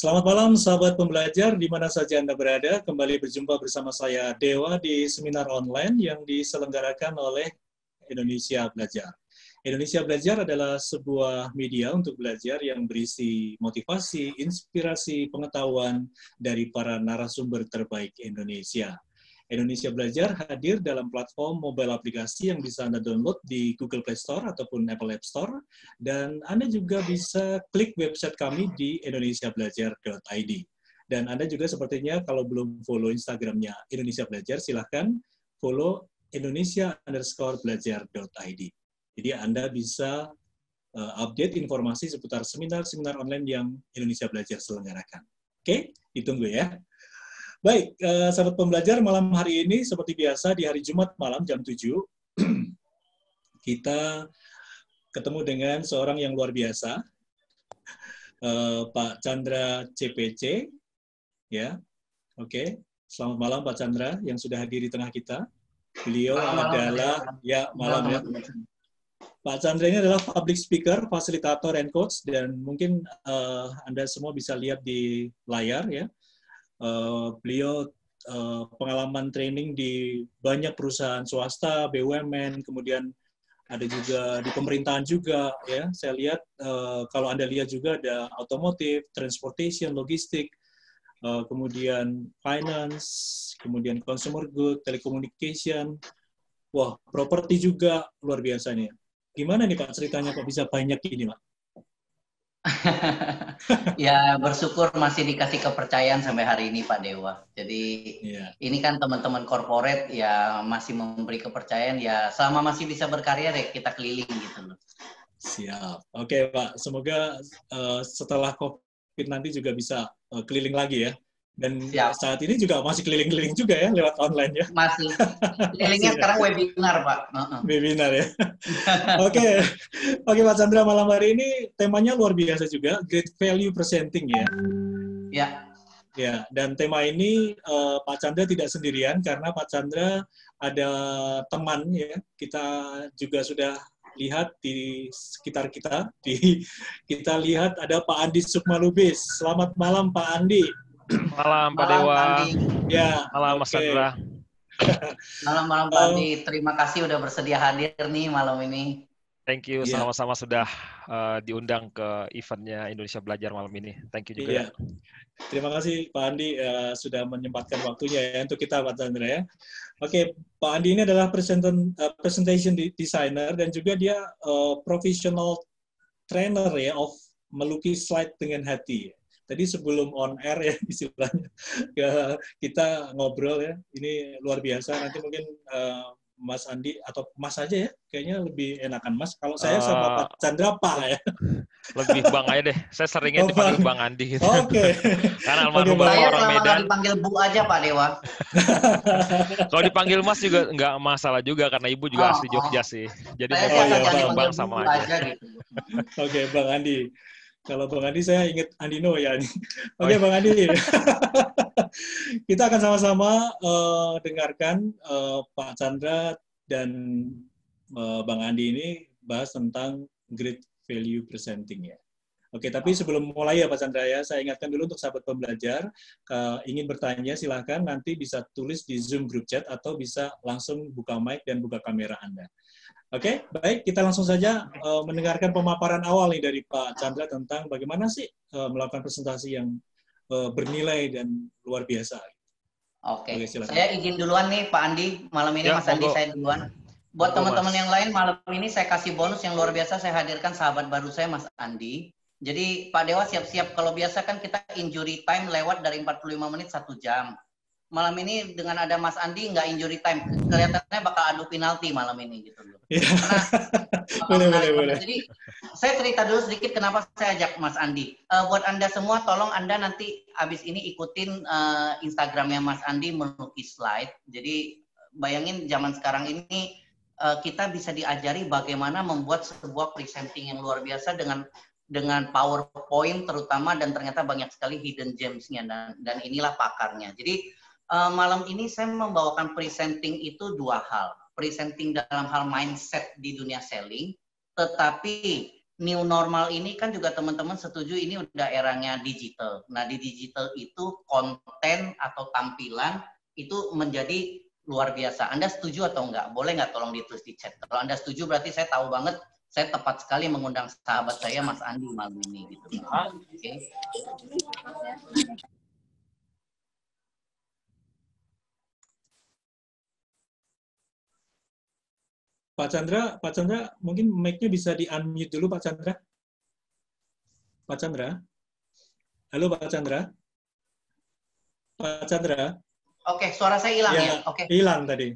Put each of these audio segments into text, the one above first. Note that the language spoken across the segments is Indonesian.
Selamat malam sahabat pembelajar di mana saja Anda berada. Kembali berjumpa bersama saya Dewa di seminar online yang diselenggarakan oleh Indonesia Belajar. Indonesia Belajar adalah sebuah media untuk belajar yang berisi motivasi, inspirasi, pengetahuan dari para narasumber terbaik Indonesia. Indonesia Belajar hadir dalam platform mobile aplikasi yang bisa Anda download di Google Play Store ataupun Apple App Store, dan Anda juga bisa klik website kami di indonesiabelajar.id. Dan Anda juga sepertinya kalau belum follow Instagramnya Indonesia Belajar, silahkan follow Indonesia_belajar.id. Jadi Anda bisa update informasi seputar seminar-seminar online yang Indonesia Belajar selenggarakan. Oke, ditunggu ya. Baik, sahabat pembelajar, malam hari ini seperti biasa di hari Jumat malam jam 7, kita ketemu dengan seorang yang luar biasa, Pak Chandra CPC. Ya, oke. Selamat malam Pak Chandra yang sudah hadir di tengah kita. Beliau adalah, malam ya. Pak Chandra ini adalah public speaker, fasilitator, and coach, dan mungkin Anda semua bisa lihat di layar ya. Beliau pengalaman training di banyak perusahaan swasta, BUMN, kemudian ada juga di pemerintahan juga ya. Saya lihat kalau Anda lihat juga ada otomotif, transportation, logistik, kemudian finance, kemudian consumer good, telecommunication, wah properti juga luar biasa nih. Gimana nih Pak ceritanya kok bisa banyak ini Pak? Ya bersyukur masih dikasih kepercayaan sampai hari ini Pak Dewa. Jadi ini kan teman-teman korporat ya masih memberi kepercayaan ya selama masih bisa berkarya ya kita keliling gitu loh. Siap. Oke Pak, semoga setelah COVID nanti juga bisa keliling lagi ya. Dan saat ini juga masih keliling-keliling juga ya lewat online ya. Masih. Kelilingnya sekarang webinar Pak. Webinar ya. Oke, Pak Chandra, malam hari ini temanya luar biasa juga, Great Value Presenting ya. Ya. Ya, dan tema ini Pak Chandra tidak sendirian karena Pak Chandra ada teman ya. Kita juga sudah lihat di sekitar kita, kita lihat ada Pak Andi Sukmalubis. Selamat malam Pak Andi. Malam Pak Dewa. Ya. Malam Mas Chandra. Malam Pak Andi. Terima kasih udah bersedia hadir nih malam ini. Thank you, sama-sama sudah diundang ke eventnya Indonesia Belajar malam ini. Thank you juga. Terima kasih Pak Andi sudah menyempatkan waktunya ya untuk kita Pak Chandra ya. Oke, Pak Andi ini adalah presentation designer dan juga dia professional trainer ya of melukis slide dengan hati. Tadi sebelum on air ya istilahnya ya, kita ngobrol ya, ini luar biasa. Nanti mungkin Mas Andi atau Mas aja ya, kayaknya lebih enakan Mas. Kalau saya sama Pak Chandra Pak ya. Lebih Bang aja deh. Saya seringnya dipanggil Bang Andi gitu. Oke. Karena almarhum Bapak orang Medan. Dipanggil Bu aja Pak Dewa. Kalau dipanggil Mas juga nggak masalah juga karena Ibu juga asli Jogja sih. Jadi mau Bang sama aja. Gitu. Oke, Bang Andi. Kalau Bang Andi, saya ingat Andino ya. Oke, Bang Andi. Kita akan sama-sama dengarkan Pak Chandra dan Bang Andi ini bahas tentang Great Value Presenting ya. Oke, tapi sebelum mulai ya Pak Chandra ya, saya ingatkan dulu untuk sahabat pembelajar, ingin bertanya silahkan nanti bisa tulis di Zoom group chat atau bisa langsung buka mic dan buka kamera Anda. Oke, baik, kita langsung saja mendengarkan pemaparan awal nih dari Pak Chandra tentang bagaimana sih melakukan presentasi yang bernilai dan luar biasa. Oke, saya izin duluan nih Pak Andi, malam ini Mas Andi saya duluan. Buat teman-teman yang lain, malam ini saya kasih bonus yang luar biasa, saya hadirkan sahabat baru saya Mas Andi. Jadi Pak Dewa siap-siap, kalau biasa kan kita injury time lewat dari 45 menit 1 jam. Malam ini dengan ada Mas Andi nggak injury time, kelihatannya bakal adu penalti malam ini gitu loh. Karena boleh. Jadi saya cerita dulu sedikit kenapa saya ajak Mas Andi. Buat Anda semua, tolong Anda nanti abis ini ikutin Instagramnya Mas Andi melukis slide. Jadi bayangin zaman sekarang ini kita bisa diajari bagaimana membuat sebuah presenting yang luar biasa dengan PowerPoint terutama, dan ternyata banyak sekali hidden gems-nya dan inilah pakarnya. Jadi malam ini saya membawakan presenting itu 2 hal. Presenting dalam hal mindset di dunia selling, tetapi new normal ini kan juga teman-teman setuju ini udah eranya digital. Nah, di digital itu konten atau tampilan itu menjadi luar biasa. Anda setuju atau enggak? Boleh nggak tolong ditulis di chat. Kalau Anda setuju berarti saya tahu banget, saya tepat sekali mengundang sahabat saya Mas Andi malam ini gitu. Oke. Pak Chandra mungkin mic-nya bisa di-unmute dulu Pak Chandra. Pak Chandra. Halo Pak Chandra. Pak Chandra. Oke, suara saya hilang ya? Oke. Hilang tadi.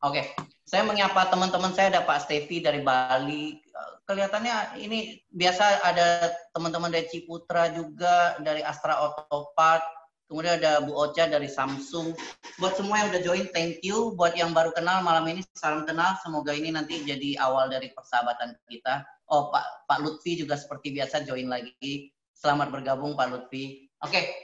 Oke. Saya menyapa teman-teman saya, ada Pak Stevi dari Bali. Kelihatannya ini biasa ada teman-teman dari Ciputra juga, dari Astra Autopart. Kemudian ada Bu Ocha dari Samsung. Buat semua yang udah join, thank you. Buat yang baru kenal malam ini, salam kenal. Semoga ini nanti jadi awal dari persahabatan kita. Oh, Pak Lutfi juga seperti biasa join lagi. Selamat bergabung Pak Lutfi. Oke,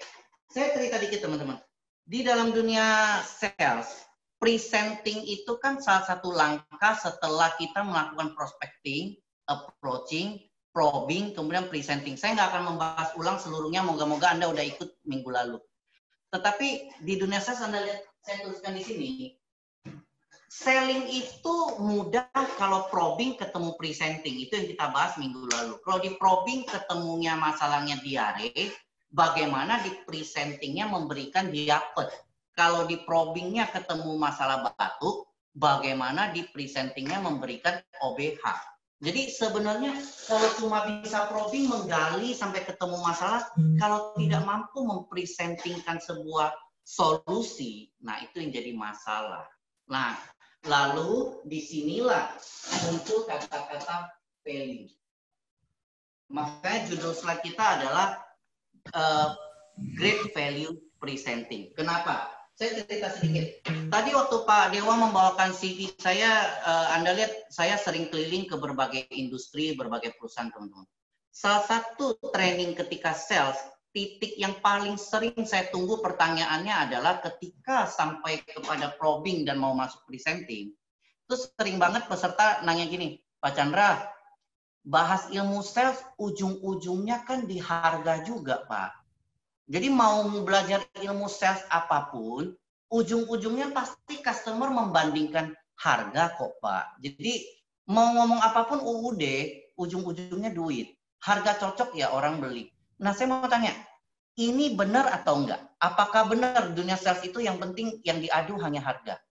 saya cerita dikit teman-teman. Di dalam dunia sales, presenting itu kan salah satu langkah setelah kita melakukan prospecting, approaching, probing, kemudian presenting. Saya nggak akan membahas ulang seluruhnya, moga-moga Anda udah ikut minggu lalu. Tetapi di dunia sales, Anda lihat, saya tuliskan di sini, selling itu mudah kalau probing ketemu presenting. Itu yang kita bahas minggu lalu. Kalau di probing ketemunya masalahnya diare, bagaimana di presentingnya memberikan diapet. Kalau di probingnya ketemu masalah batuk, bagaimana di presentingnya memberikan OBH. Jadi sebenarnya kalau cuma bisa probing menggali sampai ketemu masalah, kalau tidak mampu mempresentingkan sebuah solusi, nah itu yang jadi masalah. Nah, lalu disinilah muncul kata-kata value. Makanya judul slide kita adalah great value presenting. Kenapa? Saya cerita sedikit. Tadi waktu Pak Dewa membawakan CV saya, Anda lihat saya sering keliling ke berbagai industri, berbagai perusahaan teman-teman. Salah satu training ketika sales, titik yang paling sering saya tunggu pertanyaannya adalah ketika sampai kepada probing dan mau masuk presenting, terus sering banget peserta nanya gini, Pak Chandra, bahas ilmu sales ujung-ujungnya kan di harga juga, Pak. Jadi mau belajar ilmu sales apapun, ujung-ujungnya pasti customer membandingkan harga kok, Pak. Jadi mau ngomong apapun UUD, ujung-ujungnya duit. Harga cocok ya orang beli. Nah, saya mau tanya, ini benar atau enggak? Apakah benar dunia sales itu yang penting yang diadu hanya harga?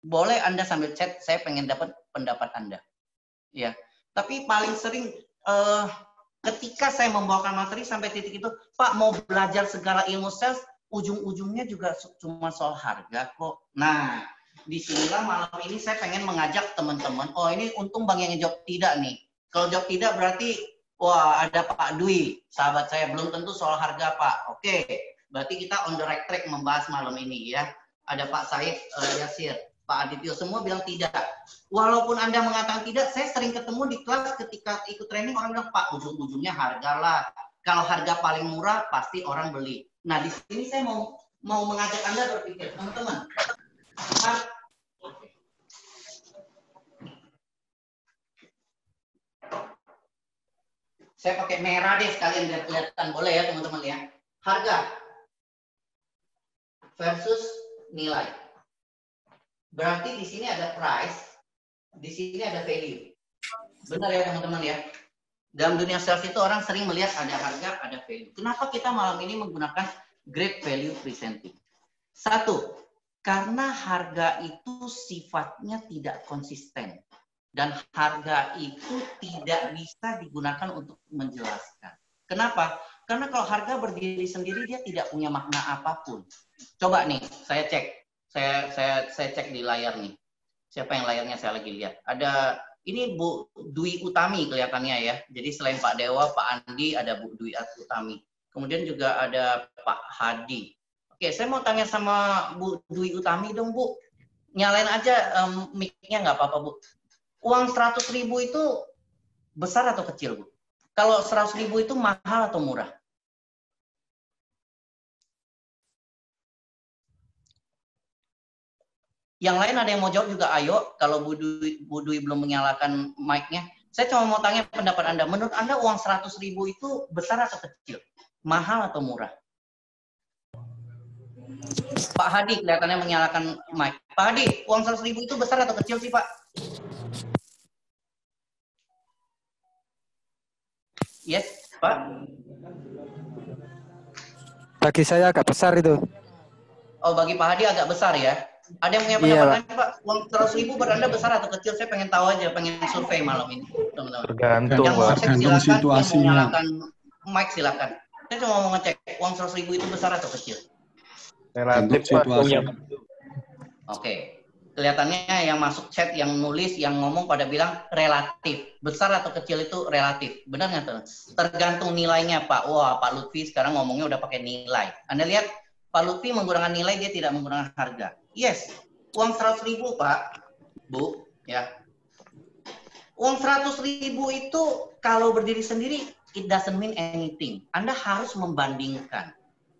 Boleh Anda sambil chat, saya pengen dapat pendapat Anda. Ya, tapi paling sering ketika saya membawakan materi sampai titik itu, Pak mau belajar segala ilmu sales, ujung-ujungnya juga cuma soal harga kok. Nah, disinilah malam ini saya pengen mengajak teman-teman, oh ini untung Bang yang jawab tidak nih. Kalau jawab tidak berarti, wah ada Pak Dwi, sahabat saya, belum tentu soal harga Pak. Oke, berarti kita on the right track membahas malam ini ya. Ada Pak Said Yasir, Pak Adityo, semua bilang tidak. Walaupun Anda mengatakan tidak, saya sering ketemu di kelas ketika ikut training, orang bilang, Pak, ujung-ujungnya harga lah. Kalau harga paling murah, pasti orang beli. Nah, di sini saya mau mengajak Anda berpikir, teman-teman. Saya pakai merah deh sekalian biar kelihatan. Boleh ya, teman-teman ya. Harga versus nilai. Berarti di sini ada price, di sini ada value. Benar ya teman-teman ya? Dalam dunia sales itu orang sering melihat ada harga, ada value. Kenapa kita malam ini menggunakan great value presenting? Satu, karena harga itu sifatnya tidak konsisten. Dan harga itu tidak bisa digunakan untuk menjelaskan. Kenapa? Karena kalau harga berdiri sendiri, dia tidak punya makna apapun. Coba nih, saya cek. Saya cek di layar nih. Siapa yang layarnya saya lagi lihat? Ada ini Bu Dwi Utami kelihatannya ya. Jadi selain Pak Dewa, Pak Andi, ada Bu Dwi Utami. Kemudian juga ada Pak Hadi. Oke, saya mau tanya sama Bu Dwi Utami dong, Bu. Nyalain aja mic-nya nggak apa-apa, Bu. Uang 100.000 itu besar atau kecil, Bu? Kalau 100.000 itu mahal atau murah? Yang lain ada yang mau jawab juga, ayo. Kalau Bu Dwi belum menyalakan mic-nya, Saya cuma mau tanya pendapat Anda. Menurut Anda uang 100.000 itu besar atau kecil? Mahal atau murah? Pak Hadi kelihatannya menyalakan mic. Pak Hadi, uang 100.000 itu besar atau kecil sih, Pak? Yes, Pak. Bagi saya agak besar itu. Oh, bagi Pak Hadi agak besar ya. Ada yang punya pendapat lain, Pak? Uang 100.000 buat Anda besar atau kecil? Saya pengen tahu aja, pengen survei malam ini, teman-teman. Tergantung, yang mau Pak. cek silakan, yang mau nyalakan mic silakan. Saya cuma mau ngecek uang 100.000 itu besar atau kecil? Relatif situasi. Oke. Kelihatannya yang masuk chat, yang nulis, yang ngomong pada bilang relatif. Besar atau kecil itu relatif. Benar nggak, teman? Tergantung nilainya, Pak. Wah, Pak Lutfi sekarang ngomongnya udah pakai nilai. Anda lihat, Pak Lutfi menggunakan nilai, dia tidak menggunakan harga. Yes, uang 100.000, Pak, Bu, ya. Uang 100.000 itu kalau berdiri sendiri, it doesn't mean anything. Anda harus membandingkan.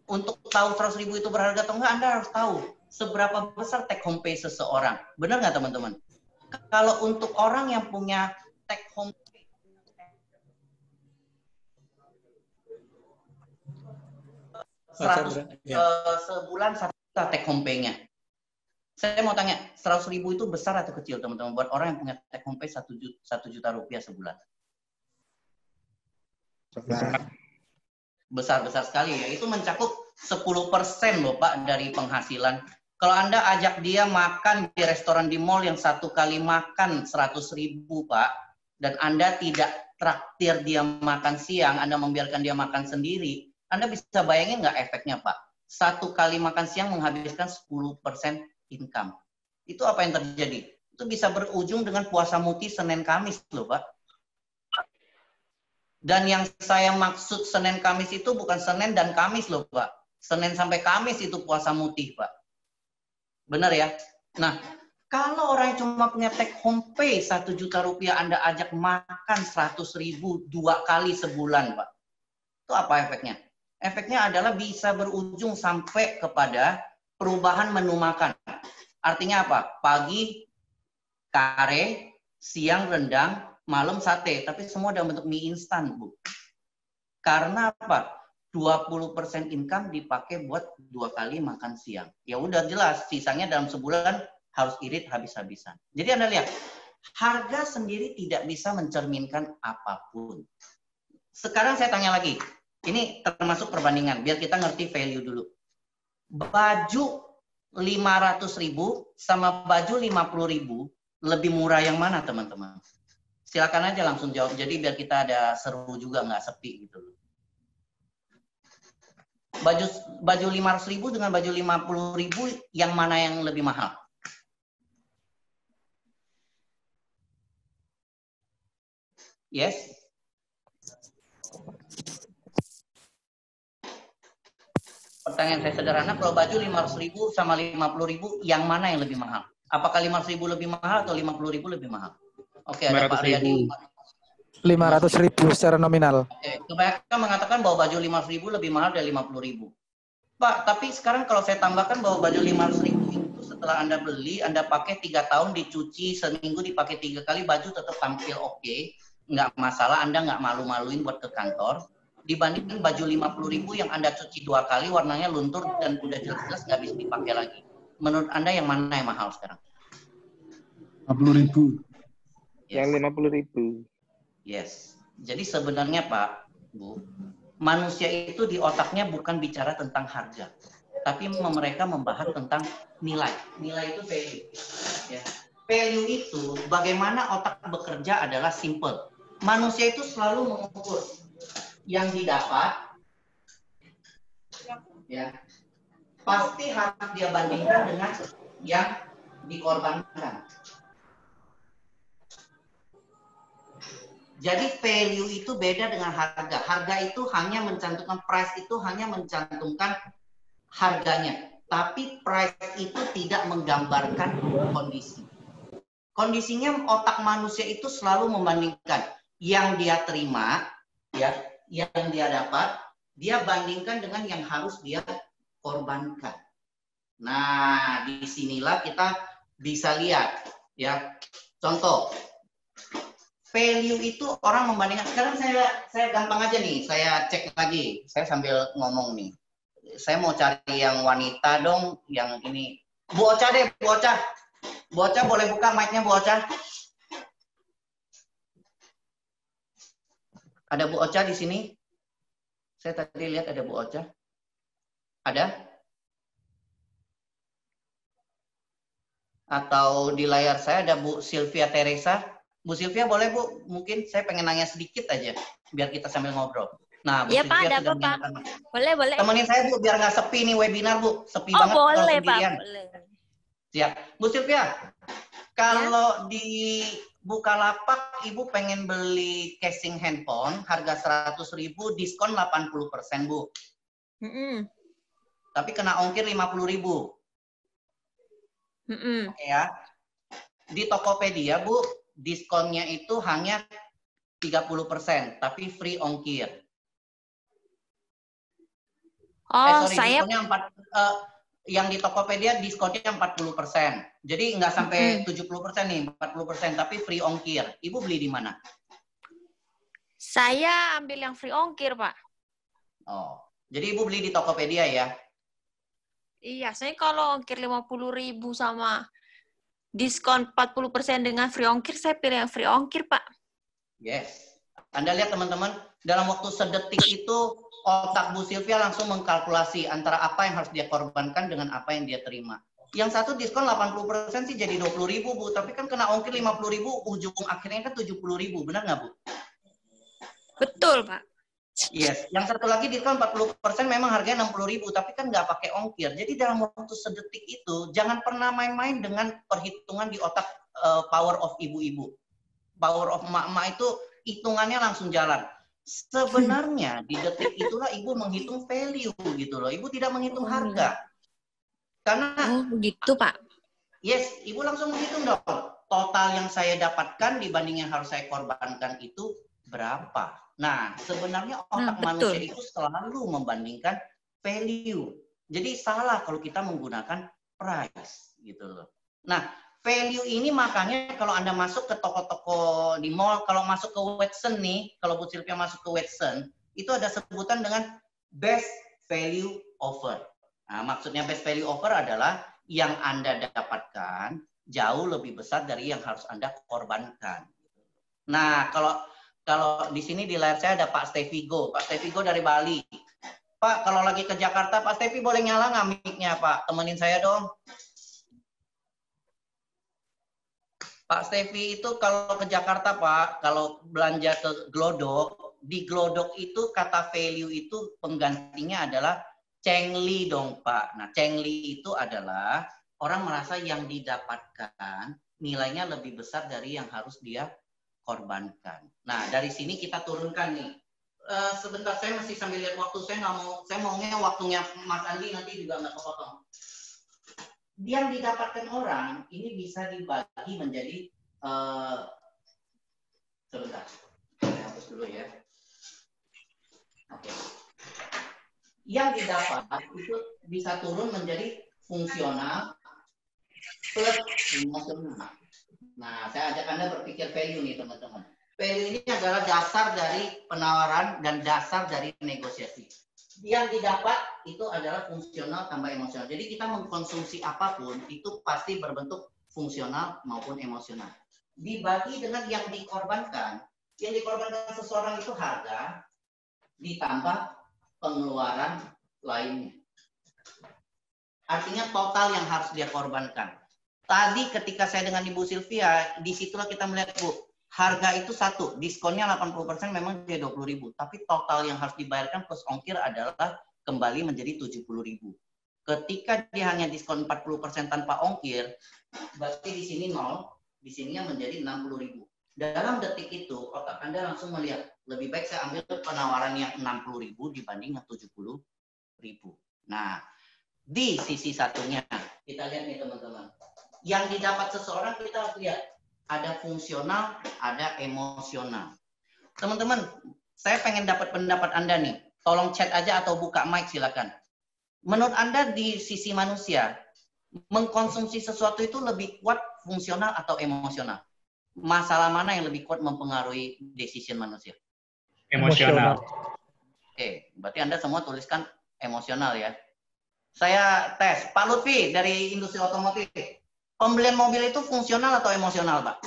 Untuk tahu 100.000 itu berharga atau enggak, Anda harus tahu seberapa besar take home pay seseorang. Benar nggak, teman-teman? Kalau untuk orang yang punya take home pay sebulan 1 juta take home pay-nya. Saya mau tanya, 100.000 itu besar atau kecil, teman-teman, buat orang yang punya take home pay 1 juta rupiah sebulan? Besar-besar sekali ya. Itu mencakup 10% loh, Pak, dari penghasilan. Kalau Anda ajak dia makan di restoran di mall yang satu kali makan 100.000, Pak, dan Anda tidak traktir dia makan siang, Anda membiarkan dia makan sendiri, Anda bisa bayangin nggak efeknya, Pak? Satu kali makan siang menghabiskan 10% income. Itu apa yang terjadi? Itu bisa berujung dengan puasa muti Senin Kamis loh, Pak. Dan yang saya maksud Senin Kamis itu bukan Senin dan Kamis loh, Pak. Senin sampai Kamis itu puasa mutih, Pak. Benar ya? Nah, kalau orang yang cuma punya take home pay 1 juta rupiah, Anda ajak makan 100.000 2 kali sebulan, Pak. Itu apa efeknya? Efeknya adalah bisa berujung sampai kepada perubahan menu makan. Artinya apa? Pagi kare, siang rendang, malam sate. Tapi semua dalam bentuk mie instan, Bu. Karena apa? 20% income dipakai buat 2 kali makan siang. Ya udah jelas, sisanya dalam sebulan harus irit habis-habisan. Jadi Anda lihat, harga sendiri tidak bisa mencerminkan apapun. Sekarang saya tanya lagi, ini termasuk perbandingan, biar kita ngerti value dulu. Baju 500.000 sama baju 50.000, lebih murah yang mana, teman-teman? Silakan aja langsung jawab, jadi biar kita ada seru juga, nggak sepi gitu. Baju 500.000 dengan baju 50.000, yang mana yang lebih mahal? Yes? Pertanyaan saya sederhana, kalau baju 500.000 sama 50.000, yang mana yang lebih mahal? Apakah 500.000 lebih mahal atau 50.000 lebih mahal? Oke, ada Pak Riyadi. 500.000 secara nominal. Oke, kebanyakan mengatakan bahwa baju 500.000 lebih mahal dari 50.000. Pak, tapi sekarang kalau saya tambahkan bahwa baju 500.000 itu setelah Anda beli, Anda pakai 3 tahun, dicuci seminggu, dipakai 3 kali, baju tetap tampil oke, nggak masalah, Anda nggak malu-maluin buat ke kantor, dibandingkan baju 50.000 yang Anda cuci 2 kali, warnanya luntur dan udah jelas-jelas nggak bisa dipakai lagi. Menurut Anda yang mana yang mahal sekarang? 50.000. Yes. Yang 50.000. Yes. Jadi sebenarnya Pak, Bu, manusia itu di otaknya bukan bicara tentang harga, tapi mereka membahas tentang nilai. Nilai itu value. Ya. Value itu bagaimana otak bekerja adalah simple. Manusia itu selalu mengukur yang didapat, ya, pasti harus dia bandingkan dengan yang dikorbankan. Jadi value itu beda dengan harga. Harga itu hanya mencantumkan, price itu hanya mencantumkan harganya. Tapi price itu tidak menggambarkan kondisi. Kondisinya otak manusia itu selalu membandingkan yang dia terima, ya, yang dia dapat, dia bandingkan dengan yang harus dia korbankan. Nah, disinilah kita bisa lihat, ya, contoh. value itu orang membandingkan. Sekarang saya gampang aja nih, saya cek lagi. Saya sambil ngomong nih. Saya mau cari yang wanita dong, yang ini. Bu Ocha deh, Bu Ocha. Bu Ocha boleh buka mic-nya, Bu Ocha? Ada Bu Ocha di sini? Saya tadi lihat ada Bu Ocha. Ada? Atau di layar saya ada Bu Sylvia Teresa? Bu Sylvia boleh Bu? Mungkin saya pengen nanya sedikit aja, biar kita sambil ngobrol. Nah, Bu Iya Pak, Sylvia ada sudah Pak. menyalakan. Boleh. Temenin saya Bu, biar nggak sepi nih webinar Bu. Sepi Oh banget kalau boleh Pak, sendirian. boleh. Siap. Bu Sylvia, kalau di Bukalapak Ibu pengen beli casing handphone harga 100.000, diskon 80% Bu. Tapi kena ongkir 50.000. Oke ya. Di Tokopedia Bu, diskonnya itu hanya 30%, tapi free ongkir. Oh, diskonnya yang di Tokopedia diskonnya 40%. Jadi nggak sampai 70% nih, 40%, tapi free ongkir. Ibu beli di mana? Saya ambil yang free ongkir, Pak. Oh, jadi Ibu beli di Tokopedia ya? Iya, saya kalau ongkir 50.000 sama diskon 40% dengan free ongkir, saya pilih yang free ongkir, Pak. Yes. Anda lihat teman-teman, dalam waktu sedetik itu otak Bu Sylvia langsung mengkalkulasi antara apa yang harus dia korbankan dengan apa yang dia terima. Yang satu diskon 80% sih jadi 20.000 Bu, tapi kan kena ongkir 50.000, ujung akhirnya kan 70.000, benar nggak Bu? Betul, Pak. Yes. Yang satu lagi diskon 40% memang harganya 60.000, tapi kan nggak pakai ongkir. Jadi dalam waktu sedetik itu, jangan pernah main-main dengan perhitungan di otak power of ibu-ibu. Power of emak-emak itu hitungannya langsung jalan. Sebenarnya di detik itulah ibu menghitung value gitu loh. Ibu tidak menghitung harga. Karena begitu, Pak. Yes, ibu langsung menghitung dong. Total yang saya dapatkan dibanding yang harus saya korbankan itu berapa. Nah, sebenarnya otak manusia itu selalu membandingkan value. Jadi salah kalau kita menggunakan price gitu loh. Nah, value ini makanya kalau Anda masuk ke toko-toko di mall, kalau masuk ke Watson nih, kalau Bu Sylvia masuk ke Watson, itu ada sebutan dengan best value offer. Nah, maksudnya best value offer adalah yang Anda dapatkan jauh lebih besar dari yang harus Anda korbankan. Nah, kalau di sini di layar saya ada Pak Stevigo. Pak Stevigo dari Bali. Pak, kalau lagi ke Jakarta, Pak Stevi boleh nyala nggak mic-nya, Pak? Temenin saya dong. Pak Stevi itu kalau ke Jakarta, Pak, kalau belanja ke Glodok, di Glodok itu kata value itu penggantinya adalah cengli dong, Pak. Nah, cengli itu adalah orang merasa yang didapatkan nilainya lebih besar dari yang harus dia korbankan. Nah, dari sini kita turunkan nih. Sebentar, saya masih sambil lihat waktu. Saya maunya waktunya Mas Andi nanti juga nggak kepotong. Yang didapatkan orang ini bisa dibagi menjadi sebentar. Saya hapus dulu ya. Oke. Yang didapat itu bisa turun menjadi fungsional plus emosional. Nah, saya ajak Anda berpikir value nih, teman-teman. Value ini adalah dasar dari penawaran dan dasar dari negosiasi. Yang didapat itu adalah fungsional tambah emosional. Jadi kita mengkonsumsi apapun itu pasti berbentuk fungsional maupun emosional. Dibagi dengan yang dikorbankan. Yang dikorbankan seseorang itu harga ditambah pengeluaran lainnya. Artinya total yang harus dia korbankan. Tadi ketika saya dengan Ibu Sylvia, disitulah kita melihat Bu, harga itu satu, diskonnya 80% memang dia 20.000, tapi total yang harus dibayarkan plus ongkir adalah kembali menjadi 70.000. Ketika dia hanya diskon 40% tanpa ongkir, berarti di sini 0, di sininya menjadi 60.000. Dalam detik itu, otak Anda langsung melihat, lebih baik saya ambil penawaran yang 60.000 dibanding yang 70.000. Nah, di sisi satunya, kita lihat nih teman-teman. Yang didapat seseorang kita harus lihat. Ada fungsional, ada emosional. Teman-teman, saya pengen dapat pendapat Anda nih. Tolong chat aja atau buka mic silakan. Menurut Anda di sisi manusia, mengkonsumsi sesuatu itu lebih kuat fungsional atau emosional? masalah mana yang lebih kuat mempengaruhi decision manusia? Emosional. Oke, berarti Anda semua tuliskan emosional ya. Saya tes. Pak Lutfi dari industri otomotif. Pembelian mobil itu fungsional atau emosional, Pak?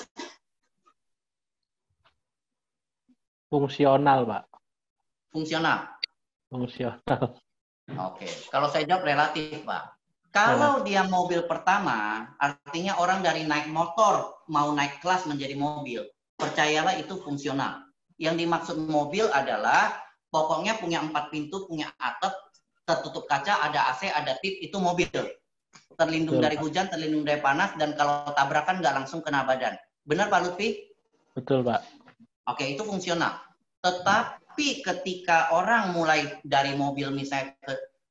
Fungsional, Pak. Fungsional. Fungsional. Oke, kalau saya jawab relatif, Pak. Kalau dia mobil pertama, artinya orang dari naik motor mau naik kelas menjadi mobil. Percayalah itu fungsional. Yang dimaksud mobil adalah pokoknya punya 4 pintu, punya atap, tertutup kaca, ada AC, ada tip, itu mobil. Terlindung dari hujan, terlindung dari panas, dan kalau tabrakan nggak langsung kena badan. Benar Pak Lutfi? Betul, Pak. Oke, itu fungsional. Tetapi ketika orang mulai dari mobil misalnya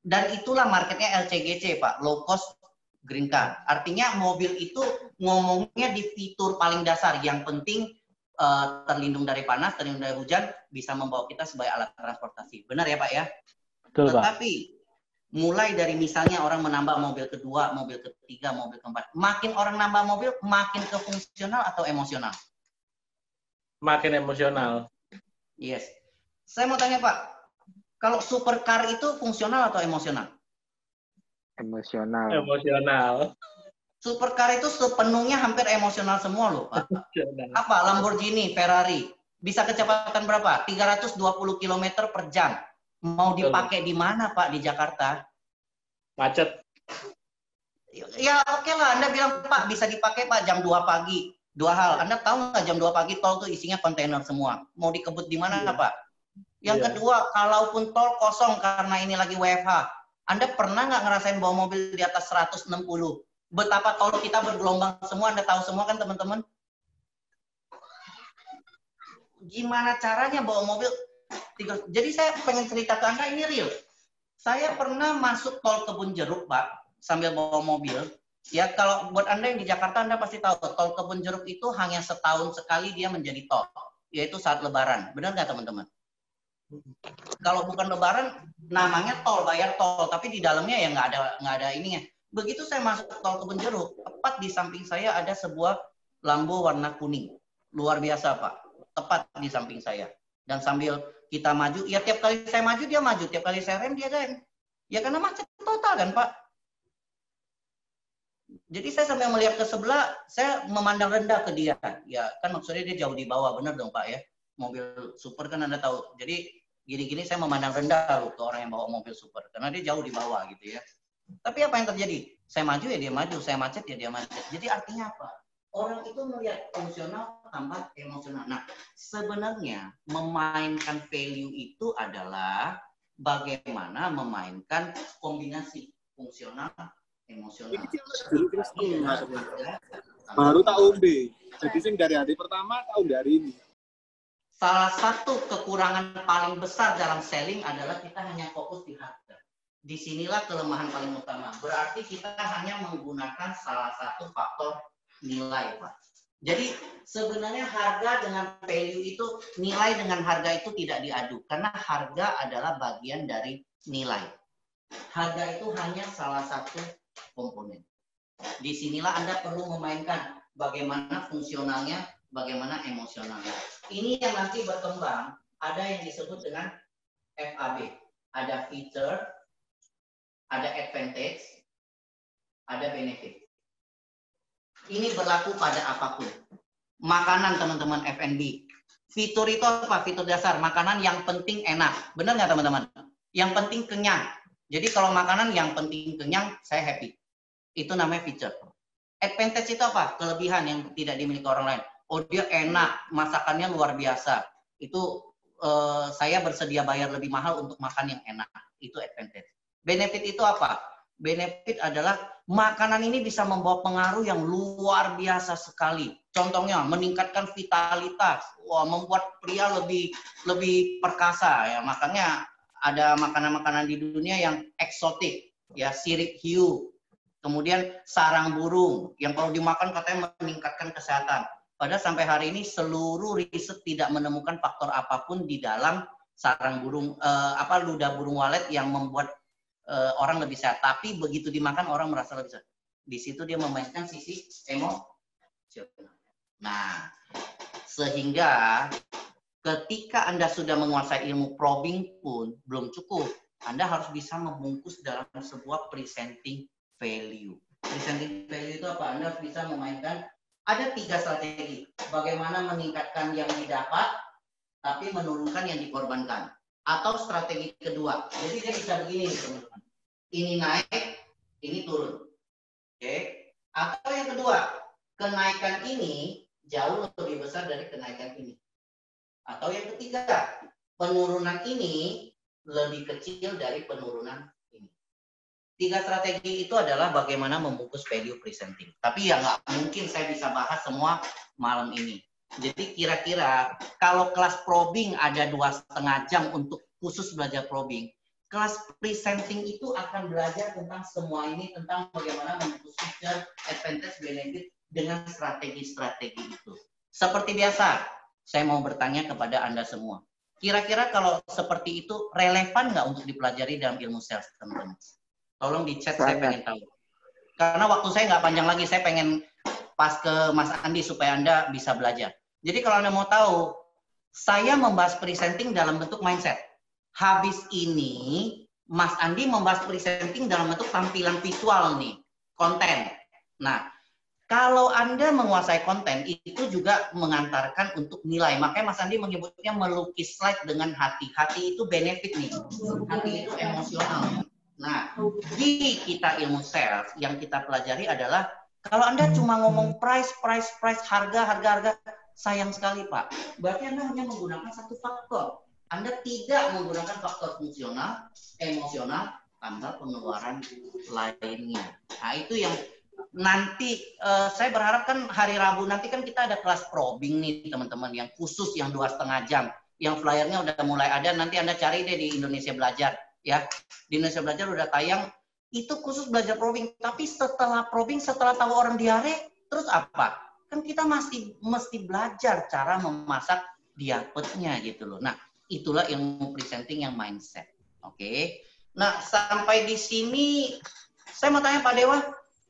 dan itulah marketnya LCGC, Pak, low cost green car. Artinya mobil itu ngomongnya di fitur paling dasar. Yang penting terlindung dari panas, terlindung dari hujan, bisa membawa kita sebagai alat transportasi. Benar ya, Pak ya? Betul, Tetapi mulai dari misalnya orang menambah mobil kedua, mobil ketiga, mobil keempat. Makin orang nambah mobil, makin ke fungsional atau emosional? Makin emosional. Yes. Saya mau tanya, Pak. Kalau supercar itu fungsional atau emosional? Emosional. Emosional. Supercar itu sepenuhnya hampir emosional semua loh, Pak. Apa? Lamborghini, Ferrari. Bisa kecepatan berapa? 320 km per jam. Mau dipakai di mana, Pak, di Jakarta? Macet. Ya oke lah, Anda bilang, Pak, bisa dipakai, Pak, jam 2 pagi. Dua hal. Anda tahu nggak jam 2 pagi tol tuh isinya kontainer semua. Mau dikebut di mana, Pak? Yang kedua, kalaupun tol kosong karena ini lagi WFH, Anda pernah nggak ngerasain bawa mobil di atas 160? Betapa tol kita bergelombang semua, Anda tahu semua kan teman-teman? Gimana caranya bawa mobil? Jadi saya pengen cerita ke Anda, ini real. Saya pernah masuk tol Kebun Jeruk, Pak, sambil bawa mobil. Ya, kalau buat Anda yang di Jakarta, Anda pasti tahu, tol Kebun Jeruk itu hanya setahun sekali dia menjadi tol, yaitu saat Lebaran. Benar nggak, teman-teman? Kalau bukan Lebaran, namanya tol, bayar tol, tapi di dalamnya ya nggak ada ininya. Begitu saya masuk tol Kebun Jeruk, tepat di samping saya ada sebuah Lambo warna kuning, luar biasa Pak, tepat di samping saya. Dan sambil kita maju, ya tiap kali saya maju dia maju, tiap kali saya rem dia rem. Ya karena macet total kan Pak. Jadi saya sambil melihat ke sebelah, saya memandang rendah ke dia. Ya kan maksudnya dia jauh di bawah, benar dong Pak ya. Mobil super kan Anda tahu. Jadi gini-gini saya memandang rendah loh ke orang yang bawa mobil super. Karena dia jauh di bawah gitu ya. Tapi apa yang terjadi? Saya maju ya dia maju, saya macet ya dia macet. Jadi artinya apa? Orang itu melihat fungsional tambah emosional. Nah, sebenarnya memainkan value itu adalah bagaimana memainkan kombinasi fungsional, emosional. Baru tak umbi. Jadi sing dari hari pertama tahun dari ini. Salah satu kekurangan paling besar dalam selling adalah kita hanya fokus di harga. Disinilah kelemahan paling utama. Berarti kita hanya menggunakan salah satu faktor nilai, Pak. Jadi sebenarnya harga dengan value itu, nilai dengan harga itu tidak diadu. Karena harga adalah bagian dari nilai. Harga itu hanya salah satu komponen. Disinilah Anda perlu memainkan bagaimana fungsionalnya, bagaimana emosionalnya. Ini yang nanti berkembang, ada yang disebut dengan FAB. Ada feature, ada advantage, ada benefit. Ini berlaku pada apapun. Makanan teman-teman F&B. Fitur itu apa? Fitur dasar. Makanan yang penting enak. Benar nggak teman-teman? Yang penting kenyang. Jadi kalau makanan yang penting kenyang, saya happy. Itu namanya feature. Advantage itu apa? Kelebihan yang tidak dimiliki orang lain. Oh dia enak, masakannya luar biasa. Itu saya bersedia bayar lebih mahal untuk makan yang enak. Itu advantage. Benefit itu apa? Benefit adalah makanan ini bisa membawa pengaruh yang luar biasa sekali. Contohnya meningkatkan vitalitas, membuat pria lebih perkasa ya. Makanya ada makanan-makanan di dunia yang eksotik ya, sirip hiu. Kemudian sarang burung yang kalau dimakan katanya meningkatkan kesehatan. Padahal sampai hari ini seluruh riset tidak menemukan faktor apapun di dalam sarang burung ludah burung walet yang membuat orang lebih sehat. Tapi begitu dimakan orang merasa lebih sehat. Di situ dia memainkan sisi emosional. Nah, sehingga ketika Anda sudah menguasai ilmu probing pun belum cukup. Anda harus bisa membungkus dalam sebuah presenting value. Presenting value itu apa? Anda harus bisa memainkan, ada 3 strategi. Bagaimana meningkatkan yang didapat, tapi menurunkan yang dikorbankan. Atau strategi kedua. Jadi dia bisa begini, teman-teman. Ini naik, ini turun. Oke? Atau yang kedua, kenaikan ini jauh lebih besar dari kenaikan ini. Atau yang ketiga, penurunan ini lebih kecil dari penurunan ini. 3 strategi itu adalah bagaimana membungkus value presenting. Tapi ya nggak mungkin saya bisa bahas semua malam ini. Jadi kira-kira kalau kelas probing ada 2,5 jam untuk khusus belajar probing, kelas presenting itu akan belajar tentang semua ini, tentang bagaimana membungkus feature, advantage, benefit dengan strategi-strategi itu. Seperti biasa, saya mau bertanya kepada Anda semua. Kira-kira kalau seperti itu relevan nggak untuk dipelajari dalam ilmu sales, teman-teman? Tolong di chat, saya pengen tahu. Karena waktu saya nggak panjang lagi, saya pengen pas ke Mas Andi supaya Anda bisa belajar. Jadi kalau Anda mau tahu, saya membahas presenting dalam bentuk mindset. Habis ini, Mas Andi membahas presenting dalam bentuk tampilan visual nih, konten. Nah, kalau Anda menguasai konten, itu juga mengantarkan untuk nilai. Makanya Mas Andi menyebutnya melukis slide dengan hati. Hati itu benefit nih. Hati itu emosional. Nah, di kita ilmu sales, yang kita pelajari adalah, kalau Anda cuma ngomong price, harga, sayang sekali Pak. Berarti Anda hanya menggunakan satu faktor. Anda tidak menggunakan faktor fungsional, emosional, tambah pengeluaran lainnya. Nah, itu yang nanti saya berharap kan hari Rabu nanti kan kita ada kelas probing nih teman-teman yang khusus yang 2,5 jam. Yang flyernya udah mulai ada, nanti Anda cari deh di Indonesia Belajar ya. Di Indonesia Belajar udah tayang, itu khusus belajar probing. Tapi setelah probing, setelah tahu orang diare, terus apa? Kan kita mesti belajar cara memasak diapetnya gitu loh. Nah, itulah ilmu presenting yang mindset. Oke. Nah, sampai di sini saya mau tanya Pak Dewa,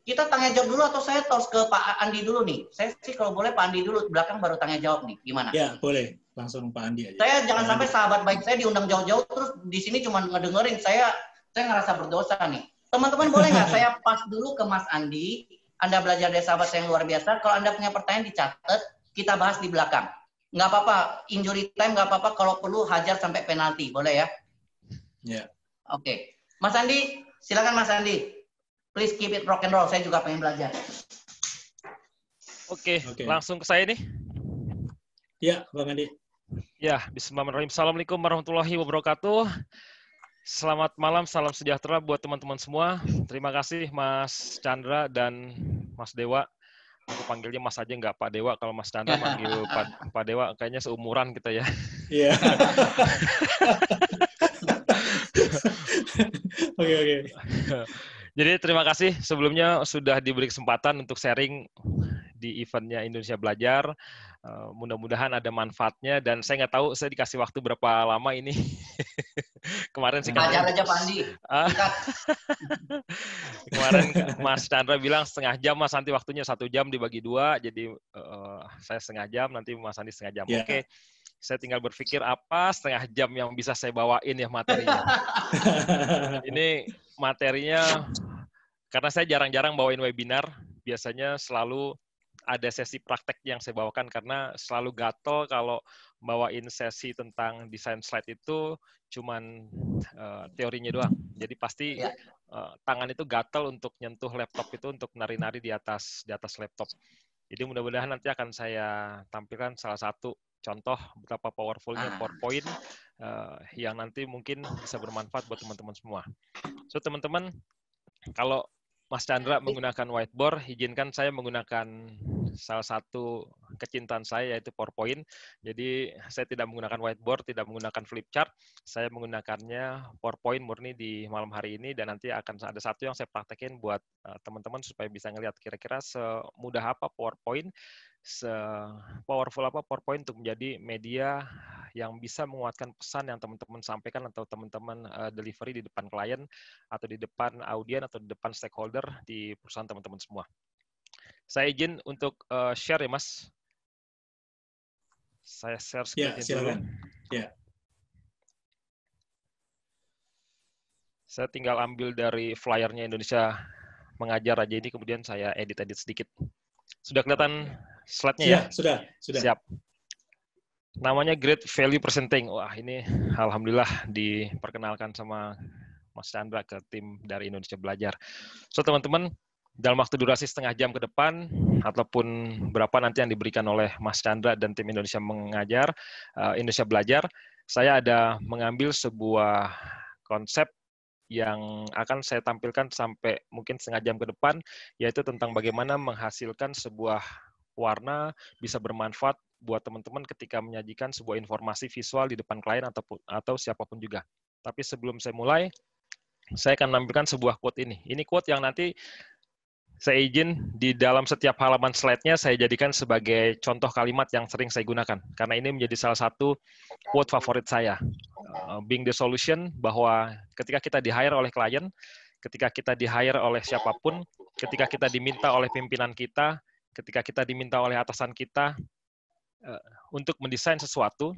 kita tanya jawab dulu atau saya tos ke Pak Andi dulu nih? Saya sih kalau boleh Pak Andi dulu, belakang baru tanya jawab nih. Gimana? Ya, boleh. Langsung Pak Andi aja. Saya jangan sampai sahabat baik saya diundang jauh-jauh terus di sini cuma ngedengerin. Saya ngerasa berdosa nih. Teman-teman boleh nggak saya pas dulu ke Mas Andi? Anda belajar dari sahabat saya yang luar biasa. Kalau Anda punya pertanyaan dicatat, kita bahas di belakang. Nggak apa-apa, injury time nggak apa-apa. Kalau perlu hajar sampai penalti, boleh ya? Ya. Oke. Mas Andi, silakan Mas Andi. Please keep it rock and roll. Saya juga pengen belajar. Oke. Langsung ke saya nih. Ya, Bang Andi. Ya, bismillahirrahmanirrahim. Assalamualaikum warahmatullahi wabarakatuh. Selamat malam, salam sejahtera buat teman-teman semua. Terima kasih Mas Chandra dan Mas Dewa. Aku panggilnya Mas aja, nggak Pak Dewa. Kalau Mas Chandra manggil Pak Dewa, kayaknya seumuran kita ya. Iya. Oke. Jadi terima kasih sebelumnya sudah diberi kesempatan untuk sharing di eventnya Indonesia Belajar. Mudah-mudahan ada manfaatnya dan saya nggak tahu saya dikasih waktu berapa lama ini. Kemarin sih ajar aja Pak Andi. Kemarin Mas Chandra bilang setengah jam, Mas, nanti waktunya 1 jam dibagi 2, jadi saya setengah jam, nanti Mas Andi setengah jam. Yeah. Oke, saya tinggal berpikir apa setengah jam yang bisa saya bawain ya materinya. Ini materinya, karena saya jarang-jarang bawain webinar, biasanya selalu ada sesi praktek yang saya bawakan karena selalu gatel kalau bawain sesi tentang desain slide itu cuman teorinya doang. Jadi pasti tangan itu gatel untuk nyentuh laptop itu, untuk nari-nari di atas laptop. Jadi mudah-mudahan nanti akan saya tampilkan salah satu contoh betapa powerful-nya PowerPoint yang nanti mungkin bisa bermanfaat buat teman-teman semua. So teman-teman, kalau Mas Chandra menggunakan whiteboard, izinkan saya menggunakan salah satu kecintaan saya, yaitu PowerPoint. Jadi saya tidak menggunakan whiteboard, tidak menggunakan flip chart. Saya menggunakannya PowerPoint murni di malam hari ini, dan nanti akan ada satu yang saya praktekin buat teman-teman supaya bisa ngelihat kira-kira semudah apa PowerPoint, se-powerful apa PowerPoint untuk menjadi media yang bisa menguatkan pesan yang teman-teman sampaikan atau teman-teman delivery di depan klien atau di depan audien atau di depan stakeholder di perusahaan teman-teman semua. Saya izin untuk share ya Mas. Saya share Ya, screen-nya dulu. silakan. Ya. Saya tinggal ambil dari flyernya Indonesia Mengajar aja ini, kemudian saya edit-edit sedikit. Sudah kelihatan slide-nya ya? Sudah. Siap. Namanya Great Value Presenting. Wah, ini alhamdulillah diperkenalkan sama Mas Chandra ke tim dari Indonesia Belajar. So, teman-teman, dalam waktu durasi setengah jam ke depan, ataupun berapa nanti yang diberikan oleh Mas Chandra dan tim Indonesia Mengajar, Indonesia Belajar, saya ada mengambil sebuah konsep yang akan saya tampilkan sampai mungkin setengah jam ke depan, yaitu tentang bagaimana menghasilkan sebuah warna bisa bermanfaat buat teman-teman ketika menyajikan sebuah informasi visual di depan klien atau siapapun juga. Tapi sebelum saya mulai, saya akan menampilkan sebuah quote ini. Ini quote yang nanti saya izin di dalam setiap halaman slide-nya saya jadikan sebagai contoh kalimat yang sering saya gunakan. Karena ini menjadi salah satu quote favorit saya. Being the solution, bahwa ketika kita di-hire oleh klien, ketika kita di-hire oleh siapapun, ketika kita diminta oleh pimpinan kita, ketika kita diminta oleh atasan kita untuk mendesain sesuatu,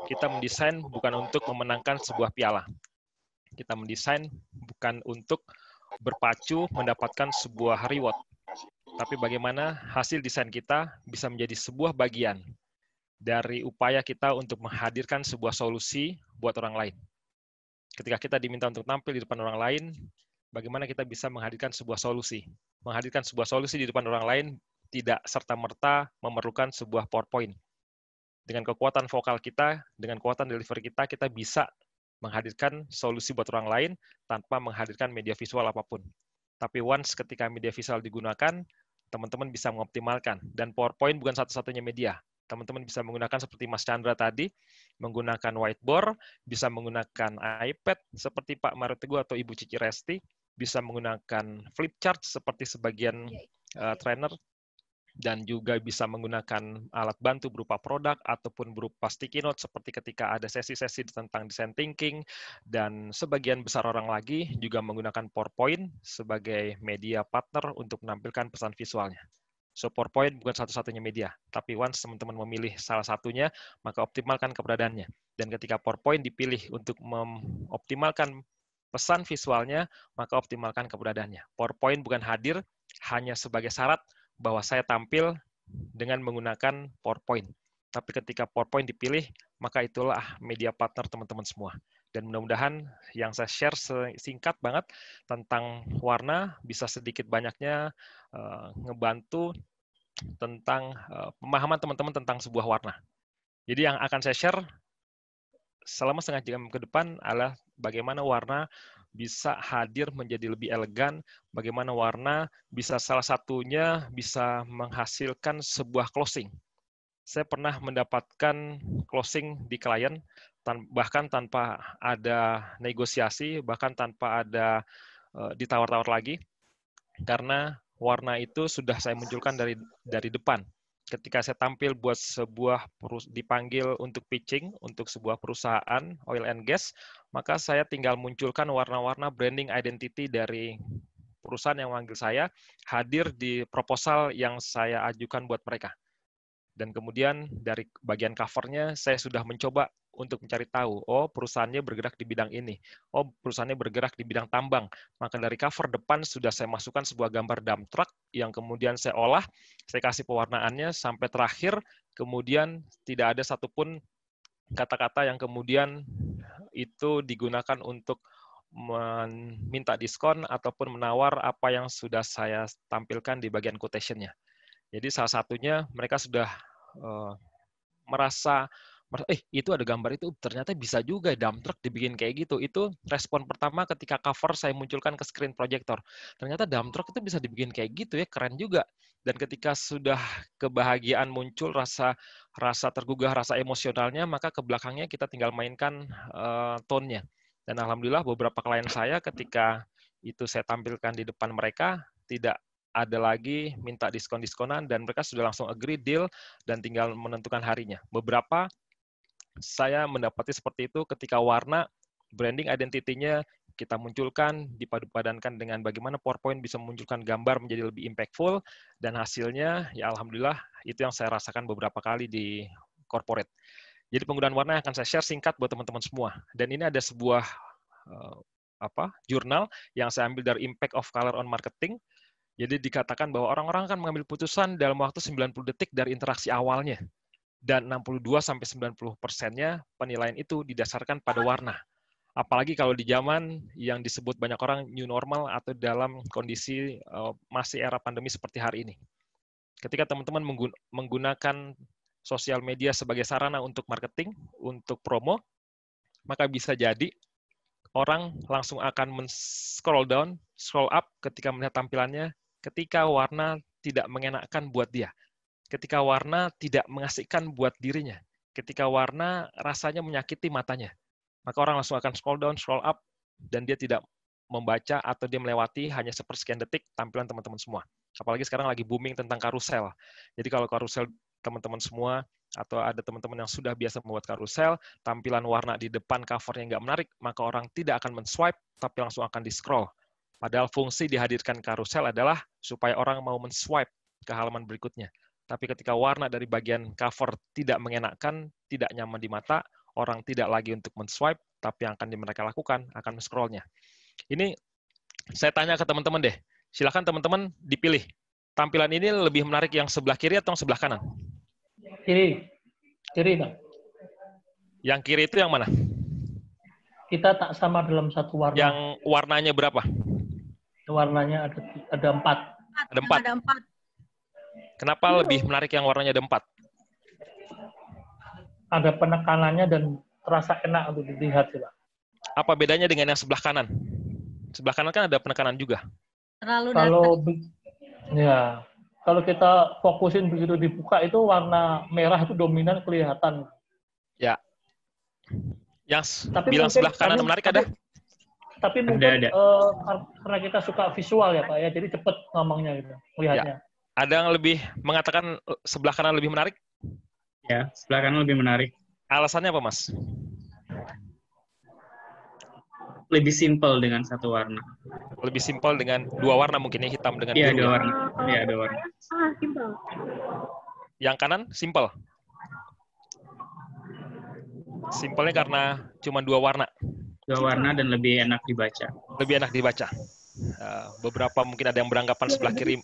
kita mendesain bukan untuk memenangkan sebuah piala. Kita mendesain bukan untuk berpacu mendapatkan sebuah reward, tapi bagaimana hasil desain kita bisa menjadi sebuah bagian dari upaya kita untuk menghadirkan sebuah solusi buat orang lain. Ketika kita diminta untuk tampil di depan orang lain, bagaimana kita bisa menghadirkan sebuah solusi. Menghadirkan sebuah solusi di depan orang lain tidak serta-merta memerlukan sebuah PowerPoint. Dengan kekuatan vokal kita, dengan kekuatan delivery kita, kita bisa menghadirkan solusi buat orang lain tanpa menghadirkan media visual apapun. Tapi once ketika media visual digunakan, teman-teman bisa mengoptimalkan. Dan PowerPoint bukan satu-satunya media. Teman-teman bisa menggunakan seperti Mas Chandra tadi, menggunakan whiteboard, bisa menggunakan iPad seperti Pak Mario Teguh atau Ibu Cici Resti, bisa menggunakan flip chart seperti sebagian trainer, dan juga bisa menggunakan alat bantu berupa produk ataupun berupa sticky note seperti ketika ada sesi-sesi tentang design thinking, dan sebagian besar orang lagi juga menggunakan PowerPoint sebagai media partner untuk menampilkan pesan visualnya. So, PowerPoint bukan satu-satunya media, tapi once teman-teman memilih salah satunya, maka optimalkan keberadaannya. Dan ketika PowerPoint dipilih untuk mengoptimalkan pesan visualnya, maka optimalkan keberadaannya. PowerPoint bukan hadir hanya sebagai syarat bahwa saya tampil dengan menggunakan PowerPoint. Tapi ketika PowerPoint dipilih, maka itulah media partner teman-teman semua. Dan mudah-mudahan yang saya share singkat banget tentang warna bisa sedikit banyaknya ngebantu tentang pemahaman teman-teman tentang sebuah warna. Jadi yang akan saya share selama setengah jam ke depan adalah bagaimana warna bisa hadir menjadi lebih elegan, bagaimana warna bisa salah satunya bisa menghasilkan sebuah closing. Saya pernah mendapatkan closing di klien, bahkan tanpa ada negosiasi, bahkan tanpa ada ditawar-tawar lagi, karena warna itu sudah saya munculkan dari depan. Ketika saya tampil buat dipanggil untuk pitching untuk sebuah perusahaan oil and gas, maka saya tinggal munculkan warna-warna branding identity dari perusahaan yang memanggil saya hadir di proposal yang saya ajukan buat mereka. Dan kemudian dari bagian covernya saya sudah mencoba untuk mencari tahu, oh perusahaannya bergerak di bidang ini, oh perusahaannya bergerak di bidang tambang. Maka dari cover depan sudah saya masukkan sebuah gambar dump truck yang kemudian saya olah, saya kasih pewarnaannya sampai terakhir, kemudian tidak ada satupun kata-kata yang kemudian itu digunakan untuk meminta diskon ataupun menawar apa yang sudah saya tampilkan di bagian quotation-nya. Jadi salah satunya mereka sudah merasa itu ada gambar itu, ternyata bisa juga dump truck dibikin kayak gitu. Itu respon pertama ketika cover saya munculkan ke screen projector. Ternyata dump truck itu bisa dibikin kayak gitu ya, keren juga. Dan ketika sudah kebahagiaan muncul, rasa tergugah, rasa emosionalnya, maka ke belakangnya kita tinggal mainkan tone-nya. Dan alhamdulillah beberapa klien saya ketika itu saya tampilkan di depan mereka, tidak ada lagi minta diskon-diskonan, dan mereka sudah langsung agree deal dan tinggal menentukan harinya. Beberapa saya mendapati seperti itu ketika warna branding identity-nya kita munculkan, dipadu-padankan dengan bagaimana PowerPoint bisa memunculkan gambar menjadi lebih impactful, dan hasilnya ya alhamdulillah itu yang saya rasakan beberapa kali di corporate. Jadi penggunaan warna akan saya share singkat buat teman-teman semua. Dan ini ada sebuah jurnal yang saya ambil dari Impact of Color on Marketing. Jadi dikatakan bahwa orang-orang akan mengambil putusan dalam waktu 90 detik dari interaksi awalnya. Dan 62-90% penilaian itu didasarkan pada warna. Apalagi kalau di zaman yang disebut banyak orang new normal atau dalam kondisi masih era pandemi seperti hari ini. Ketika teman-teman menggunakan sosial media sebagai sarana untuk marketing, untuk promo, maka bisa jadi orang langsung akan men-scroll down, scroll up ketika melihat tampilannya, ketika warna tidak mengenakan buat dia, ketika warna tidak mengasihkan buat dirinya, ketika warna rasanya menyakiti matanya. Maka orang langsung akan scroll down, scroll up, dan dia tidak membaca atau dia melewati hanya sepersekian detik tampilan teman-teman semua. Apalagi sekarang lagi booming tentang karusel. Jadi kalau karusel teman-teman semua, atau ada teman-teman yang sudah biasa membuat karusel, tampilan warna di depan covernya nggak menarik, maka orang tidak akan men-swipe, tapi langsung akan di-scroll. Padahal fungsi dihadirkan karusel adalah supaya orang mau men-swipe ke halaman berikutnya. Tapi ketika warna dari bagian cover tidak mengenakan, tidak nyaman di mata, orang tidak lagi untuk men-swipe, tapi yang akan mereka lakukan akan men-scrollnya. Ini saya tanya ke teman-teman deh. Silakan teman-teman dipilih. Tampilan ini lebih menarik yang sebelah kiri atau sebelah kanan? Kiri. Kiri, Pak. Yang kiri itu yang mana? Kita tak sama dalam satu warna. Yang warnanya berapa? Warnanya ada 4. Ada 4. Ada 4. Kenapa lebih menarik yang warnanya ada 4? Ada penekanannya dan terasa enak untuk dilihat, Pak. Apa bedanya dengan yang sebelah kanan? Sebelah kanan kan ada penekanan juga. Terlalu kalau kita fokusin begitu dibuka itu warna merah itu dominan kelihatan. Ya. Yang tapi bilang mungkin, sebelah kanan menarik ada? Tapi mungkin karena kita suka visual ya Pak ya, jadi cepet ngomongnya gitu, melihatnya. Ya. Ada yang lebih mengatakan sebelah kanan lebih menarik? Ya, sebelah kanan lebih menarik. Alasannya apa, Mas? Lebih simpel dengan satu warna. Lebih simpel dengan 2 warna mungkin ya, hitam dengan biru. Iya, 2 warna. Iya, 2 warna. Simpel. Yang kanan simpel. Simpelnya karena cuma 2 warna. 2 warna dan lebih enak dibaca. Lebih enak dibaca. Beberapa mungkin ada yang beranggapan sebelah kiri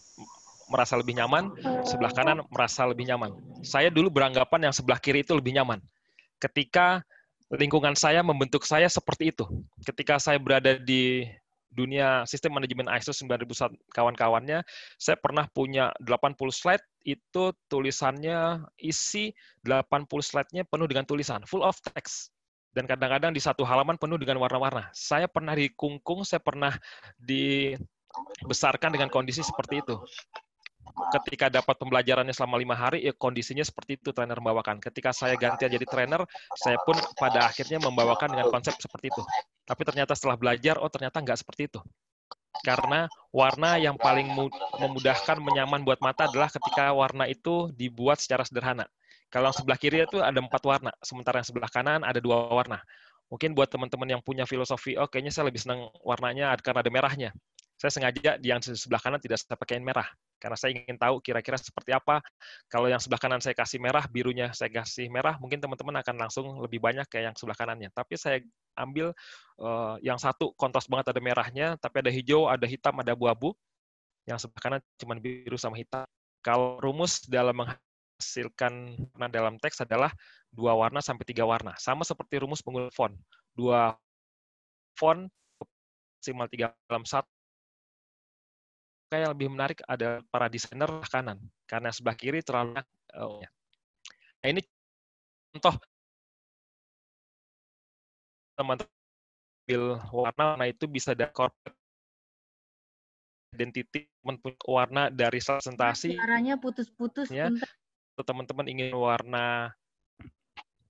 merasa lebih nyaman, sebelah kanan merasa lebih nyaman. Saya dulu beranggapan yang sebelah kiri itu lebih nyaman. Ketika lingkungan saya membentuk saya seperti itu. Ketika saya berada di dunia sistem manajemen ISO 9001 kawan-kawannya, saya pernah punya 80 slide, itu tulisannya isi 80 slide-nya penuh dengan tulisan, full of text. Dan kadang-kadang di satu halaman penuh dengan warna-warna. Saya pernah dikungkung, saya pernah dibesarkan dengan kondisi seperti itu. Ketika dapat pembelajarannya selama 5 hari, ya kondisinya seperti itu trainer membawakan. Ketika saya ganti jadi trainer, saya pun pada akhirnya membawakan dengan konsep seperti itu. Tapi ternyata setelah belajar, ternyata nggak seperti itu. Karena warna yang paling memudahkan, menyaman buat mata adalah ketika warna itu dibuat secara sederhana. Kalau yang sebelah kiri itu ada 4 warna, sementara yang sebelah kanan ada 2 warna. Mungkin buat teman-teman yang punya filosofi, kayaknya saya lebih senang warnanya karena ada merahnya. Saya sengaja di yang sebelah kanan tidak saya pakaiin merah. Karena saya ingin tahu kira-kira seperti apa. Kalau yang sebelah kanan saya kasih merah, birunya saya kasih merah, mungkin teman-teman akan langsung lebih banyak kayak yang sebelah kanannya. Tapi saya ambil yang satu kontras banget ada merahnya, tapi ada hijau, ada hitam, ada abu-abu. Yang sebelah kanan cuma biru sama hitam. Kalau rumus dalam menghasilkan warna dalam teks adalah 2 warna sampai 3 warna. Sama seperti rumus penggunaan font. 2 font maksimal 3 dalam 1. Yang lebih menarik ada para desainer kanan, karena sebelah kiri terlalu nah ini contoh teman-teman ambil warna itu bisa dari corporate identity, warna dari presentasi. Suaranya putus-putus. Ya, teman-teman ingin warna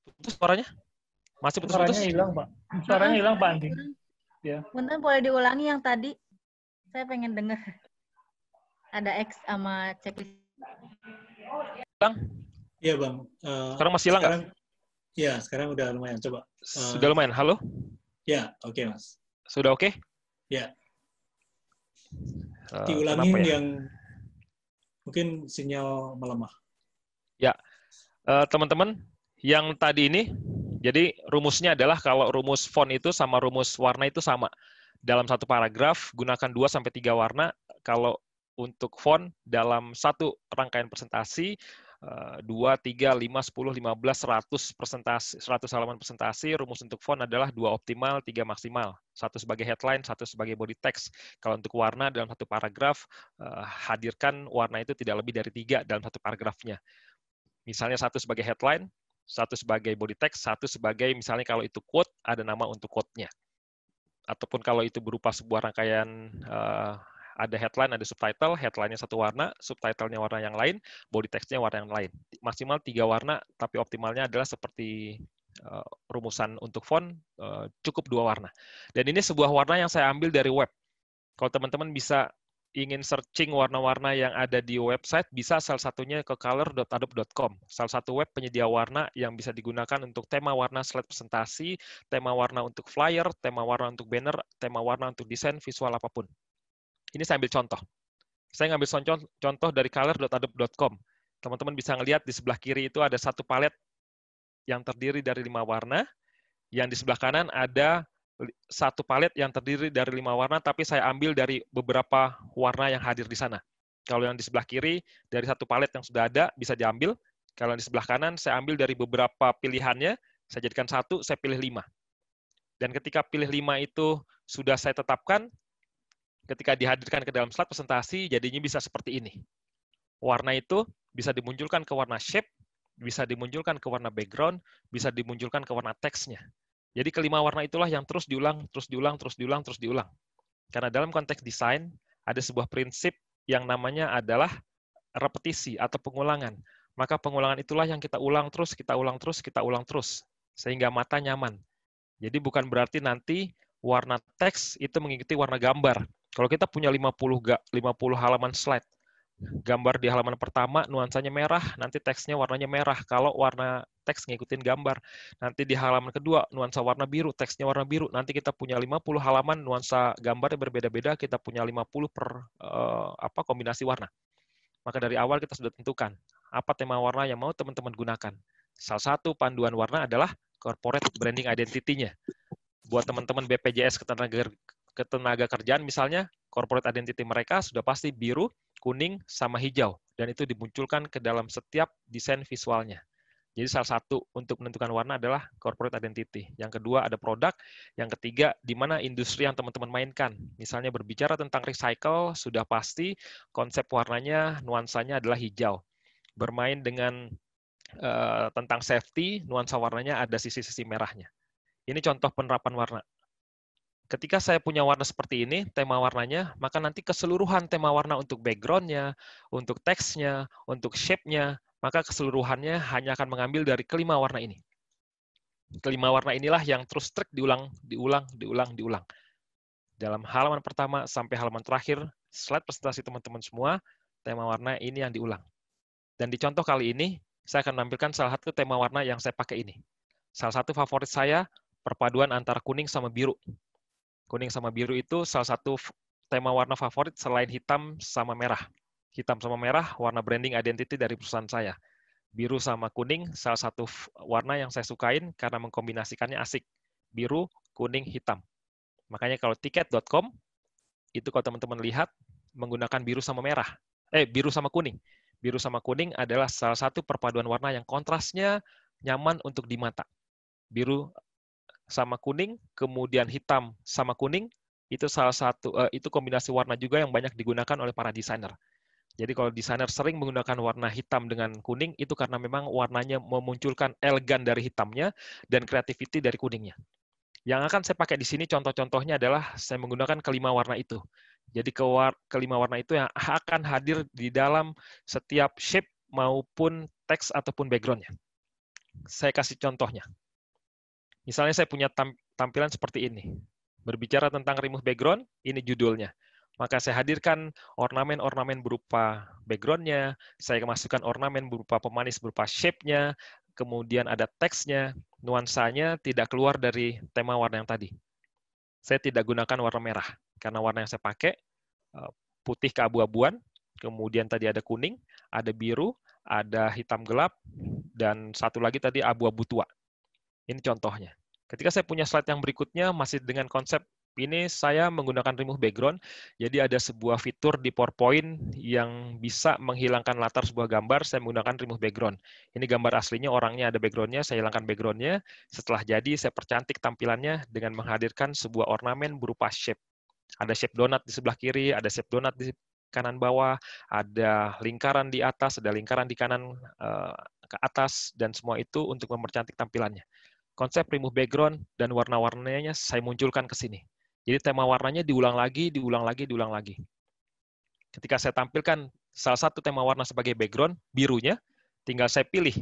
putus suaranya? Masih putus-putus? Suaranya hilang, Pak. Suaranya hilang, Pak Andi. Ya. Punten boleh diulangi yang tadi? Saya pengen dengar. Ada X sama checklist. Bang? Iya, Bang. Sekarang masih hilang nggak? Iya, sekarang udah lumayan. Coba. Sudah lumayan. Halo? Ya, oke, Mas. Sudah oke? Ya. Diulangin ya? yang mungkin sinyal melemah. Ya. Teman-teman, Yang tadi ini, jadi rumusnya adalah kalau rumus font itu sama rumus warna itu sama. Dalam satu paragraf, gunakan 2-3 warna. Kalau untuk font, dalam satu rangkaian presentasi, 2, 3, 5, 10, 15, 100 presentasi, 100 halaman presentasi, rumus untuk font adalah 2 optimal, 3 maksimal. 1 sebagai headline, 1 sebagai body text. Kalau untuk warna dalam satu paragraf, hadirkan warna itu tidak lebih dari 3 dalam satu paragrafnya. Misalnya 1 sebagai headline, 1 sebagai body text, 1 sebagai misalnya kalau itu quote, ada nama untuk quote-nya. Ataupun kalau itu berupa sebuah rangkaian ada headline, ada subtitle, headline-nya satu warna, subtitle-nya warna yang lain, body text-nya warna yang lain. Maksimal 3 warna, tapi optimalnya adalah seperti rumusan untuk font, cukup 2 warna. Dan ini sebuah warna yang saya ambil dari web. Kalau teman-teman bisa ingin searching warna-warna yang ada di website, bisa salah satunya ke color.adobe.com. Salah satu web penyedia warna yang bisa digunakan untuk tema warna slide presentasi, tema warna untuk flyer, tema warna untuk banner, tema warna untuk desain visual apapun. Ini saya ambil contoh. Saya ngambil contoh dari color.adobe.com. Teman-teman bisa ngelihat di sebelah kiri itu ada satu palet yang terdiri dari 5 warna. Yang di sebelah kanan ada satu palet yang terdiri dari 5 warna, tapi saya ambil dari beberapa warna yang hadir di sana. Kalau yang di sebelah kiri, dari satu palet yang sudah ada, bisa diambil. Kalau yang di sebelah kanan, saya ambil dari beberapa pilihannya, saya jadikan 1, saya pilih 5. Dan ketika pilih 5 itu sudah saya tetapkan, ketika dihadirkan ke dalam slide presentasi, jadinya bisa seperti ini. Warna itu bisa dimunculkan ke warna shape, bisa dimunculkan ke warna background, bisa dimunculkan ke warna teksnya. Jadi kelima warna itulah yang terus diulang, terus diulang, terus diulang, terus diulang. Karena dalam konteks desain, ada sebuah prinsip yang namanya adalah repetisi atau pengulangan. Maka pengulangan itulah yang kita ulang terus, kita ulang terus, kita ulang terus. Sehingga mata nyaman. Jadi bukan berarti nanti warna teks itu mengikuti warna gambar. Kalau kita punya 50 halaman slide, gambar di halaman pertama nuansanya merah, nanti teksnya warnanya merah. Kalau warna teks ngikutin gambar. Nanti di halaman kedua nuansa warna biru, teksnya warna biru. Nanti kita punya 50 halaman nuansa gambarnya berbeda-beda, kita punya 50 per kombinasi warna. Maka dari awal kita sudah tentukan apa tema warna yang mau teman-teman gunakan. Salah satu panduan warna adalah corporate branding identity-nya. Buat teman-teman BPJS ketenaga kerjaan misalnya, corporate identity mereka sudah pasti biru, kuning, sama hijau. Dan itu dimunculkan ke dalam setiap desain visualnya. Jadi salah satu untuk menentukan warna adalah corporate identity. Yang kedua ada produk. Yang ketiga, di mana industri yang teman-teman mainkan. Misalnya berbicara tentang recycle, sudah pasti konsep warnanya, nuansanya adalah hijau. Bermain dengan tentang safety, nuansa warnanya ada sisi-sisi merahnya. Ini contoh penerapan warna. Ketika saya punya warna seperti ini, tema warnanya, maka nanti keseluruhan tema warna untuk background-nya, untuk teksnya, untuk shape-nya, maka keseluruhannya hanya akan mengambil dari kelima warna ini. Kelima warna inilah yang terus diulang. Dalam halaman pertama sampai halaman terakhir, slide presentasi teman-teman semua, tema warna ini yang diulang. Dan di contoh kali ini, saya akan menampilkan salah satu tema warna yang saya pakai ini. Salah satu favorit saya, perpaduan antara kuning sama biru. Kuning sama biru itu salah satu tema warna favorit selain hitam sama merah. Hitam sama merah, warna branding identity dari perusahaan saya. Biru sama kuning, salah satu warna yang saya sukain karena mengkombinasikannya asik. Biru, kuning, hitam. Makanya kalau tiket.com, itu kalau teman-teman lihat, menggunakan biru sama merah. Biru sama kuning. Biru sama kuning adalah salah satu perpaduan warna yang kontrasnya nyaman untuk di mata. Biru sama kuning, kemudian hitam sama kuning, itu salah satu itu kombinasi warna juga yang banyak digunakan oleh para desainer. Jadi kalau desainer sering menggunakan warna hitam dengan kuning, itu karena memang warnanya memunculkan elegan dari hitamnya dan creativity dari kuningnya. Yang akan saya pakai di sini contoh-contohnya adalah saya menggunakan kelima warna itu. Jadi kelima warna itu yang akan hadir di dalam setiap shape maupun teks ataupun background-nya. Saya kasih contohnya. Misalnya saya punya tampilan seperti ini. Berbicara tentang remove background, ini judulnya. Maka saya hadirkan ornamen-ornamen berupa background-nya, saya masukkan ornamen berupa pemanis berupa shape-nya, kemudian ada teksnya, nuansanya tidak keluar dari tema warna yang tadi. Saya tidak gunakan warna merah, karena warna yang saya pakai putih keabu-abuan, kemudian tadi ada kuning, ada biru, ada hitam gelap, dan satu lagi tadi abu-abu tua. Ini contohnya. Ketika saya punya slide yang berikutnya, masih dengan konsep ini saya menggunakan remove background. Jadi ada sebuah fitur di PowerPoint yang bisa menghilangkan latar sebuah gambar, saya menggunakan remove background. Ini gambar aslinya, orangnya ada background-nya, saya hilangkan background-nya. Setelah jadi, saya percantik tampilannya dengan menghadirkan sebuah ornamen berupa shape. Ada shape donat di sebelah kiri, ada shape donat di kanan bawah, ada lingkaran di atas, ada lingkaran di kanan ke atas, dan semua itu untuk mempercantik tampilannya. Konsep remove background dan warna-warnanya saya munculkan ke sini. Jadi tema warnanya diulang lagi, diulang lagi, diulang lagi. Ketika saya tampilkan salah satu tema warna sebagai background, birunya, tinggal saya pilih.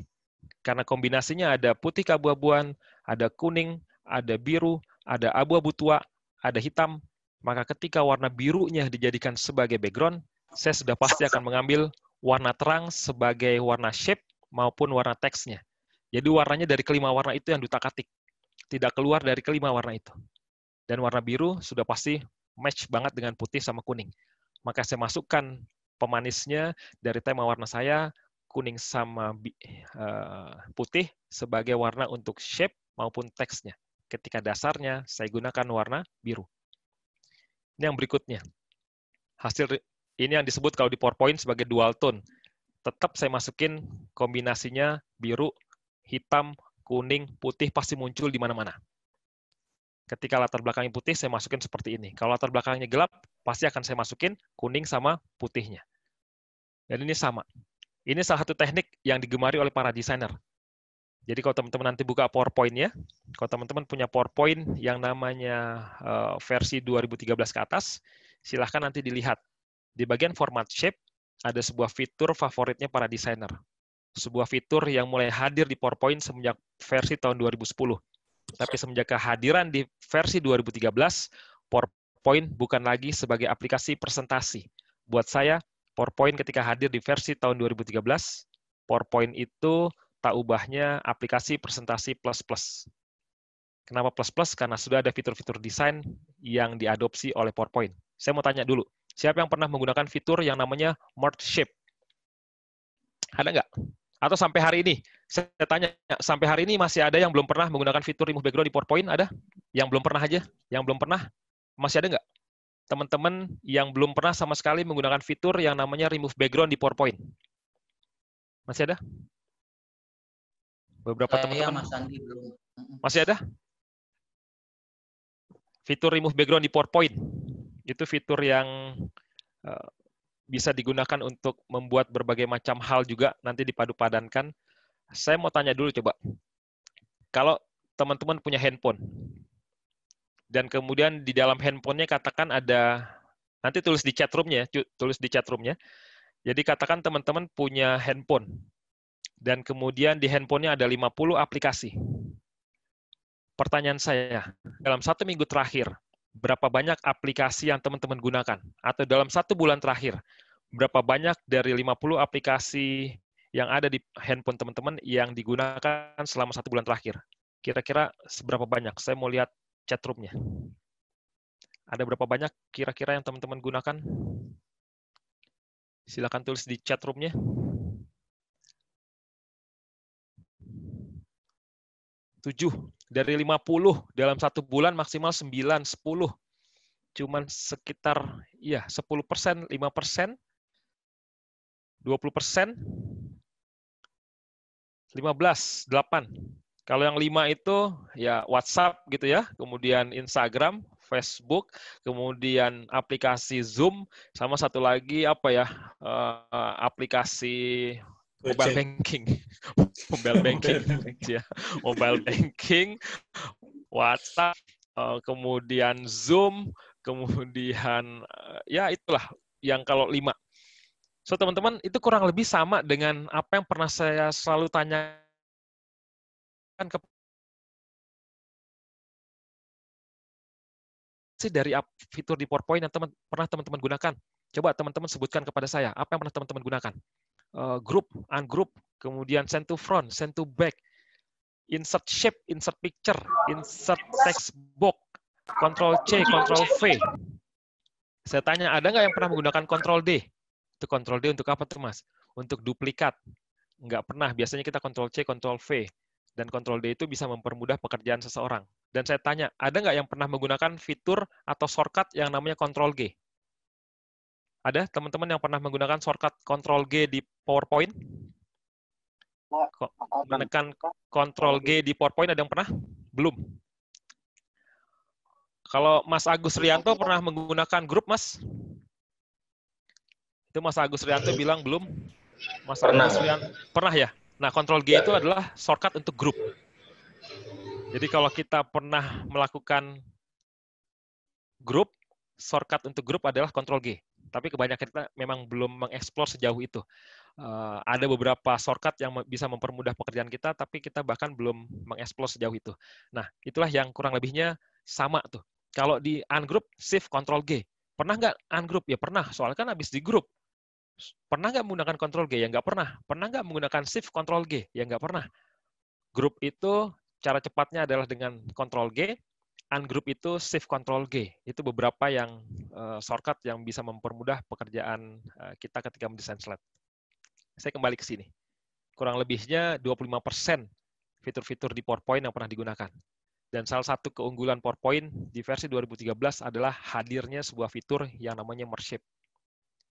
Karena kombinasinya ada putih keabu-abuan, ada kuning, ada biru, ada abu-abu tua, ada hitam, maka ketika warna birunya dijadikan sebagai background, saya sudah pasti akan mengambil warna terang sebagai warna shape maupun warna teksnya. Jadi warnanya dari kelima warna itu yang diutak-atik. Tidak keluar dari kelima warna itu. Dan warna biru sudah pasti match banget dengan putih sama kuning. Maka saya masukkan pemanisnya dari tema warna saya, kuning sama putih sebagai warna untuk shape maupun teksnya. Ketika dasarnya saya gunakan warna biru. Ini yang berikutnya. Hasil ini yang disebut kalau di PowerPoint sebagai dual tone. Tetap saya masukin kombinasinya biru, hitam, kuning, putih pasti muncul di mana-mana. Ketika latar belakangnya putih, saya masukin seperti ini. Kalau latar belakangnya gelap, pasti akan saya masukin kuning sama putihnya. Dan ini sama. Ini salah satu teknik yang digemari oleh para desainer. Jadi kalau teman-teman nanti buka PowerPoint-nya, kalau teman-teman punya PowerPoint yang namanya versi 2013 ke atas, silahkan nanti dilihat. Di bagian format shape, ada sebuah fitur favoritnya para desainer. Sebuah fitur yang mulai hadir di PowerPoint semenjak versi tahun 2010. Tapi semenjak kehadiran di versi 2013, PowerPoint bukan lagi sebagai aplikasi presentasi. Buat saya, PowerPoint ketika hadir di versi tahun 2013, PowerPoint itu tak ubahnya aplikasi presentasi plus-plus. Kenapa plus-plus? Karena sudah ada fitur-fitur desain yang diadopsi oleh PowerPoint. Saya mau tanya dulu, siapa yang pernah menggunakan fitur yang namanya Merge Shape? Ada nggak? Atau sampai hari ini, saya tanya, sampai hari ini masih ada yang belum pernah menggunakan fitur remove background di PowerPoint? Ada? Yang belum pernah aja? Yang belum pernah? Masih ada nggak? Teman-teman yang belum pernah sama sekali menggunakan fitur yang namanya remove background di PowerPoint? Masih ada? Beberapa teman-teman. Mas Andi belum. Masih ada? Fitur remove background di PowerPoint. Itu fitur yang bisa digunakan untuk membuat berbagai macam hal juga, nanti dipadu-padankan. Saya mau tanya dulu coba, kalau teman-teman punya handphone, dan kemudian di dalam handphonenya katakan ada, nanti tulis di chat room-nya, jadi katakan teman-teman punya handphone, dan kemudian di handphonenya ada 50 aplikasi. Pertanyaan saya, dalam 1 minggu terakhir, berapa banyak aplikasi yang teman-teman gunakan? Atau dalam 1 bulan terakhir, berapa banyak dari 50 aplikasi yang ada di handphone teman-teman yang digunakan selama 1 bulan terakhir? Kira-kira seberapa banyak? Saya mau lihat chat room-nya. Ada berapa banyak kira-kira yang teman-teman gunakan? Silakan tulis di chat room-nya. Tujuh. Dari 50 dalam 1 bulan maksimal 9, 10. Cuman sekitar 10%, 5%, 20%, 15, 8. Kalau yang 5 itu ya WhatsApp gitu ya, kemudian Instagram, Facebook, kemudian aplikasi Zoom, sama satu lagi apa ya, aplikasi mobile banking. Mobile banking, WhatsApp, kemudian Zoom, kemudian ya itulah yang kalau 5. So teman-teman, itu kurang lebih sama dengan apa yang pernah saya selalu tanyakan ke dari fitur di PowerPoint yang pernah teman-teman gunakan. Coba teman-teman sebutkan kepada saya, apa yang pernah teman-teman gunakan? Group, ungroup, kemudian send to front, send to back, insert shape, insert picture, insert text box, Ctrl C, Ctrl V. Saya tanya, ada nggak yang pernah menggunakan Ctrl D? Itu Ctrl D untuk apa tuh, Mas? Untuk duplikat. Nggak pernah. Biasanya kita Ctrl C, Ctrl V. Dan Ctrl D itu bisa mempermudah pekerjaan seseorang. Dan saya tanya, ada nggak yang pernah menggunakan fitur atau shortcut yang namanya Ctrl G? Ada teman-teman yang pernah menggunakan shortcut Ctrl G di PowerPoint? Menekan Ctrl G di PowerPoint ada yang pernah? Belum. Kalau Mas Agus Rianto pernah menggunakan grup, Mas? Itu Mas Agus Rianto bilang belum. Mas Agus Rianto pernah ya? Nah, Ctrl G itu adalah shortcut untuk grup. Jadi kalau kita pernah melakukan grup, shortcut untuk grup adalah Ctrl G. Tapi kebanyakan kita memang belum mengeksplor sejauh itu. Ada beberapa shortcut yang bisa mempermudah pekerjaan kita, tapi kita bahkan belum mengeksplor sejauh itu. Nah, itulah yang kurang lebihnya sama tuh. Kalau di ungroup, Shift Ctrl G. Pernah nggak ungroup? Ya pernah, soalnya kan habis di grup. Pernah nggak menggunakan Ctrl G? Ya nggak pernah. Pernah nggak menggunakan Shift Ctrl G? Ya nggak pernah. Grup itu cara cepatnya adalah dengan Ctrl G, ungroup itu Shift Ctrl G. Itu beberapa yang shortcut yang bisa mempermudah pekerjaan kita ketika mendesain slide. Saya kembali ke sini. Kurang lebihnya 25% fitur-fitur di PowerPoint yang pernah digunakan. Dan salah satu keunggulan PowerPoint di versi 2013 adalah hadirnya sebuah fitur yang namanya Merge Shape.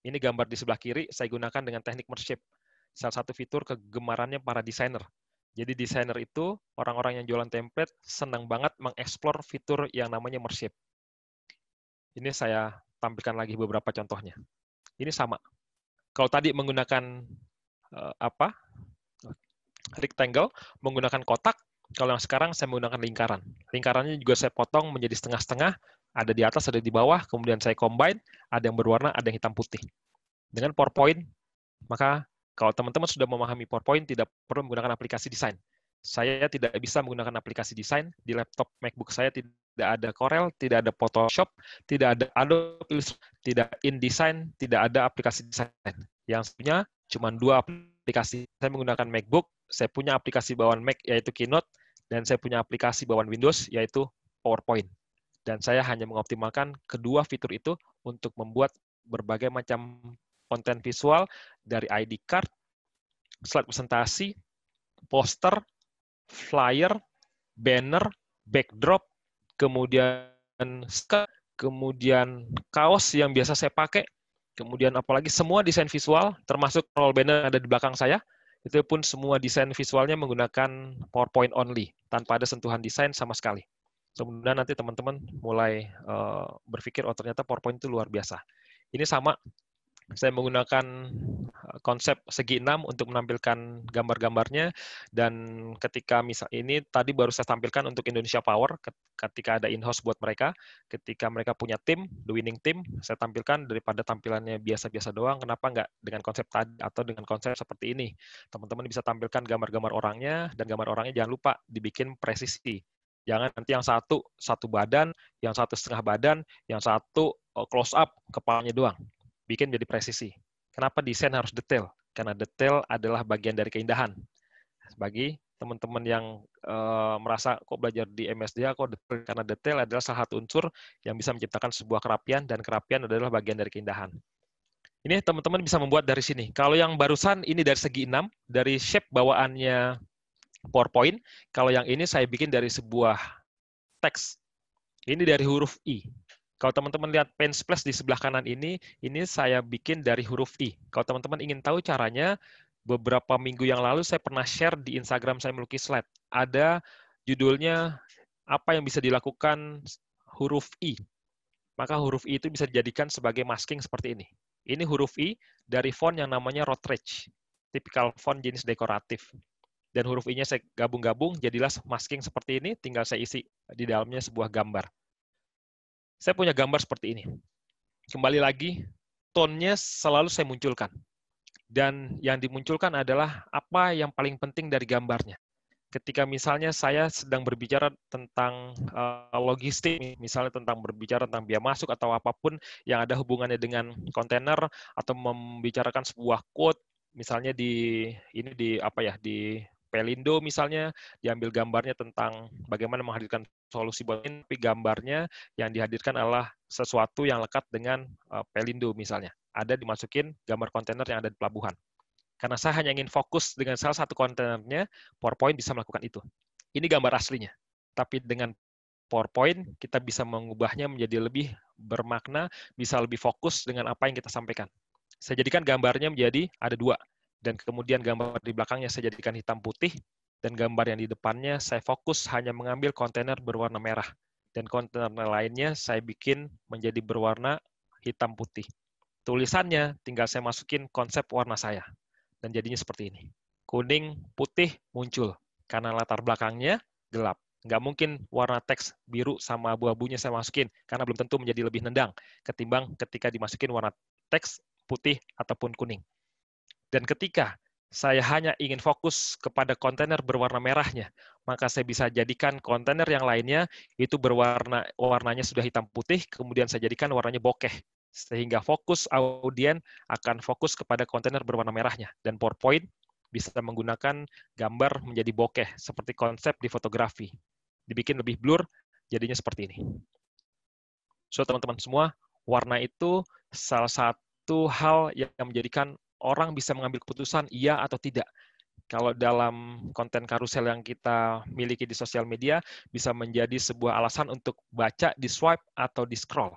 Ini gambar di sebelah kiri, saya gunakan dengan teknik Merge Shape. Salah satu fitur kegemarannya para desainer. Jadi desainer itu, orang-orang yang jualan template, senang banget mengeksplor fitur yang namanya Merge Shape. Ini saya tampilkan lagi beberapa contohnya. Ini sama. Kalau tadi menggunakan rectangle, menggunakan kotak, kalau yang sekarang saya menggunakan lingkaran. Lingkarannya juga saya potong menjadi setengah-setengah, ada di atas, ada di bawah, kemudian saya combine, ada yang berwarna, ada yang hitam putih. Dengan PowerPoint, maka kalau teman-teman sudah memahami PowerPoint, tidak perlu menggunakan aplikasi desain. Saya tidak bisa menggunakan aplikasi desain, di laptop MacBook saya tidak ada Corel, tidak ada Photoshop, tidak ada Adobe Illustrator, tidak InDesign, tidak ada aplikasi desain. Yang punya cuma 2 aplikasi. Saya menggunakan MacBook, saya punya aplikasi bawaan Mac yaitu Keynote, dan saya punya aplikasi bawaan Windows yaitu PowerPoint. Dan saya hanya mengoptimalkan kedua fitur itu untuk membuat berbagai macam konten visual dari ID card, slide presentasi, poster, flyer, banner, backdrop, kemudian skirt, kemudian kaos yang biasa saya pakai, kemudian apalagi semua desain visual, termasuk roll banner yang ada di belakang saya, itu pun semua desain visualnya menggunakan PowerPoint only, tanpa ada sentuhan desain sama sekali. Kemudian nanti teman-teman mulai berpikir, oh ternyata PowerPoint itu luar biasa. Ini sama, saya menggunakan konsep segi 6 untuk menampilkan gambar-gambarnya, dan ketika misal ini tadi baru saya tampilkan untuk Indonesia Power, ketika ada in-house buat mereka, ketika mereka punya tim, the winning team, saya tampilkan daripada tampilannya biasa-biasa doang, kenapa nggak dengan konsep tadi atau dengan konsep seperti ini. Teman-teman bisa tampilkan gambar-gambar orangnya, dan gambar orangnya jangan lupa dibikin presisi. Jangan nanti yang satu badan, yang satu setengah badan, yang satu close up kepalanya doang. Bikin jadi presisi. Kenapa desain harus detail? Karena detail adalah bagian dari keindahan. Bagi teman-teman yang merasa kok belajar di MSDA kok detail, karena detail adalah salah satu unsur yang bisa menciptakan sebuah kerapian, dan kerapian adalah bagian dari keindahan. Ini teman-teman bisa membuat dari sini. Kalau yang barusan ini dari segi 6, dari shape bawaannya PowerPoint. Kalau yang ini saya bikin dari sebuah teks. Ini dari huruf I. Kalau teman-teman lihat pen splash di sebelah kanan ini saya bikin dari huruf I. Kalau teman-teman ingin tahu caranya, beberapa minggu yang lalu saya pernah share di Instagram saya melukis slide. Ada judulnya, apa yang bisa dilakukan huruf I. Maka huruf I itu bisa dijadikan sebagai masking seperti ini. Ini huruf I dari font yang namanya Routledge. Tipikal font jenis dekoratif. Dan huruf I-nya saya gabung-gabung, jadilah masking seperti ini, tinggal saya isi di dalamnya sebuah gambar. Saya punya gambar seperti ini. Kembali lagi, tone-nya selalu saya munculkan. Dan yang dimunculkan adalah apa yang paling penting dari gambarnya. Ketika misalnya saya sedang berbicara tentang logistik, misalnya tentang berbicara tentang biaya masuk atau apapun yang ada hubungannya dengan kontainer, atau membicarakan sebuah quote, misalnya di Pelindo misalnya, diambil gambarnya tentang bagaimana menghadirkan solusi buat ini, tapi gambarnya yang dihadirkan adalah sesuatu yang lekat dengan Pelindo misalnya. Ada dimasukin gambar kontainer yang ada di pelabuhan. Karena saya hanya ingin fokus dengan salah satu kontainernya, PowerPoint bisa melakukan itu. Ini gambar aslinya. Tapi dengan PowerPoint, kita bisa mengubahnya menjadi lebih bermakna, bisa lebih fokus dengan apa yang kita sampaikan. Saya jadikan gambarnya menjadi ada 2. Dan kemudian gambar di belakangnya saya jadikan hitam putih, dan gambar yang di depannya saya fokus hanya mengambil kontainer berwarna merah. Dan kontainer lainnya saya bikin menjadi berwarna hitam putih. Tulisannya tinggal saya masukin konsep warna saya. Dan jadinya seperti ini. Kuning, putih muncul. Karena latar belakangnya gelap. Nggak mungkin warna teks biru sama abu-abunya saya masukin. Karena belum tentu menjadi lebih nendang ketimbang ketika dimasukin warna teks putih ataupun kuning. Dan ketika saya hanya ingin fokus kepada kontainer berwarna merahnya, maka saya bisa jadikan kontainer yang lainnya itu warnanya sudah hitam putih, kemudian saya jadikan warnanya bokeh. Sehingga fokus audien akan fokus kepada kontainer berwarna merahnya. Dan PowerPoint bisa menggunakan gambar menjadi bokeh, seperti konsep di fotografi. Dibikin lebih blur, jadinya seperti ini. So, teman-teman semua, warna itu salah satu hal yang menjadikan orang bisa mengambil keputusan iya atau tidak. Kalau dalam konten karusel yang kita miliki di sosial media, bisa menjadi sebuah alasan untuk baca, di swipe, atau di scroll.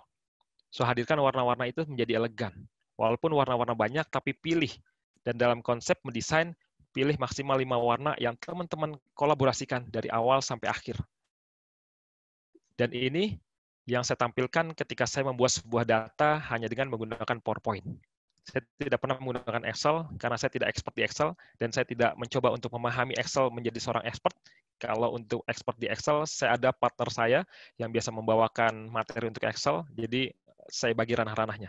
So, hadirkan warna-warna itu menjadi elegan. Walaupun warna-warna banyak, tapi pilih. Dan dalam konsep mendesain, pilih maksimal 5 warna yang teman-teman kolaborasikan dari awal sampai akhir. Dan ini yang saya tampilkan ketika saya membuat sebuah data hanya dengan menggunakan PowerPoint. Saya tidak pernah menggunakan Excel, karena saya tidak expert di Excel, dan saya tidak mencoba untuk memahami Excel menjadi seorang expert. Kalau untuk expert di Excel, saya ada partner saya yang biasa membawakan materi untuk Excel, jadi saya bagi ranah-ranahnya.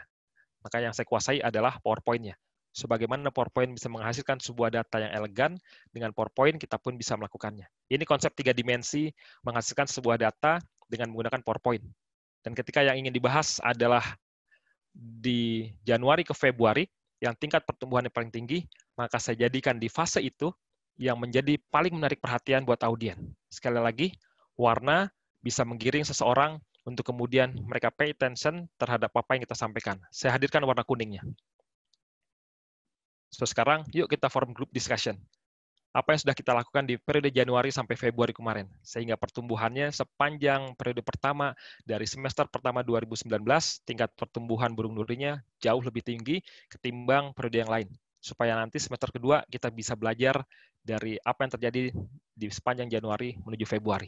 Maka yang saya kuasai adalah PowerPoint-nya. Sebagaimana PowerPoint bisa menghasilkan sebuah data yang elegan, dengan PowerPoint kita pun bisa melakukannya. Ini konsep 3 dimensi menghasilkan sebuah data dengan menggunakan PowerPoint. Dan ketika yang ingin dibahas adalah di Januari ke Februari, yang tingkat pertumbuhannya paling tinggi, maka saya jadikan di fase itu yang menjadi paling menarik perhatian buat audien. Sekali lagi, warna bisa menggiring seseorang untuk kemudian mereka pay attention terhadap apa yang kita sampaikan. Saya hadirkan warna kuningnya. So, sekarang yuk kita form group discussion. Apa yang sudah kita lakukan di periode Januari sampai Februari kemarin, sehingga pertumbuhannya sepanjang periode pertama dari semester pertama 2019, tingkat pertumbuhan burung durinya jauh lebih tinggi ketimbang periode yang lain. Supaya nanti semester kedua kita bisa belajar dari apa yang terjadi di sepanjang Januari menuju Februari.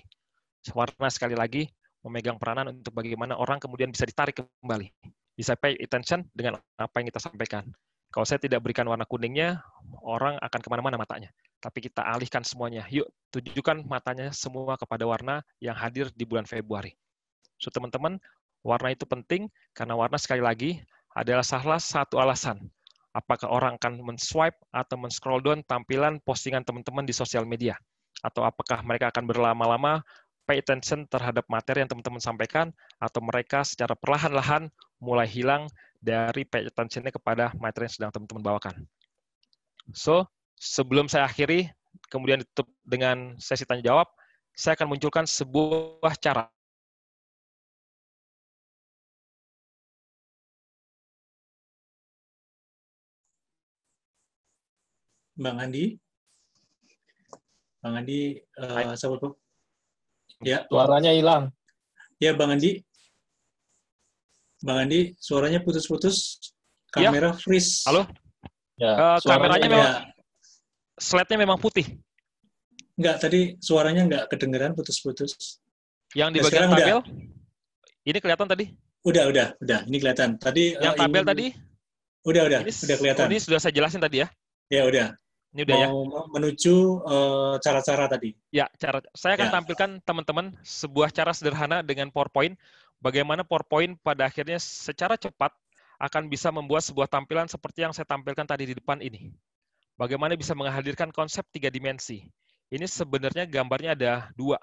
Warna sekali lagi memegang peranan untuk bagaimana orang kemudian bisa ditarik kembali. Bisa pay attention dengan apa yang kita sampaikan. Kalau saya tidak berikan warna kuningnya, orang akan kemana-mana matanya. Tapi kita alihkan semuanya. Yuk, tujukan matanya semua kepada warna yang hadir di bulan Februari. So, teman-teman, warna itu penting karena warna sekali lagi adalah salah satu alasan. Apakah orang akan men-swipe atau men-scroll down tampilan postingan teman-teman di sosial media? Atau apakah mereka akan berlama-lama pay attention terhadap materi yang teman-teman sampaikan, atau mereka secara perlahan-lahan mulai hilang dari pay attention-nya kepada materi yang sedang teman-teman bawakan. So, sebelum saya akhiri, kemudian ditutup dengan sesi tanya-jawab, saya akan munculkan sebuah cara. Bang Andi? Bang Andi, sahabat. Ya. Suaranya hilang. Ya, Bang Andi. Bang Andi, suaranya putus-putus. Kamera ya. freeze. Halo? Ya, kameranya memang, ya. slide-nya memang putih. Enggak, tadi suaranya enggak kedengeran, putus-putus. Yang di bagian tabel, ini kelihatan tadi? Udah. Ini kelihatan. Tadi yang tabel tadi? Udah kelihatan. Ini sudah saya jelasin tadi ya? Ya, udah. Ini udah mau menuju cara-cara tadi. Ya, saya akan tampilkan teman-teman sebuah cara sederhana dengan PowerPoint, bagaimana PowerPoint pada akhirnya secara cepat akan bisa membuat sebuah tampilan seperti yang saya tampilkan tadi di depan ini. Bagaimana bisa menghadirkan konsep 3 dimensi. Ini sebenarnya gambarnya ada 2.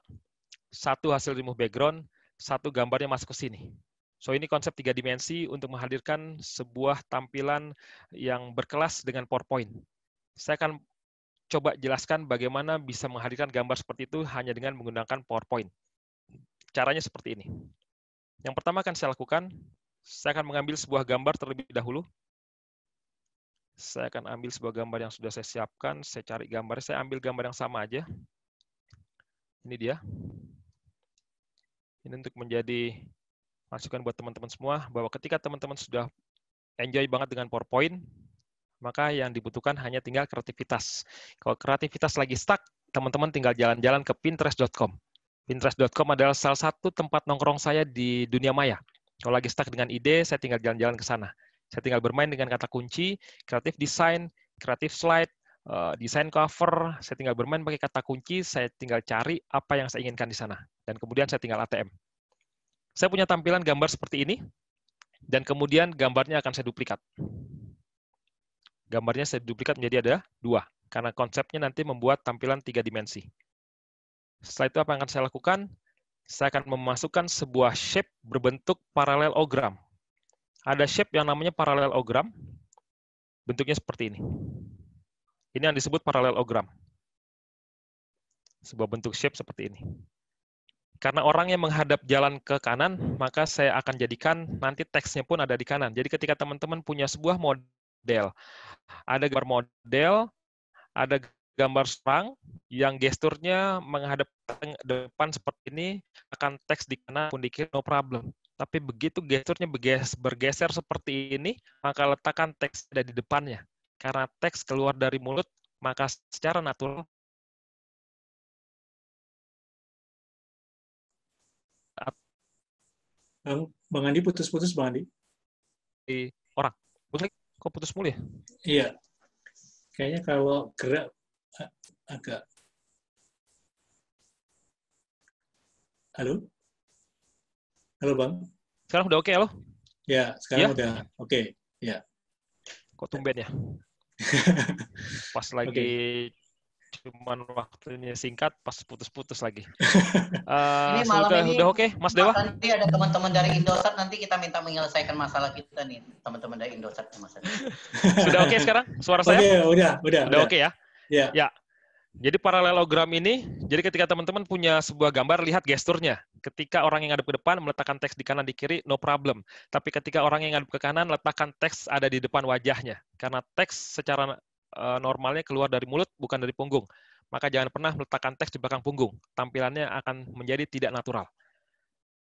Satu hasil remove background, satu gambarnya masuk ke sini. So, ini konsep 3 dimensi untuk menghadirkan sebuah tampilan yang berkelas dengan PowerPoint. Saya akan coba jelaskan bagaimana bisa menghadirkan gambar seperti itu hanya dengan menggunakan PowerPoint. Caranya seperti ini. Yang pertama akan saya lakukan, saya akan mengambil sebuah gambar terlebih dahulu. Saya akan ambil sebuah gambar yang sudah saya siapkan. Saya cari gambarnya. Saya ambil gambar yang sama aja. Ini dia. Ini untuk menjadi masukan buat teman-teman semua, bahwa ketika teman-teman sudah enjoy banget dengan PowerPoint, maka yang dibutuhkan hanya tinggal kreativitas. Kalau kreativitas lagi stuck, teman-teman tinggal jalan-jalan ke Pinterest.com. Pinterest.com adalah salah satu tempat nongkrong saya di dunia maya. Kalau lagi stuck dengan ide, saya tinggal jalan-jalan ke sana. Saya tinggal bermain dengan kata kunci, kreatif design, kreatif slide, desain cover, saya tinggal bermain pakai kata kunci, saya tinggal cari apa yang saya inginkan di sana. Dan kemudian saya tinggal ATM. Saya punya tampilan gambar seperti ini, dan kemudian gambarnya akan saya duplikat. Gambarnya saya duplikat menjadi ada 2, karena konsepnya nanti membuat tampilan 3 dimensi. Setelah itu apa yang akan saya lakukan? Saya akan memasukkan sebuah shape berbentuk parallelogram. Ada shape yang namanya parallelogram, bentuknya seperti ini. Ini yang disebut parallelogram. Sebuah bentuk shape seperti ini. Karena orangnya menghadap jalan ke kanan, maka saya akan jadikan nanti teksnya pun ada di kanan. Jadi ketika teman-teman punya sebuah model, ada gambar model, ada gambar serang yang gesturnya menghadap depan seperti ini, akan teks di kanan pun di kiri, no problem. Tapi begitu gesturnya bergeser seperti ini, maka letakkan teks ada di depannya. Karena teks keluar dari mulut, maka secara natural Bang Andi putus-putus, Bang Andi. Orang. Kok putus mulu ya? Iya. Kayaknya kalau gerak agak... Halo? Halo, Bang. Sekarang udah oke, halo? Ya, sekarang ya? Udah oke. Ya. Kok tumben ya? Pas lagi cuman waktunya singkat, pas putus-putus lagi. Ini malam ini udah oke, Mas Dewa? Nanti ada teman-teman dari Indosat, nanti kita minta menyelesaikan masalah kita nih, teman-teman dari Indosat. Mas Sudah oke sekarang suara saya? Udah oke ya? Ya. Jadi paralelogram ini, jadi ketika teman-teman punya sebuah gambar, lihat gesturnya. Ketika orang yang ngadep ke depan, meletakkan teks di kanan, di kiri, no problem. Tapi ketika orang yang ngadep ke kanan, letakkan teks ada di depan wajahnya. Karena teks secara normalnya keluar dari mulut, bukan dari punggung. Maka jangan pernah meletakkan teks di belakang punggung. Tampilannya akan menjadi tidak natural.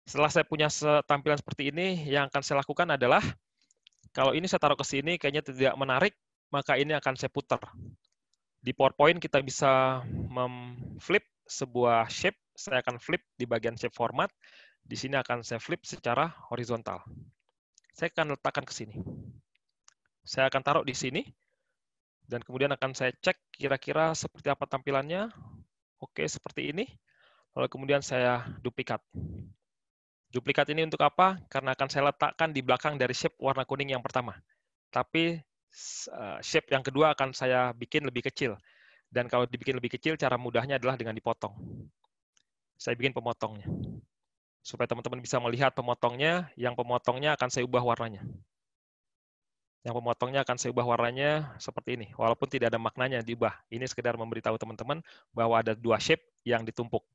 Setelah saya punya tampilan seperti ini, yang akan saya lakukan adalah, kalau ini saya taruh ke sini, kayaknya tidak menarik, maka ini akan saya putar. Di PowerPoint kita bisa flip sebuah shape, saya akan flip di bagian shape format, di sini akan saya flip secara horizontal. Saya akan letakkan ke sini. Saya akan taruh di sini, dan kemudian akan saya cek kira-kira seperti apa tampilannya. Oke, seperti ini. Lalu kemudian saya duplikat. Duplikat ini untuk apa? Karena akan saya letakkan di belakang dari shape warna kuning yang pertama. Tapi shape yang kedua akan saya bikin lebih kecil. Dan kalau dibikin lebih kecil, cara mudahnya adalah dengan dipotong. Saya bikin pemotongnya. Supaya teman-teman bisa melihat pemotongnya, yang pemotongnya akan saya ubah warnanya. Yang pemotongnya akan saya ubah warnanya seperti ini. Walaupun tidak ada maknanya diubah. Ini sekedar memberitahu teman-teman bahwa ada 2 shape yang ditumpuk.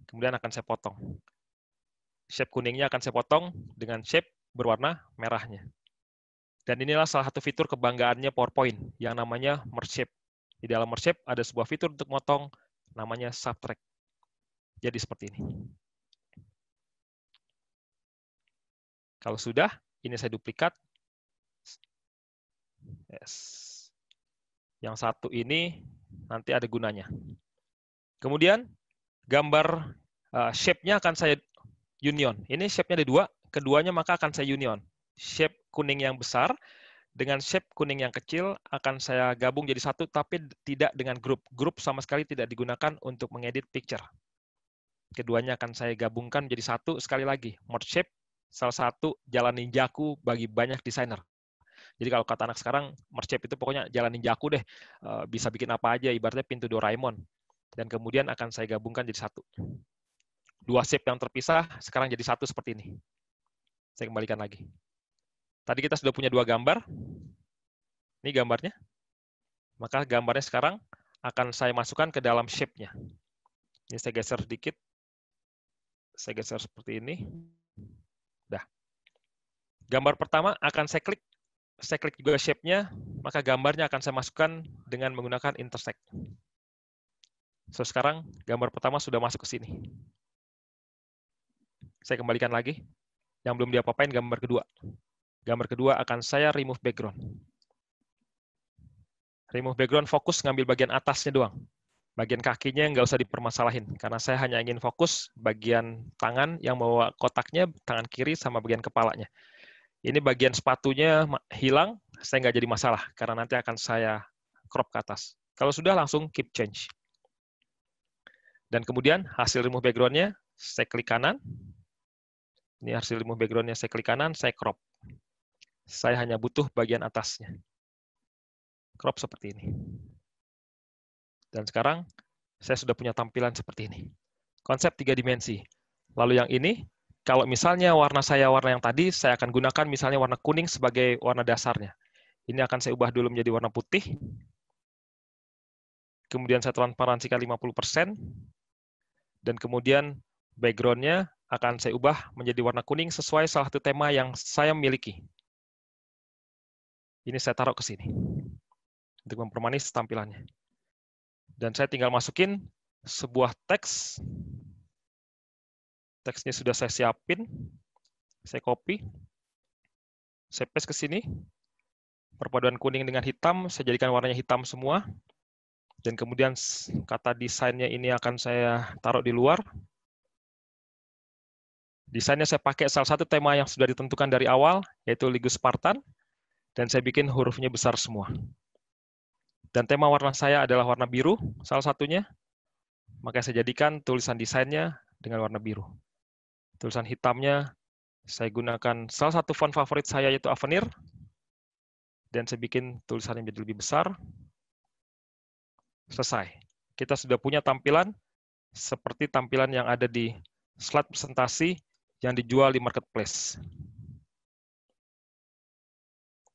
Kemudian akan saya potong. Shape kuningnya akan saya potong dengan shape berwarna merahnya. Dan inilah salah satu fitur kebanggaannya PowerPoint yang namanya Merge Shape. Di dalam Merge Shape ada sebuah fitur untuk motong namanya Subtract. Jadi seperti ini. Kalau sudah, ini saya duplikat. Yes. Yang satu ini nanti ada gunanya. Kemudian gambar shape-nya akan saya union. Ini shape-nya ada 2, keduanya maka akan saya union. Shape kuning yang besar dengan shape kuning yang kecil akan saya gabung jadi satu, tapi tidak dengan grup. Grup sama sekali tidak digunakan untuk mengedit picture. Keduanya akan saya gabungkan menjadi satu. Sekali lagi, Merge Shape, salah satu jalan ninjaku bagi banyak desainer. Jadi kalau kata anak sekarang, Merge Shape itu pokoknya jalan ninjaku deh. Bisa bikin apa aja, ibaratnya pintu Doraemon. Dan kemudian akan saya gabungkan jadi satu. 2 shape yang terpisah, sekarang jadi satu seperti ini. Saya kembalikan lagi. Tadi kita sudah punya 2 gambar. Ini gambarnya. Maka gambarnya sekarang akan saya masukkan ke dalam shape-nya. Ini saya geser sedikit. Saya geser seperti ini. Dah. Gambar pertama akan saya klik saya klik juga shape-nya, maka gambarnya akan saya masukkan dengan menggunakan intersect. So, sekarang gambar pertama sudah masuk ke sini. Saya kembalikan lagi. Yang belum diapa-apain gambar kedua. Gambar kedua akan saya remove background. Remove background fokus ngambil bagian atasnya doang. Bagian kakinya nggak usah dipermasalahin, karena saya hanya ingin fokus bagian tangan yang bawa kotaknya, tangan kiri sama bagian kepalanya. Ini bagian sepatunya hilang, saya nggak jadi masalah, karena nanti akan saya crop ke atas. Kalau sudah, langsung keep change. Dan kemudian hasil remove background-nya, saya klik kanan. Ini hasil remove background-nya, saya klik kanan, saya crop. Saya hanya butuh bagian atasnya. Crop seperti ini. Dan sekarang, saya sudah punya tampilan seperti ini. Konsep 3 dimensi. Lalu yang ini, kalau misalnya warna saya warna yang tadi, saya akan gunakan misalnya warna kuning sebagai warna dasarnya. Ini akan saya ubah dulu menjadi warna putih. Kemudian saya transparansikan 50%. Dan kemudian background-nya akan saya ubah menjadi warna kuning sesuai salah satu tema yang saya miliki. Ini saya taruh ke sini. Untuk mempermanis tampilannya. Dan saya tinggal masukin sebuah teks. Teksnya sudah saya siapin. Saya copy. Saya paste ke sini. Perpaduan kuning dengan hitam, saya jadikan warnanya hitam semua. Dan kemudian kata desainnya ini akan saya taruh di luar. Desainnya saya pakai salah satu tema yang sudah ditentukan dari awal, yaitu Ligu Spartan. Dan saya bikin hurufnya besar semua. Dan tema warna saya adalah warna biru, salah satunya. Maka saya jadikan tulisan desainnya dengan warna biru. Tulisan hitamnya, saya gunakan salah satu font favorit saya, yaitu Avenir. Dan saya bikin tulisannya menjadi lebih besar. Selesai. Kita sudah punya tampilan seperti tampilan yang ada di slide presentasi yang dijual di marketplace.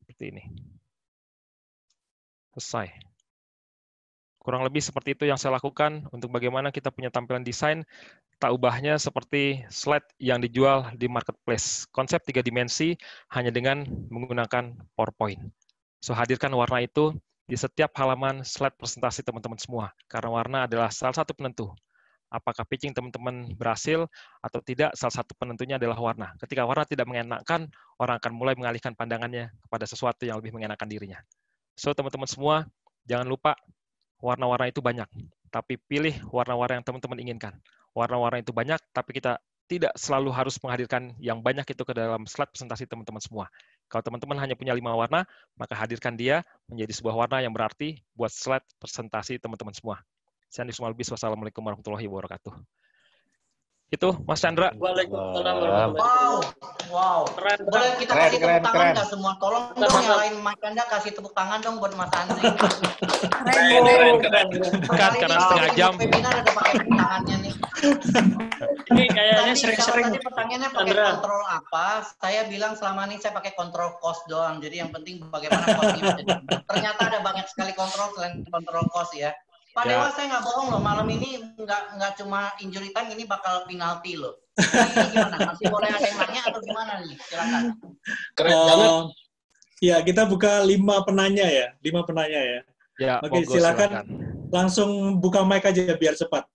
Seperti ini. Selesai. Kurang lebih seperti itu yang saya lakukan untuk bagaimana kita punya tampilan desain, tak ubahnya seperti slide yang dijual di marketplace. Konsep 3 dimensi hanya dengan menggunakan PowerPoint. So, hadirkan warna itu di setiap halaman slide presentasi teman-teman semua, karena warna adalah salah satu penentu. Apakah pitching teman-teman berhasil atau tidak, salah satu penentunya adalah warna. Ketika warna tidak mengenakan, orang akan mulai mengalihkan pandangannya kepada sesuatu yang lebih mengenakan dirinya. So, teman-teman semua, jangan lupa warna-warna itu banyak, tapi pilih warna-warna yang teman-teman inginkan. Warna-warna itu banyak, tapi kita tidak selalu harus menghadirkan yang banyak itu ke dalam slide presentasi teman-teman semua. Kalau teman-teman hanya punya 5 warna, maka hadirkan dia menjadi sebuah warna yang berarti buat slide presentasi teman-teman semua. Saya Andi Sumalbis, wassalamualaikum warahmatullahi wabarakatuh. Itu, Mas Chandra. Waalaikumsalam warahmatullahi wabarakatuh. Wow. Boleh kita kasih tepuk tangan nggak semua? Tolong dong yang lain Mas Chandra kasih tepuk tangan dong buat Mas Andri. Kan karena setengah jam. Webinar ada pakai tepuk tangannya nih. Ini kayaknya sering-sering. Tadi pertanyaannya pakai kontrol apa? Saya bilang selama ini saya pakai kontrol cost doang. Jadi yang penting bagaimana costnya. Ternyata ada banyak sekali kontrol selain kontrol cost ya. Pak Dewa, saya nggak bohong loh, malam ini nggak cuma injury time, ini bakal penalti loh. Ini gimana? Masih boleh ada yang nanya atau gimana nih? Silakan. Keren banget. Ya, kita buka 5 penanya ya. 5 penanya ya. Ya, oke, silakan. Langsung buka mic aja biar cepat.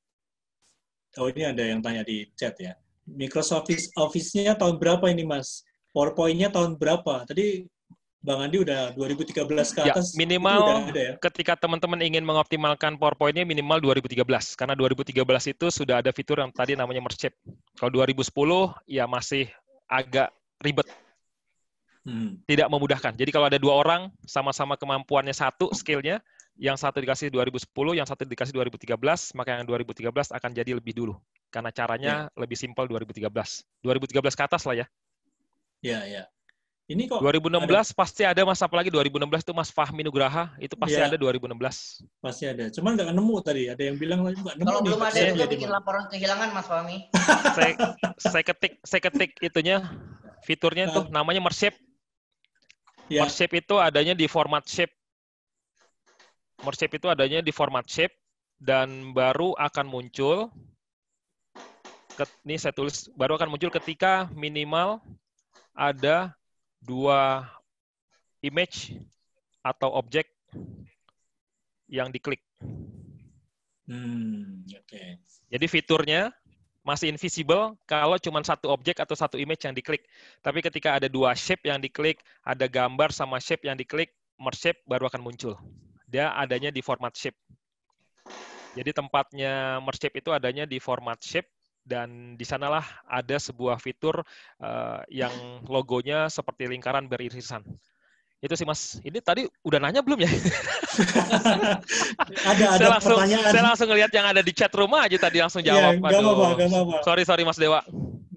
Oh, ini ada yang tanya di chat ya. Microsoft Office-nya tahun berapa ini, Mas? PowerPoint-nya tahun berapa? Tadi Bang Andi udah 2013 ke atas. Ya, minimal udah ada ya? Ketika teman-teman ingin mengoptimalkan PowerPoint-nya minimal 2013. Karena 2013 itu sudah ada fitur yang tadi namanya Merge Shape. Kalau 2010 ya masih agak ribet. Tidak memudahkan. Jadi kalau ada 2 orang, sama-sama kemampuannya satu, skill-nya, yang satu dikasih 2010, yang satu dikasih 2013, maka yang 2013 akan jadi lebih dulu. Karena caranya lebih simpel 2013. 2013 ke atas lah ya. Iya, iya. Ini kok 2016 pasti ada, Mas, apalagi 2016 itu Mas Fahmi Nugraha, itu pasti ada 2016. Pasti ada. Cuman nggak nemu tadi, ada yang bilang nggak nemu. Kalau belum ada juga bikin laporan kehilangan, Mas Fahmi. saya ketik itunya, fiturnya tuh namanya Merge Shape. Merge Shape itu adanya di format shape. Merge Shape itu adanya di format shape dan baru akan muncul. Ini saya tulis, baru akan muncul ketika minimal ada 2 image atau objek yang diklik. Okay. Jadi fiturnya masih invisible kalau cuma satu objek atau satu image yang diklik. Tapi ketika ada dua shape yang diklik, ada gambar sama shape yang diklik, merge shape baru akan muncul. Dia adanya di format shape. Jadi tempatnya merge shape itu adanya di format shape, dan di sanalah ada sebuah fitur yang logonya seperti lingkaran beririsan. Itu sih Mas. Ini tadi udah nanya belum ya? ada pertanyaan. Saya langsung ngelihat yang ada di chat rumah aja tadi langsung jawab. Gak apa-apa. Sorry Mas Dewa.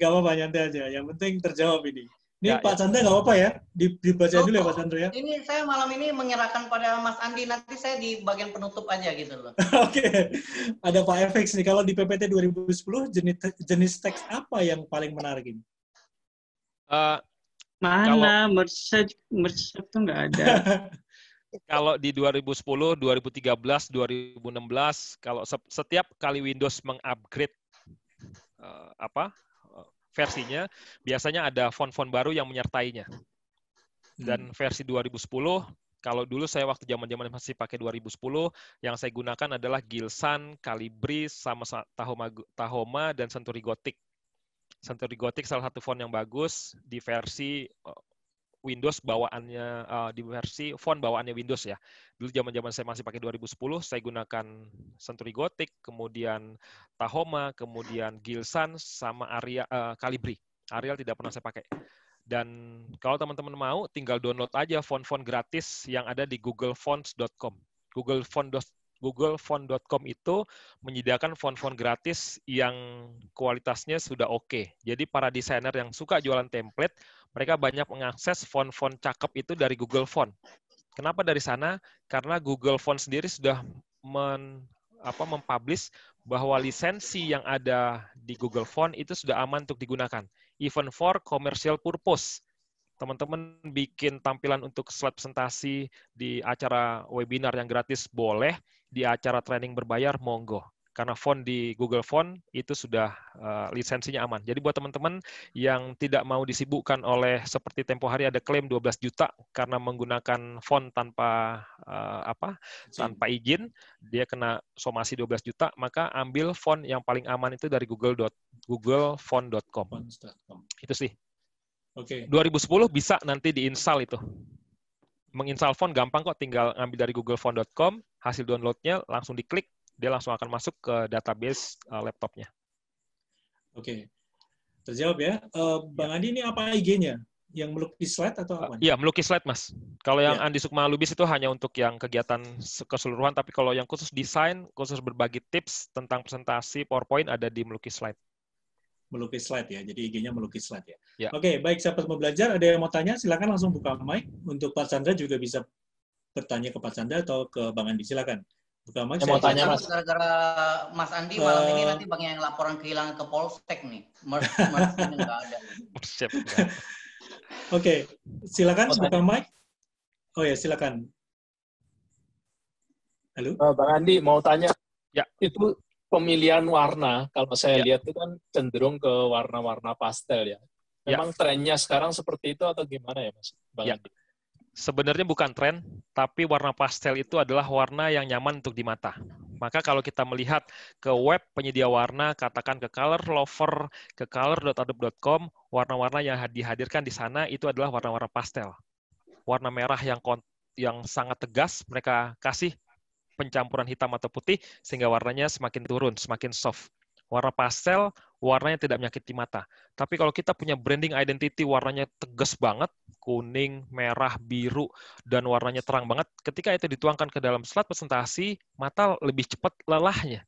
Gak apa-apa, nyantai aja. Yang penting terjawab ini. Ini Pak Chandra nggak apa-apa ya? Dibaca dulu ya Pak Chandra ya? Ini saya malam ini menyerahkan pada Mas Andi, nanti saya di bagian penutup aja gitu loh. Oke. Ada Pak FX nih, kalau di PPT 2010 jenis teks apa yang paling menarik ini? Mana merge itu nggak ada. Kalau di 2010, 2013, 2016, kalau setiap kali Windows mengupgrade versinya, biasanya ada font-font baru yang menyertainya. Dan versi 2010, kalau dulu saya waktu zaman-zaman masih pakai 2010, yang saya gunakan adalah Gilsan, Calibri, sama Tahoma, dan Century Gothic. Century Gothic salah satu font yang bagus di versi Windows bawaannya, di versi font bawaannya Windows ya. Dulu zaman-zaman saya masih pakai 2010, saya gunakan Century Gothic, kemudian Tahoma, kemudian Gilsan, sama Calibri. Arial tidak pernah saya pakai. Dan kalau teman-teman mau, tinggal download aja font-font gratis yang ada di googlefonts.com. Googlefonts.com itu menyediakan font-font gratis yang kualitasnya sudah oke. Jadi para desainer yang suka jualan template, mereka banyak mengakses font-font cakep itu dari Google Font. Kenapa dari sana? Karena Google Font sendiri sudah mempublish bahwa lisensi yang ada di Google Font itu sudah aman untuk digunakan, even for commercial purpose. Teman-teman bikin tampilan untuk slide presentasi di acara webinar yang gratis boleh, di acara training berbayar monggo. Karena font di Google Font itu sudah lisensinya aman. Jadi buat teman-teman yang tidak mau disibukkan oleh seperti tempo hari ada klaim 12 juta karena menggunakan font tanpa tanpa izin, dia kena somasi 12 juta, maka ambil font yang paling aman itu dari googlefont.com. Itu sih. Oke. 2010 bisa nanti diinstal itu. Menginstal font gampang kok, tinggal ambil dari googlefont.com, hasil downloadnya langsung diklik, dia langsung akan masuk ke database laptopnya. Oke. Terjawab ya. Bang Andi, ini apa IG-nya? Yang melukis slide atau apa? Iya, melukis slide, Mas. Kalau yang Andi Sukma Lubis itu hanya untuk yang kegiatan keseluruhan, tapi kalau yang khusus desain, khusus berbagi tips tentang presentasi PowerPoint ada di melukis slide. Melukis slide ya, jadi IG-nya melukis slide ya. Ya. Oke, baik, sahabat mau belajar, ada yang mau tanya, silakan langsung buka mic. Untuk Pak Chandra juga bisa bertanya ke Pak Chandra atau ke Bang Andi, silakan. Buka mic. Mau tanya Mas. Gara-gara Mas Andi malam ini nanti Bang yang laporan kehilangan ke Polsek nih. Merch-nya nggak ada. Oke, silakan buka mic. Oh ya, silakan. Halo. Bang Andi mau tanya. Ya. Itu pemilihan warna, kalau saya lihat itu kan cenderung ke warna-warna pastel ya. Memang trennya sekarang seperti itu atau gimana ya, Mas? Bang Andi? Sebenarnya bukan tren, tapi warna pastel itu adalah warna yang nyaman untuk di mata. Maka kalau kita melihat ke web penyedia warna, katakan ke Color Lover, ke color.adobe.com, warna-warna yang dihadirkan di sana itu adalah warna-warna pastel. Warna merah yang sangat tegas, mereka kasih pencampuran hitam atau putih sehingga warnanya semakin turun, semakin soft. Warna pastel, warnanya tidak menyakiti mata. Tapi kalau kita punya branding identity, warnanya tegas banget, kuning, merah, biru, dan warnanya terang banget, ketika itu dituangkan ke dalam slide presentasi, mata lebih cepat lelahnya.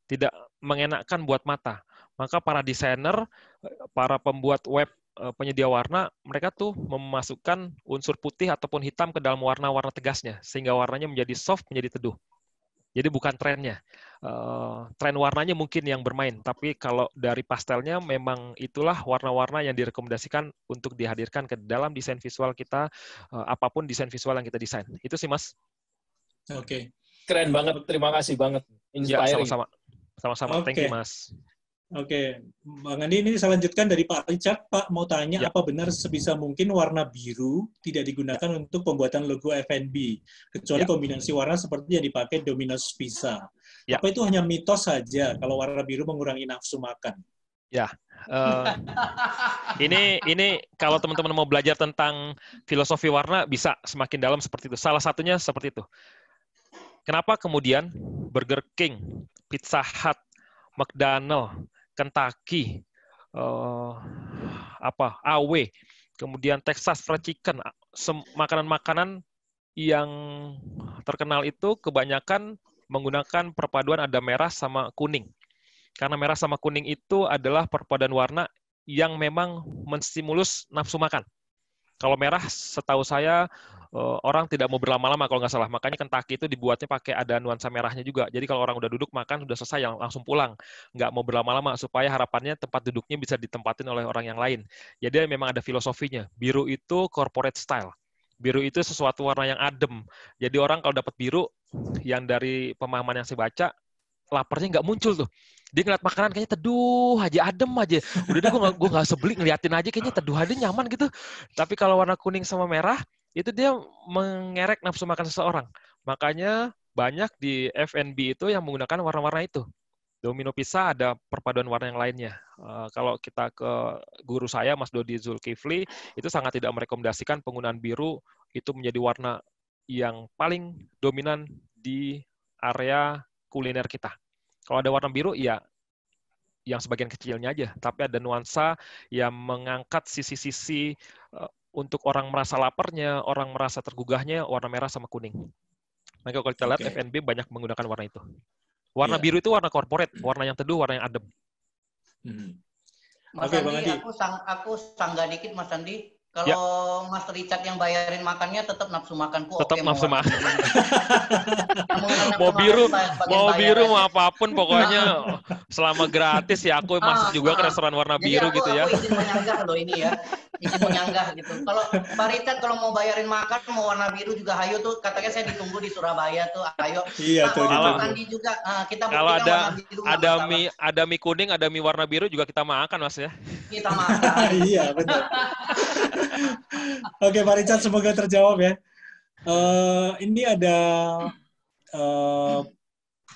Tidak mengenakkan buat mata. Maka para desainer, para pembuat web, penyedia warna, mereka tuh memasukkan unsur putih ataupun hitam ke dalam warna-warna tegasnya, sehingga warnanya menjadi soft, menjadi teduh. Jadi bukan trennya. Tren warnanya mungkin yang bermain, tapi kalau dari pastelnya memang itulah warna-warna yang direkomendasikan untuk dihadirkan ke dalam desain visual kita, apapun desain visual yang kita desain. Itu sih, Mas. Oke. Keren banget, terima kasih banget. Inspiring. Ya, sama-sama. Sama-sama. Thank you, Mas. Oke, Bang Andi, ini saya lanjutkan dari Pak Richard. Pak mau tanya, apa benar sebisa mungkin warna biru tidak digunakan untuk pembuatan logo FNB, kecuali kombinasi warna seperti yang dipakai Domino's Pizza. Apa itu hanya mitos saja kalau warna biru mengurangi nafsu makan? Ya, ini kalau teman-teman mau belajar tentang filosofi warna bisa semakin dalam seperti itu. Salah satunya seperti itu. Kenapa kemudian Burger King, Pizza Hut, McDonald, Kentucky, AW, kemudian Texas Fried Chicken, makanan-makanan yang terkenal itu kebanyakan menggunakan perpaduan ada merah sama kuning. Karena merah sama kuning itu adalah perpaduan warna yang memang menstimulus nafsu makan. Kalau merah, setahu saya, orang tidak mau berlama-lama kalau nggak salah. Makanya Kentucky itu dibuatnya pakai ada nuansa merahnya juga. Jadi kalau orang udah duduk makan, udah selesai, langsung pulang. Nggak mau berlama-lama, supaya harapannya tempat duduknya bisa ditempatin oleh orang yang lain. Jadi memang ada filosofinya. Biru itu corporate style. Biru itu sesuatu warna yang adem. Jadi orang kalau dapat biru, yang dari pemahaman yang saya baca, laparnya nggak muncul tuh. Dia ngeliat makanan kayaknya teduh aja, adem aja. Udah deh gue nggak sebeli ngeliatin aja, kayaknya teduh aja, nyaman gitu. Tapi kalau warna kuning sama merah, itu dia mengerek nafsu makan seseorang. Makanya banyak di F&B itu yang menggunakan warna-warna itu. Domino Pizza ada perpaduan warna yang lainnya. Kalau kita ke guru saya, Mas Dodi Zulkifli, itu sangat tidak merekomendasikan penggunaan biru itu menjadi warna yang paling dominan di area kuliner kita. Kalau ada warna biru, ya yang sebagian kecilnya aja. Tapi ada nuansa yang mengangkat sisi-sisi untuk orang merasa laparnya, orang merasa tergugahnya, warna merah sama kuning. Maka kalau kita lihat F&B banyak menggunakan warna itu. Warna biru itu warna corporate, warna yang teduh, warna yang adem. Mas Andi, aku sanggah dikit Mas Andi. Kalau Mas Richard yang bayarin makannya tetap nafsu makanku. Tetap nafsu makan. mau biru mau apapun pokoknya selama gratis ya aku masuk juga ke restoran warna biru gitu ya. Aku izin menyanggah loh ini ya. Izin menyanggah gitu. Kalau Pak Richard kalau mau bayarin makan mau warna biru juga hayo tuh, katanya saya ditunggu di Surabaya tuh, ayo. Iya tuh. Kalau Andi juga kita kalau ada mie kuning, ada mie warna biru juga kita makan Mas ya. Kita makan. Iya benar. Oke, Pak Richard, semoga terjawab ya. Ini ada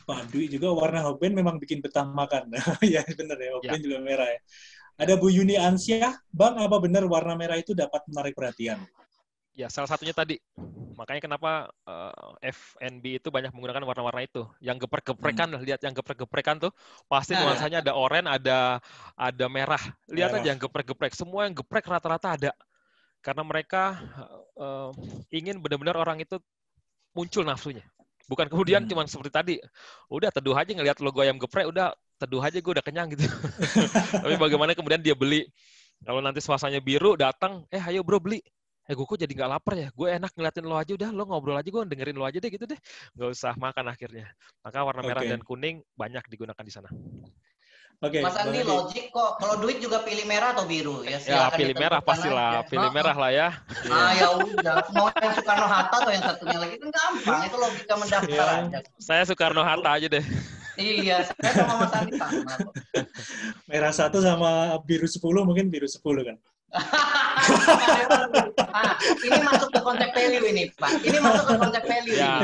Pak Dwi juga, warna Hokben memang bikin betah makan. Ya benar ya, Hokben juga merah ya. Ada Bu Yuni Ansyah, Bang, apa benar warna merah itu dapat menarik perhatian? Ya, salah satunya tadi. Makanya kenapa F&B itu banyak menggunakan warna-warna itu. Yang geprek-geprekan, lihat yang geprek-geprekan tuh, pasti nuansanya ada oranye, ada merah. Lihat aja yang geprek-geprek. Semua yang geprek rata-rata ada. Karena mereka ingin benar-benar orang itu muncul nafsunya. Bukan kemudian cuma seperti tadi, udah teduh aja ngelihat logo ayam geprek, udah teduh aja gue udah kenyang gitu. Tapi bagaimana kemudian dia beli. Kalau nanti suasananya biru, datang, ayo bro beli. Gue kok jadi nggak lapar ya? Gue enak ngeliatin lo aja, udah lo ngobrol aja, gue dengerin lo aja deh gitu deh. Nggak usah makan akhirnya. Maka warna merah dan kuning banyak digunakan di sana. Mas Andi logik kok. Kalau duit juga pilih merah atau biru ya? Ya pilih merah pastilah, pilih merah lah ya. Ya udah. Mau yang Soekarno Hatta atau yang satunya lagi kan gampang. Itu logika mendaftar aja. Saya Soekarno Hatta aja deh. Iya, saya sama Mas Andi sama. Merah 1 sama biru 10 mungkin biru 10 kan? Ini masuk ke konsep value ini, Pak. Ini masuk ke konsep value. Ya,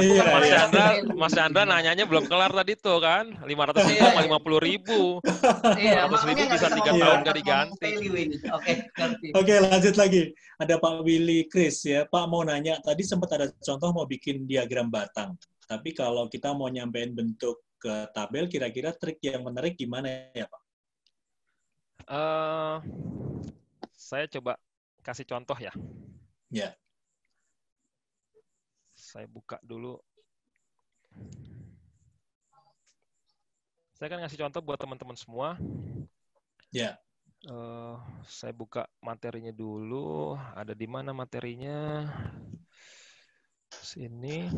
Mas Chandra nanyanya belum kelar tadi tuh kan, 500 ribu sama 50 ribu. Iya, 100 ribu bisa 3 tahun nggak diganti. Oke, lanjut lagi. Ada Pak Willy Chris ya. Pak mau nanya, tadi sempat ada contoh mau bikin diagram batang. Tapi kalau kita mau nyampein bentuk ke tabel, kira-kira trik yang menarik gimana ya, Pak? Saya coba kasih contoh ya. Ya. Saya buka dulu. Saya akan ngasih contoh buat teman-teman semua. Ya. Saya buka materinya dulu. Ada di mana materinya? Sini.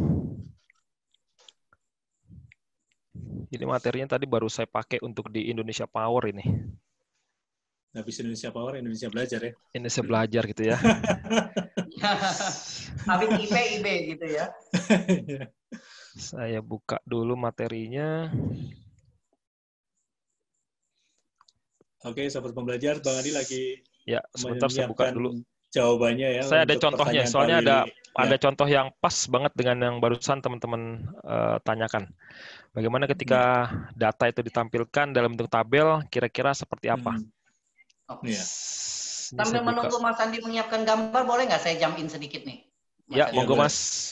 Ini materinya tadi baru saya pakai untuk di Indonesia Power ini. Habis Indonesia Power, Indonesia Belajar ya? Indonesia Belajar gitu ya. Habis IB gitu ya. Saya buka dulu materinya. Oke, sahabat pembelajar, Bang Andi lagi sebentar saya buka dulu jawabannya ya. Saya ada contohnya, soalnya ada contoh yang pas banget dengan yang barusan teman-teman tanyakan. Bagaimana ketika data itu ditampilkan dalam bentuk tabel, kira-kira seperti apa? Sambil menunggu Mas Andi menyiapkan gambar, boleh nggak saya jump in sedikit nih? Ya, monggo Mas.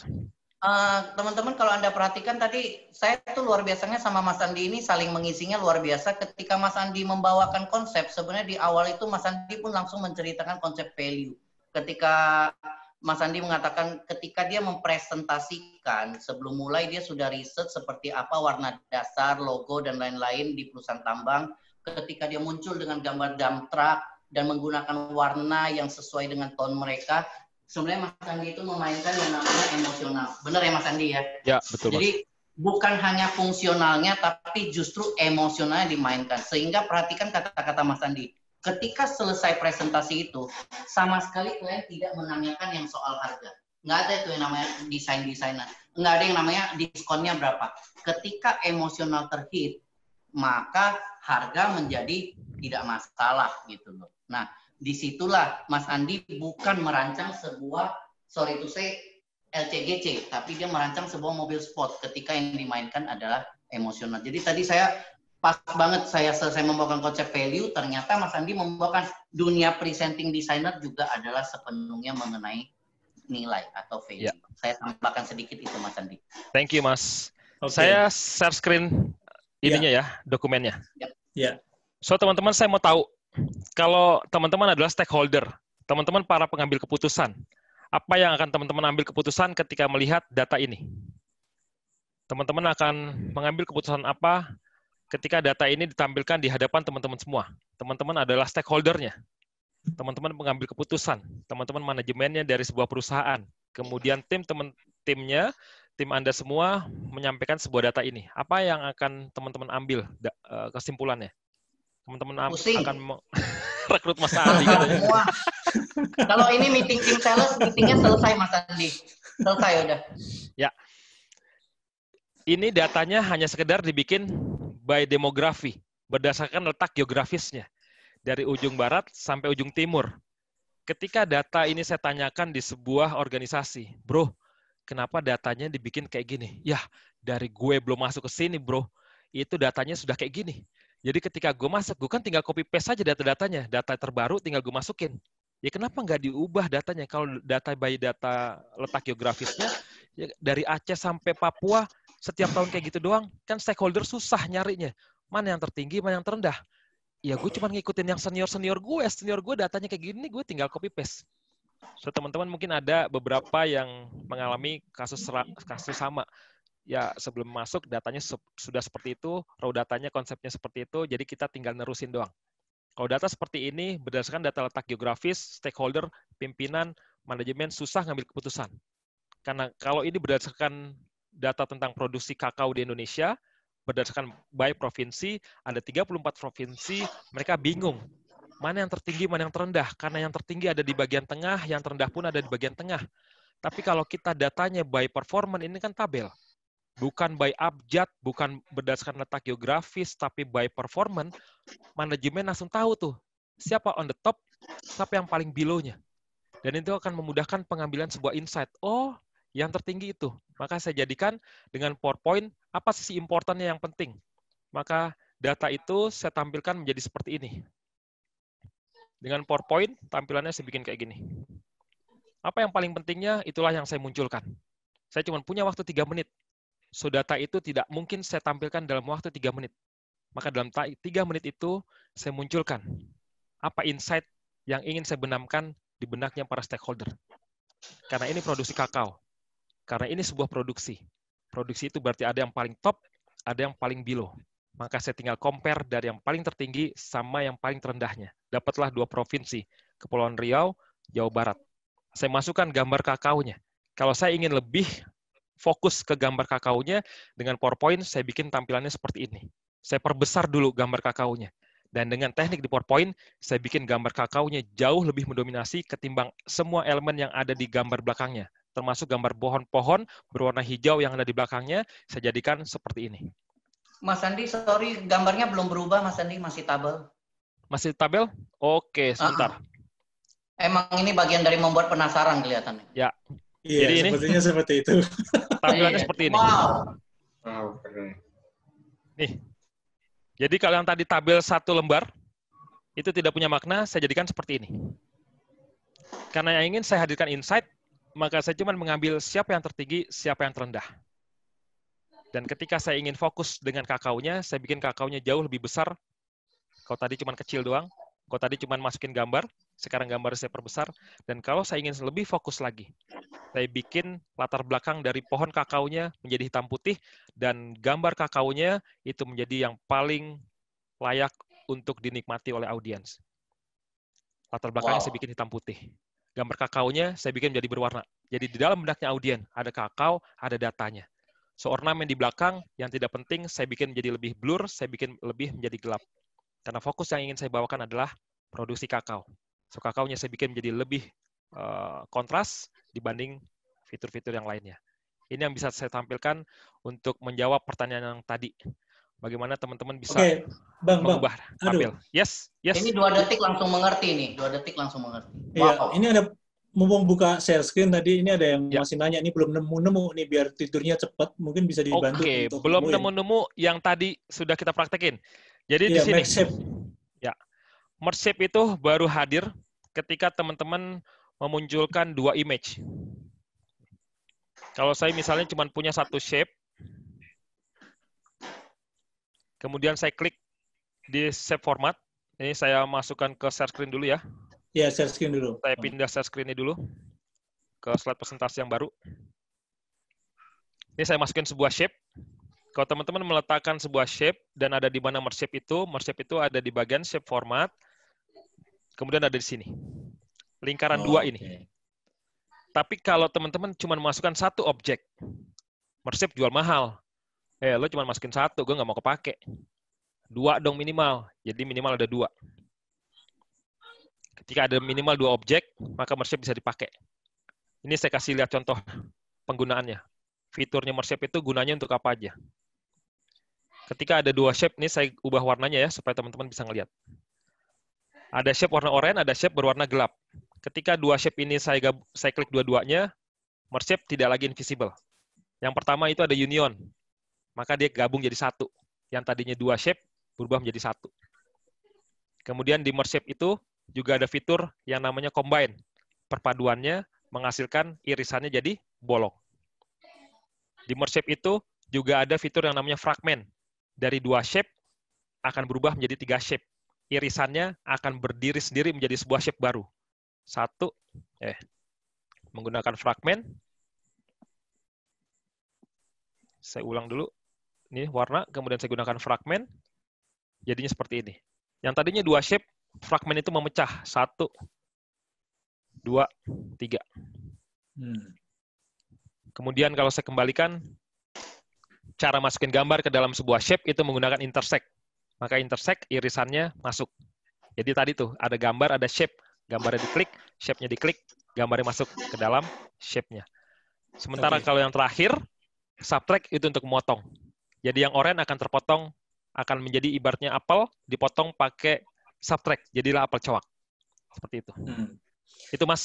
Teman-teman kalau Anda perhatikan tadi, saya tuh luar biasanya sama Mas Andi ini saling mengisinya luar biasa. Ketika Mas Andi membawakan konsep, sebenarnya di awal itu Mas Andi pun langsung menceritakan konsep value. Ketika Mas Andi mengatakan ketika dia mempresentasikan, sebelum mulai dia sudah riset seperti apa warna dasar, logo, dan lain-lain di perusahaan tambang. Ketika dia muncul dengan gambar dump truck dan menggunakan warna yang sesuai dengan tone mereka, sebenarnya Mas Andi itu memainkan yang namanya emosional. Benar ya Mas Andi ya? Ya, betul. Jadi bukan hanya fungsionalnya, tapi justru emosionalnya dimainkan. Sehingga perhatikan kata-kata Mas Andi. Ketika selesai presentasi itu, sama sekali kalian tidak menanyakan yang soal harga. Nggak ada itu yang namanya desainer. Nggak ada yang namanya diskonnya berapa. Ketika emosional terhit, maka harga menjadi tidak masalah gitu loh. Nah, disitulah Mas Andi bukan merancang sebuah, sorry to say, LCGC, tapi dia merancang sebuah mobil sport ketika yang dimainkan adalah emosional. Jadi tadi saya pas banget saya selesai membawakan konsep value, ternyata Mas Andi membawakan dunia presenting designer juga adalah sepenuhnya mengenai nilai atau value. Ya. Saya tambahkan sedikit itu Mas Andi. Thank you Mas. Okay. Saya share screen ininya ya, dokumennya. Ya. So teman-teman saya mau tahu, kalau teman-teman adalah stakeholder, teman-teman para pengambil keputusan, apa yang akan teman-teman ambil keputusan ketika melihat data ini? Teman-teman akan mengambil keputusan apa ketika data ini ditampilkan di hadapan teman-teman semua? Teman-teman adalah stakeholdernya. Teman-teman pengambil keputusan, teman-teman manajemennya dari sebuah perusahaan. Kemudian timnya, tim Anda semua menyampaikan sebuah data ini. Apa yang akan teman-teman ambil kesimpulannya? Teman-teman akan rekrut Mas Andi. Kalau ini meeting tim sales, meetingnya selesai Mas Andi. Selesai udah. Ya. Ini datanya hanya sekedar dibikin by demografi, berdasarkan letak geografisnya. Dari ujung barat sampai ujung timur. Ketika data ini saya tanyakan di sebuah organisasi, bro, kenapa datanya dibikin kayak gini? Ya, dari gue belum masuk ke sini, bro. Itu datanya sudah kayak gini. Jadi ketika gue masuk, gue kan tinggal copy paste saja data-datanya. Data terbaru tinggal gue masukin. Ya kenapa nggak diubah datanya? Kalau data by data letak geografisnya, ya dari Aceh sampai Papua, setiap tahun kayak gitu doang, kan stakeholder susah nyarinya. Mana yang tertinggi, mana yang terendah. Ya gue cuma ngikutin yang senior gue datanya kayak gini, gue tinggal copy paste. So teman-teman mungkin ada beberapa yang mengalami kasus sama. Ya sebelum masuk datanya sudah seperti itu, raw datanya konsepnya seperti itu, jadi kita tinggal nerusin doang. Kalau data seperti ini, berdasarkan data letak geografis, stakeholder, pimpinan, manajemen, susah ngambil keputusan. Karena kalau ini berdasarkan data tentang produksi kakao di Indonesia, berdasarkan by provinsi, ada 34 provinsi, mereka bingung. Mana yang tertinggi, mana yang terendah. Karena yang tertinggi ada di bagian tengah, yang terendah pun ada di bagian tengah. Tapi kalau kita datanya by performance, ini kan tabel. Bukan by abjad, bukan berdasarkan letak geografis, tapi by performance, manajemen langsung tahu tuh, siapa on the top, siapa yang paling below-nya. Dan itu akan memudahkan pengambilan sebuah insight. Oh, yang tertinggi itu. Maka saya jadikan dengan PowerPoint, apa sisi importannya yang penting. Maka data itu saya tampilkan menjadi seperti ini. Dengan PowerPoint, tampilannya saya bikin kayak gini. Apa yang paling pentingnya, itulah yang saya munculkan. Saya cuma punya waktu 3 menit. So, data itu tidak mungkin saya tampilkan dalam waktu 3 menit. Maka dalam 3 menit itu, saya munculkan apa insight yang ingin saya benamkan di benaknya para stakeholder. Karena ini produksi kakao. Karena ini sebuah produksi. Produksi itu berarti ada yang paling top, ada yang paling below. Maka saya tinggal compare dari yang paling tertinggi sama yang paling terendahnya. Dapatlah 2 provinsi, Kepulauan Riau, Jawa Barat. Saya masukkan gambar kakaonya. Kalau saya ingin lebih fokus ke gambar kakaonya, dengan PowerPoint saya bikin tampilannya seperti ini. Saya perbesar dulu gambar kakaonya. Dan dengan teknik di PowerPoint, saya bikin gambar kakaonya jauh lebih mendominasi ketimbang semua elemen yang ada di gambar belakangnya. Termasuk gambar pohon-pohon berwarna hijau yang ada di belakangnya, saya jadikan seperti ini. Mas Andi, sorry, gambarnya belum berubah, Mas Andi, masih tabel. Masih tabel? Oke, sebentar. Emang ini bagian dari membuat penasaran kelihatannya. Ya. Iya, Jadi ini sepertinya seperti itu. tampilannya seperti ini. Wow. Keren. Nih. Jadi kalau yang tadi tabel 1 lembar, itu tidak punya makna, saya jadikan seperti ini. Karena yang ingin saya hadirkan insight, maka saya cuma mengambil siapa yang tertinggi, siapa yang terendah. Dan ketika saya ingin fokus dengan kakaonya, saya bikin kakaonya jauh lebih besar. Kalau tadi cuma kecil doang, kalau tadi cuma masukin gambar, sekarang gambar saya perbesar. Dan kalau saya ingin lebih fokus lagi, saya bikin latar belakang dari pohon kakaonya menjadi hitam putih, dan gambar kakaonya itu menjadi yang paling layak untuk dinikmati oleh audiens. Latar belakangnya saya bikin hitam putih. Gambar kakaonya saya bikin menjadi berwarna. Jadi di dalam benaknya audien ada kakao, ada datanya. So, ornamen di belakang yang tidak penting saya bikin menjadi lebih blur, saya bikin lebih menjadi gelap. Karena fokus yang ingin saya bawakan adalah produksi kakao. So, kakaonya saya bikin menjadi lebih kontras dibanding fitur-fitur yang lainnya. Ini yang bisa saya tampilkan untuk menjawab pertanyaan yang tadi. Bagaimana teman-teman bisa mengubah tabel. Yes. Ini 2 detik langsung mengerti nih. 2 detik langsung mengerti. Iya, ini ada mumpung buka share screen tadi, ini ada yang masih nanya, ini belum nemu-nemu nih biar tidurnya cepat, mungkin bisa dibantu. Oke, untuk belum nemuin. nemu-nemu yang tadi sudah kita praktekin. Jadi di sini. Merge shape. Ya. Merge shape itu baru hadir ketika teman-teman memunculkan 2 image. Kalau saya misalnya cuma punya 1 shape, kemudian saya klik di save format. Ini saya masukkan ke share screen dulu ya. Ya, share screen dulu. Saya pindah share screen ini dulu ke slide presentasi yang baru. Ini saya masukin sebuah shape. Kalau teman-teman meletakkan sebuah shape dan ada di mana merge shape itu ada di bagian shape format, kemudian ada di sini. Lingkaran 2 ini. Tapi kalau teman-teman cuma masukkan 1 objek, merge shape jual mahal. Lo cuma masukin 1, gue nggak mau kepake. 2 dong minimal, jadi minimal ada 2. Ketika ada minimal 2 objek, maka merge shape bisa dipakai. Ini saya kasih lihat contoh penggunaannya. Fiturnya merge shape itu gunanya untuk apa aja. Ketika ada 2 shape, ini saya ubah warnanya ya, supaya teman-teman bisa ngelihat. Ada shape warna oranye, ada shape berwarna gelap. Ketika 2 shape ini saya klik dua-duanya, merge shape tidak lagi invisible. Yang pertama itu ada union, maka dia gabung jadi 1. Yang tadinya 2 shape, berubah menjadi 1. Kemudian di merge shape itu juga ada fitur yang namanya combine. Perpaduannya menghasilkan irisannya jadi bolong. Di merge shape itu juga ada fitur yang namanya fragment. Dari 2 shape akan berubah menjadi 3 shape. Irisannya akan berdiri sendiri menjadi sebuah shape baru. Menggunakan fragment. Saya ulang dulu. Ini warna, kemudian saya gunakan fragment. Jadinya seperti ini. Yang tadinya 2 shape, fragment itu memecah. 1, 2, 3. Kemudian kalau saya kembalikan, cara masukin gambar ke dalam sebuah shape itu menggunakan intersect. Maka intersect, irisannya masuk. Jadi tadi tuh, ada gambar, ada shape. Gambarnya diklik, shape-nya diklik, gambarnya masuk ke dalam shape-nya. Sementara kalau yang terakhir, subtract itu untuk memotong. Jadi yang oranye akan terpotong, akan menjadi ibaratnya apel, dipotong pakai subtract. Jadilah apel cowak. Seperti itu. Itu Mas.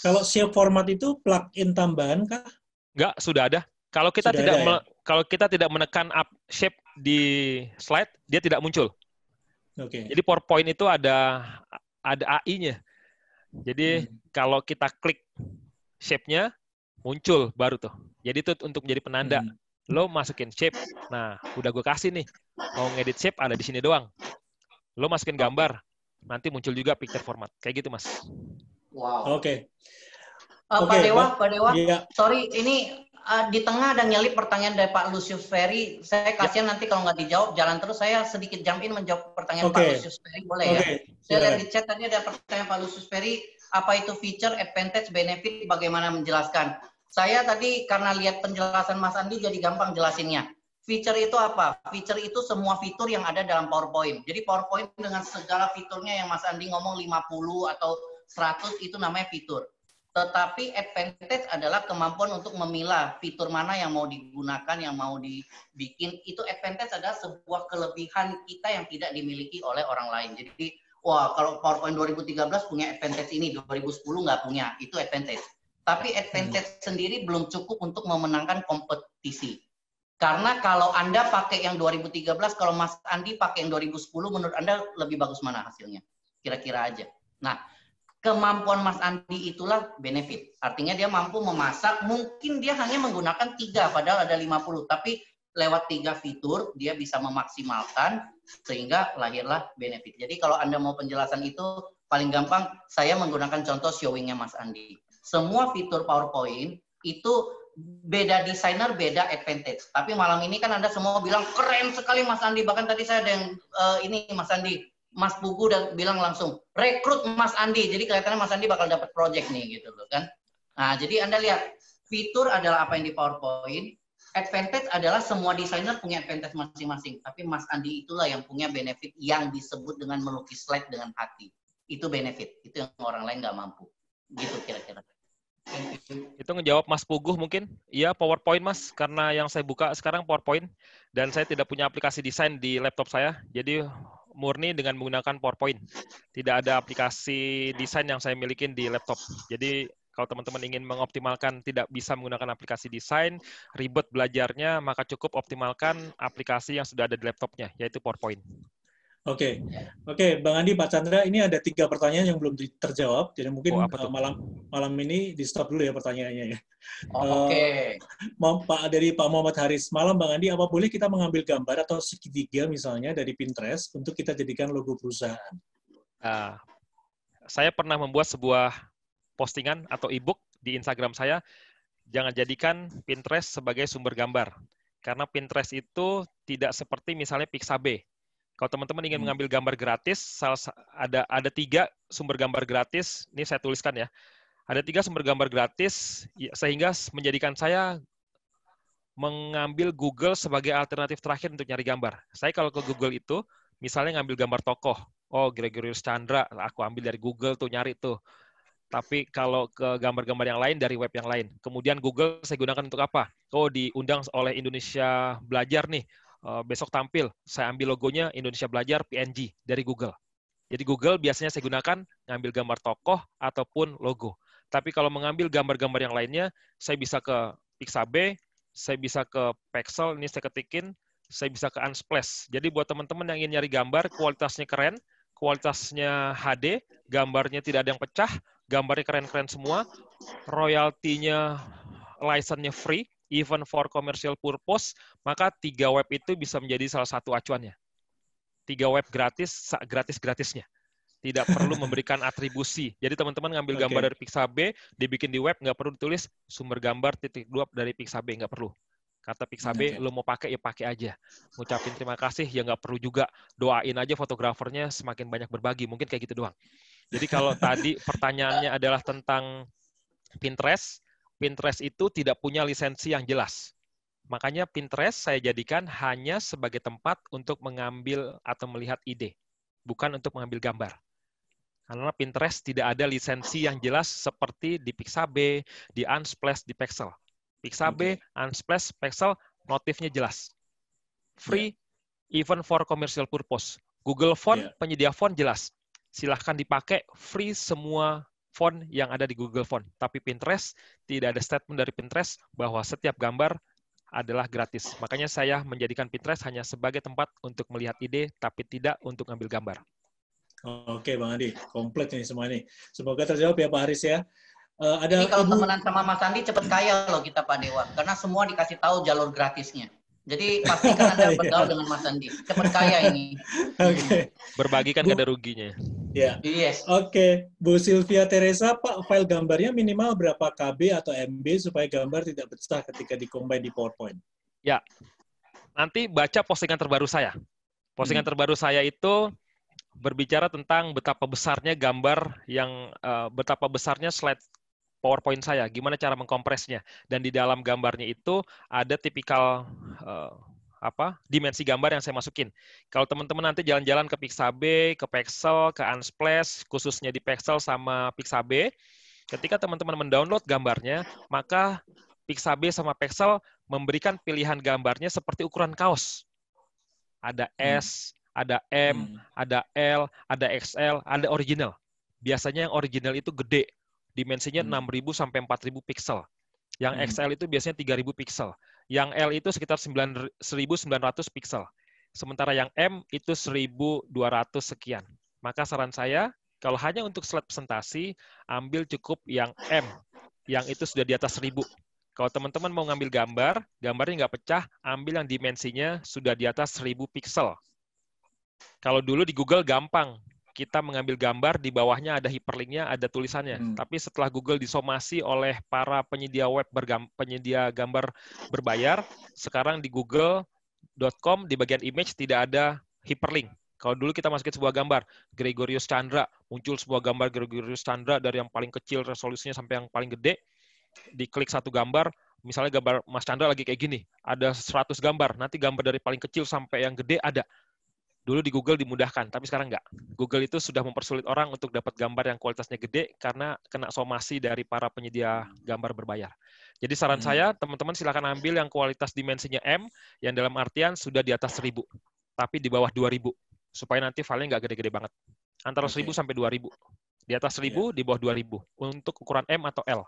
Kalau shape format itu plugin tambahan kah? Enggak, sudah ada. Kalau kita tidak menekan up shape di slide, dia tidak muncul. Jadi PowerPoint itu ada AI-nya. Jadi kalau kita klik shape-nya, muncul baru tuh. Jadi itu untuk menjadi penanda. Lo masukin shape. Nah, udah gue kasih nih. Mau ngedit shape ada di sini doang. Lo masukin gambar. Nanti muncul juga picture format. Kayak gitu, Mas. Wow. Pak Dewa. Iya. Sorry, ini di tengah ada nyelip pertanyaan dari Pak Lucius Ferry. Saya kasihan nanti kalau nggak dijawab, jalan terus. Saya sedikit jump in menjawab pertanyaan Pak Lucius Ferry. Boleh ya? Saya lihat di chat tadi ada pertanyaan Pak Lucius Ferry. Apa itu feature, advantage, benefit, bagaimana menjelaskan? Saya tadi karena lihat penjelasan Mas Andi jadi gampang jelasinnya. Feature itu apa? Feature itu semua fitur yang ada dalam PowerPoint. Jadi PowerPoint dengan segala fiturnya yang Mas Andi ngomong 50 atau 100 itu namanya fitur. Tetapi advantage adalah kemampuan untuk memilah fitur mana yang mau digunakan, yang mau dibikin. Itu advantage adalah sebuah kelebihan kita yang tidak dimiliki oleh orang lain. Jadi wah kalau PowerPoint 2013 punya advantage ini, 2010 nggak punya, itu advantage. Tapi advantage sendiri belum cukup untuk memenangkan kompetisi. Karena kalau Anda pakai yang 2013, kalau Mas Andi pakai yang 2010, menurut Anda lebih bagus mana hasilnya? Kira-kira aja. Nah, kemampuan Mas Andi itulah benefit. Artinya dia mampu memasak, mungkin dia hanya menggunakan 3, padahal ada 50. Tapi lewat 3 fitur, dia bisa memaksimalkan, sehingga lahirlah benefit. Jadi kalau Anda mau penjelasan itu, paling gampang, saya menggunakan contoh showing-nya Mas Andi. Semua fitur PowerPoint, itu beda desainer, beda advantage. Tapi malam ini kan Anda semua bilang, keren sekali Mas Andi. Bahkan tadi saya ada yang, ini Mas Andi, Mas Pugu dan bilang langsung rekrut Mas Andi. Jadi kelihatannya Mas Andi bakal dapat project nih gitu loh kan. Nah, jadi Anda lihat fitur adalah apa yang di PowerPoint, advantage adalah semua desainer punya advantage masing-masing. Tapi Mas Andi itulah yang punya benefit yang disebut dengan melukis slide dengan hati. Itu benefit, itu yang orang lain nggak mampu. Gitu kira-kira. Itu ngejawab Mas Puguh mungkin. Iya, PowerPoint Mas, karena yang saya buka sekarang PowerPoint dan saya tidak punya aplikasi desain di laptop saya. Jadi murni dengan menggunakan PowerPoint. Tidak ada aplikasi desain yang saya miliki di laptop. Jadi kalau teman-teman ingin mengoptimalkan tidak bisa menggunakan aplikasi desain, ribet belajarnya, maka cukup optimalkan aplikasi yang sudah ada di laptopnya, yaitu PowerPoint. Oke, Bang Andi, Pak Chandra, ini ada 3 pertanyaan yang belum terjawab, jadi mungkin malam ini di stop dulu ya pertanyaannya ya. Dari Pak Muhammad Haris, malam Bang Andi, apa boleh kita mengambil gambar atau segitiga misalnya dari Pinterest untuk kita jadikan logo perusahaan? Saya pernah membuat sebuah postingan atau e-book di Instagram saya, jangan jadikan Pinterest sebagai sumber gambar, karena Pinterest itu tidak seperti misalnya Pixabay. Kalau teman-teman ingin mengambil gambar gratis, ada 3 sumber gambar gratis. Ini saya tuliskan ya. Ada 3 sumber gambar gratis, sehingga menjadikan saya mengambil Google sebagai alternatif terakhir untuk nyari gambar. Saya kalau ke Google itu, misalnya ngambil gambar tokoh. Oh, Gregorius Chandra, aku ambil dari Google tuh, nyari tuh. Tapi kalau ke gambar-gambar yang lain, dari web yang lain. Kemudian Google saya gunakan untuk apa? Oh, diundang oleh Indonesia Belajar nih. Besok tampil, saya ambil logonya Indonesia Belajar PNG dari Google. Jadi Google biasanya saya gunakan ngambil gambar tokoh ataupun logo. Tapi kalau mengambil gambar-gambar yang lainnya, saya bisa ke Pixabay, saya bisa ke Pexel, ini saya ketikin, saya bisa ke Unsplash. Jadi buat teman-teman yang ingin nyari gambar, kualitasnya keren, kualitasnya HD, gambarnya tidak ada yang pecah, gambarnya keren-keren semua, royaltinya, license-nya free, even for commercial purpose, maka 3 web itu bisa menjadi salah satu acuannya. 3 web gratis-gratisnya. Tidak perlu memberikan atribusi. Jadi teman-teman ngambil gambar dari Pixabay, dibikin di web, nggak perlu ditulis sumber gambar _2 dari Pixabay, nggak perlu. Kata Pixabay, lo mau pakai, ya pakai aja. Ngucapin terima kasih, ya nggak perlu juga. Doain aja fotografernya semakin banyak berbagi. Mungkin kayak gitu doang. Jadi kalau tadi pertanyaannya adalah tentang Pinterest, Pinterest itu tidak punya lisensi yang jelas. Makanya Pinterest saya jadikan hanya sebagai tempat untuk mengambil atau melihat ide, bukan untuk mengambil gambar. Karena Pinterest tidak ada lisensi yang jelas seperti di Pixabay, di Unsplash, di Pexel. Pixabay, Unsplash, Pexel, notifnya jelas. Free, even for commercial purpose. Google Font, penyedia font jelas. Silahkan dipakai, free semua font yang ada di Google Font. Tapi Pinterest, tidak ada statement dari Pinterest bahwa setiap gambar adalah gratis. Makanya saya menjadikan Pinterest hanya sebagai tempat untuk melihat ide, tapi tidak untuk ngambil gambar. Oke, Bang Andi. Komplit ini semua ini. Semoga terjawab ya Pak Haris ya. Ini kalau temenan sama Mas Andi, cepet kaya loh kita Pak Dewa. Karena semua dikasih tahu jalur gratisnya. Jadi pastikan Anda bergaul dengan Mas Andi. Cepet kaya ini. Berbagi kan gak ada ruginya. Ya. Yes. Oke, Bu Sylvia Teresa, Pak, file gambarnya minimal berapa KB atau MB supaya gambar tidak pecah ketika dikombin di PowerPoint? Ya, nanti baca postingan terbaru saya. Postingan terbaru saya itu berbicara tentang betapa besarnya gambar yang betapa besarnya slide PowerPoint saya, gimana cara mengkompresnya. Dan di dalam gambarnya itu ada tipikal dimensi gambar yang saya masukin. Kalau teman-teman nanti jalan-jalan ke Pixabay, ke Pexel, ke Unsplash, khususnya di Pexel sama Pixabay, ketika teman-teman mendownload gambarnya, maka Pixabay sama Pexel memberikan pilihan gambarnya seperti ukuran kaos. Ada S, ada M, ada L, ada XL, ada original. Biasanya yang original itu gede, dimensinya 6.000 sampai 4.000 pixel. Yang XL itu biasanya 3.000 pixel. Yang L itu sekitar 1.900 pixel. Sementara yang M itu 1.200 sekian. Maka saran saya, kalau hanya untuk slide presentasi, ambil cukup yang M, yang itu sudah di atas 1.000. Kalau teman-teman mau ngambil gambar, gambarnya nggak pecah, ambil yang dimensinya sudah di atas 1.000 pixel. Kalau dulu di Google gampang, kita mengambil gambar, di bawahnya ada hyperlink-nya, ada tulisannya. Tapi setelah Google disomasi oleh para penyedia web, penyedia gambar berbayar, sekarang di google.com, di bagian image tidak ada hyperlink. Kalau dulu kita masukin sebuah gambar, Gregorius Chandra, muncul sebuah gambar Gregorius Chandra dari yang paling kecil resolusinya sampai yang paling gede, diklik satu gambar, misalnya gambar Mas Chandra lagi kayak gini, ada 100 gambar, nanti gambar dari paling kecil sampai yang gede ada. Dulu di Google dimudahkan, tapi sekarang enggak. Google itu sudah mempersulit orang untuk dapat gambar yang kualitasnya gede karena kena somasi dari para penyedia gambar berbayar. Jadi saran saya, teman-teman silakan ambil yang kualitas dimensinya M, yang dalam artian sudah di atas 1.000, tapi di bawah 2.000, supaya nanti filenya nggak gede-gede banget. Antara 1.000 sampai 2.000. Di atas 1.000, di bawah 2.000. Untuk ukuran M atau L.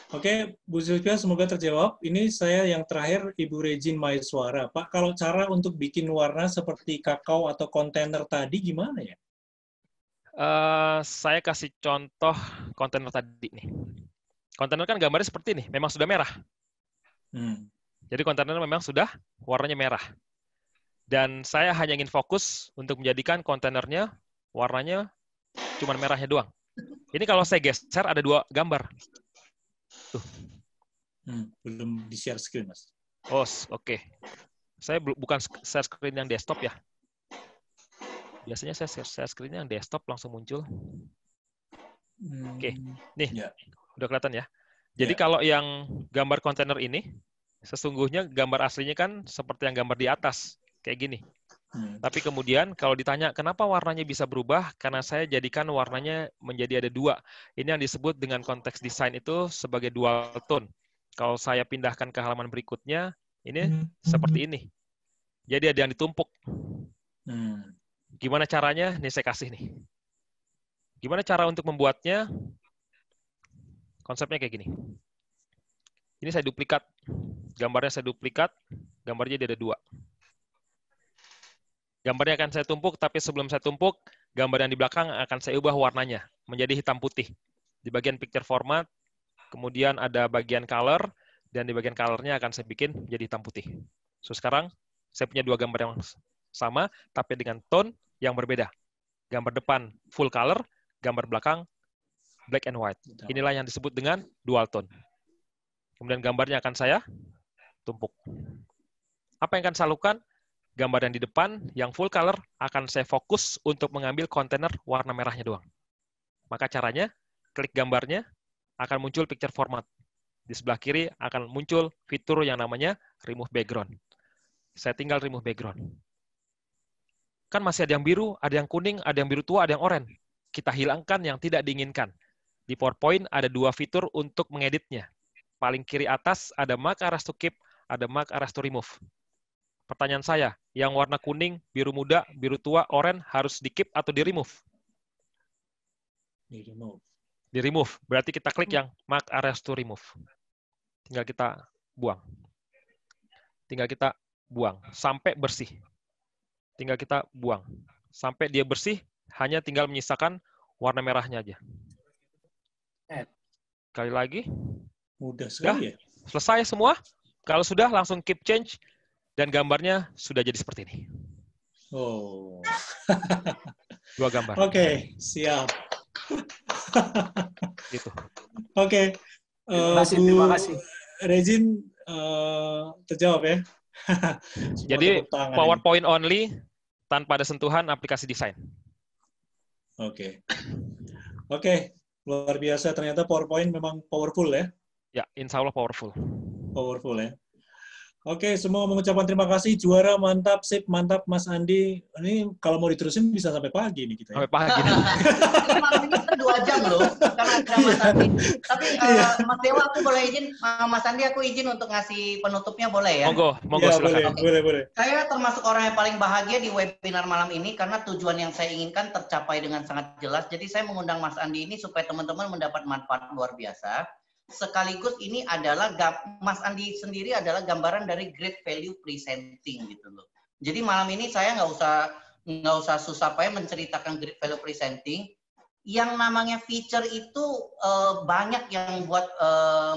Oke, Bu Zulfia, semoga terjawab. Ini saya yang terakhir, Ibu Regine Maiswara. Pak, kalau cara untuk bikin warna seperti kakao atau kontainer tadi gimana ya? Saya kasih contoh kontainer tadi nih. Kontainer kan gambarnya seperti ini, memang sudah merah. Jadi kontainer memang sudah warnanya merah. Dan saya hanya ingin fokus untuk menjadikan kontainernya warnanya cuma merahnya doang. Ini kalau saya geser ada 2 gambar. Tuh. Belum di-share screen, Mas. Oh, oke. Saya bukan share screen yang desktop ya. Biasanya saya share screen yang desktop langsung muncul. Oke. Nih, udah kelihatan ya. Jadi kalau yang gambar kontainer ini, sesungguhnya gambar aslinya kan seperti yang gambar di atas. Kayak gini. Tapi kemudian kalau ditanya kenapa warnanya bisa berubah, karena saya jadikan warnanya menjadi ada 2. Ini yang disebut dengan konteks desain itu sebagai dual tone. Kalau saya pindahkan ke halaman berikutnya, ini seperti ini. Jadi ada yang ditumpuk. Gimana caranya? Nih saya kasih nih. Gimana cara untuk membuatnya? Konsepnya kayak gini. Ini saya duplikat. Gambarnya saya duplikat. Gambarnya dia ada 2. Gambarnya akan saya tumpuk, tapi sebelum saya tumpuk, gambar yang di belakang akan saya ubah warnanya menjadi hitam putih. Di bagian picture format, kemudian ada bagian color, dan di bagian colornya akan saya bikin jadi hitam putih. So sekarang, saya punya 2 gambar yang sama, tapi dengan tone yang berbeda. Gambar depan full color, gambar belakang black and white. Inilah yang disebut dengan dual tone. Kemudian gambarnya akan saya tumpuk. Apa yang akan saya lakukan? Gambar yang di depan, yang full color, akan saya fokus untuk mengambil kontainer warna merahnya doang. Maka caranya, klik gambarnya, akan muncul picture format. Di sebelah kiri akan muncul fitur yang namanya remove background. Saya tinggal remove background. Kan masih ada yang biru, ada yang kuning, ada yang biru tua, ada yang oranye. Kita hilangkan yang tidak diinginkan. Di PowerPoint ada 2 fitur untuk mengeditnya. Paling kiri atas ada mark arrows to keep, ada mark arrows to remove. Pertanyaan saya, yang warna kuning, biru muda, biru tua, oranye harus di-keep atau di-remove? Di-remove. Di-remove. Berarti kita klik yang mark arrows to remove. Tinggal kita buang. Tinggal kita buang. Sampai bersih. Tinggal kita buang. Sampai dia bersih, hanya tinggal menyisakan warna merahnya aja. Sekali lagi. Mudah sekali ya. Selesai semua. Kalau sudah, langsung keep change. Dan gambarnya sudah jadi seperti ini. Oh. 2 gambar. Oke, siap. Gitu. Oke. Terima kasih. Regine, terjawab ya. Jadi PowerPoint only, tanpa ada sentuhan aplikasi desain. Oke. Luar biasa. Ternyata PowerPoint memang powerful ya. Ya, insya Allah powerful. Powerful ya. Oke, semua mengucapkan terima kasih. Juara, mantap, sip, mantap, Mas Andi. Ini kalau mau diterusin bisa sampai pagi nih kita. Ya? Sampai pagi. Malam ini kita 2 jam loh, karena ada Mas Andi. Tapi Mas Dewa, aku boleh izin, Mas Andi, aku izin untuk ngasih penutupnya, boleh ya? Monggo, ya, silakan. Boleh. Saya termasuk orang yang paling bahagia di webinar malam ini karena tujuan yang saya inginkan tercapai dengan sangat jelas. Jadi saya mengundang Mas Andi ini supaya teman-teman mendapat manfaat luar biasa. Sekaligus ini adalah Mas Andi sendiri adalah gambaran dari great value presenting gitu loh. Jadi malam ini saya nggak usah susah payah menceritakan great value presenting. Yang namanya feature itu banyak yang buat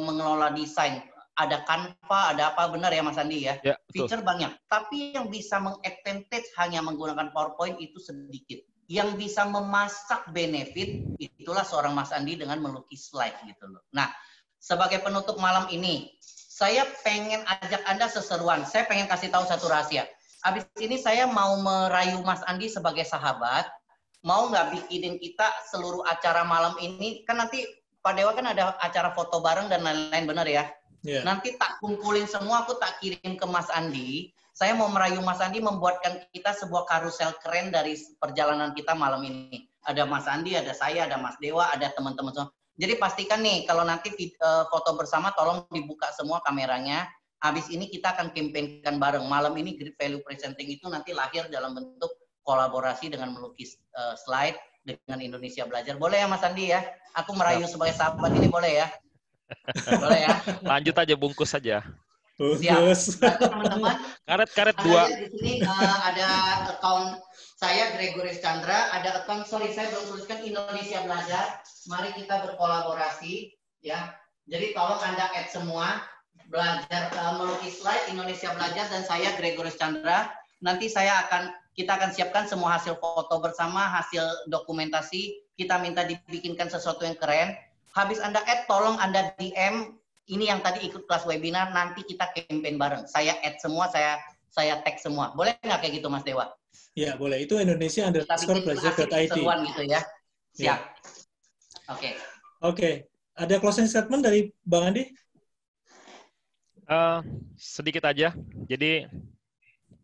mengelola desain. Ada Canva, ada apa, benar ya Mas Andi ya? Ya, feature banyak. Tapi yang bisa meng-advantage hanya menggunakan PowerPoint itu sedikit. Yang bisa memasak benefit itulah seorang Mas Andi dengan melukis slide gitu loh. Nah, sebagai penutup malam ini, saya pengen ajak Anda seseruan. Saya pengen kasih tahu satu rahasia. Habis ini saya mau merayu Mas Andi sebagai sahabat. Mau nggak bikinin kita seluruh acara malam ini? Kan nanti Pak Dewa kan ada acara foto bareng dan lain-lain, benar ya? Yeah. Nanti tak kumpulin semua, aku tak kirim ke Mas Andi. Saya mau merayu Mas Andi membuatkan kita sebuah karusel keren dari perjalanan kita malam ini. Ada Mas Andi, ada saya, ada Mas Dewa, ada teman-teman semua. Jadi pastikan nih, kalau nanti foto bersama, tolong dibuka semua kameranya. Habis ini kita akan campaignkan bareng. Malam ini Great Value Presenting itu nanti lahir dalam bentuk kolaborasi dengan melukis slide dengan Indonesia Belajar. Boleh ya Mas Andi ya? Aku merayu sebagai sahabat ini, boleh ya? Boleh ya? Lanjut aja, bungkus saja. Bungkus. Teman-teman. Karet 2. Di sini ada account saya Gregoris Chandra, ada account, sorry saya belum tuliskan, Indonesia Belajar. Mari kita berkolaborasi ya. Jadi tolong Anda add semua, belajar melukis slide Indonesia Belajar dan saya Gregoris Chandra. Nanti kita akan siapkan semua hasil foto bersama, hasil dokumentasi. Kita minta dibikinkan sesuatu yang keren. Habis Anda add, tolong Anda DM ini yang tadi ikut kelas webinar, nanti kita campaign bareng. Saya add semua, saya tag semua. Boleh nggak kayak gitu Mas Dewa? Ya, boleh. Itu Indonesia_belajar.id. Gitu ya. Siap. Ya. Oke. Ada closing statement dari Bang Andi? Sedikit aja. Jadi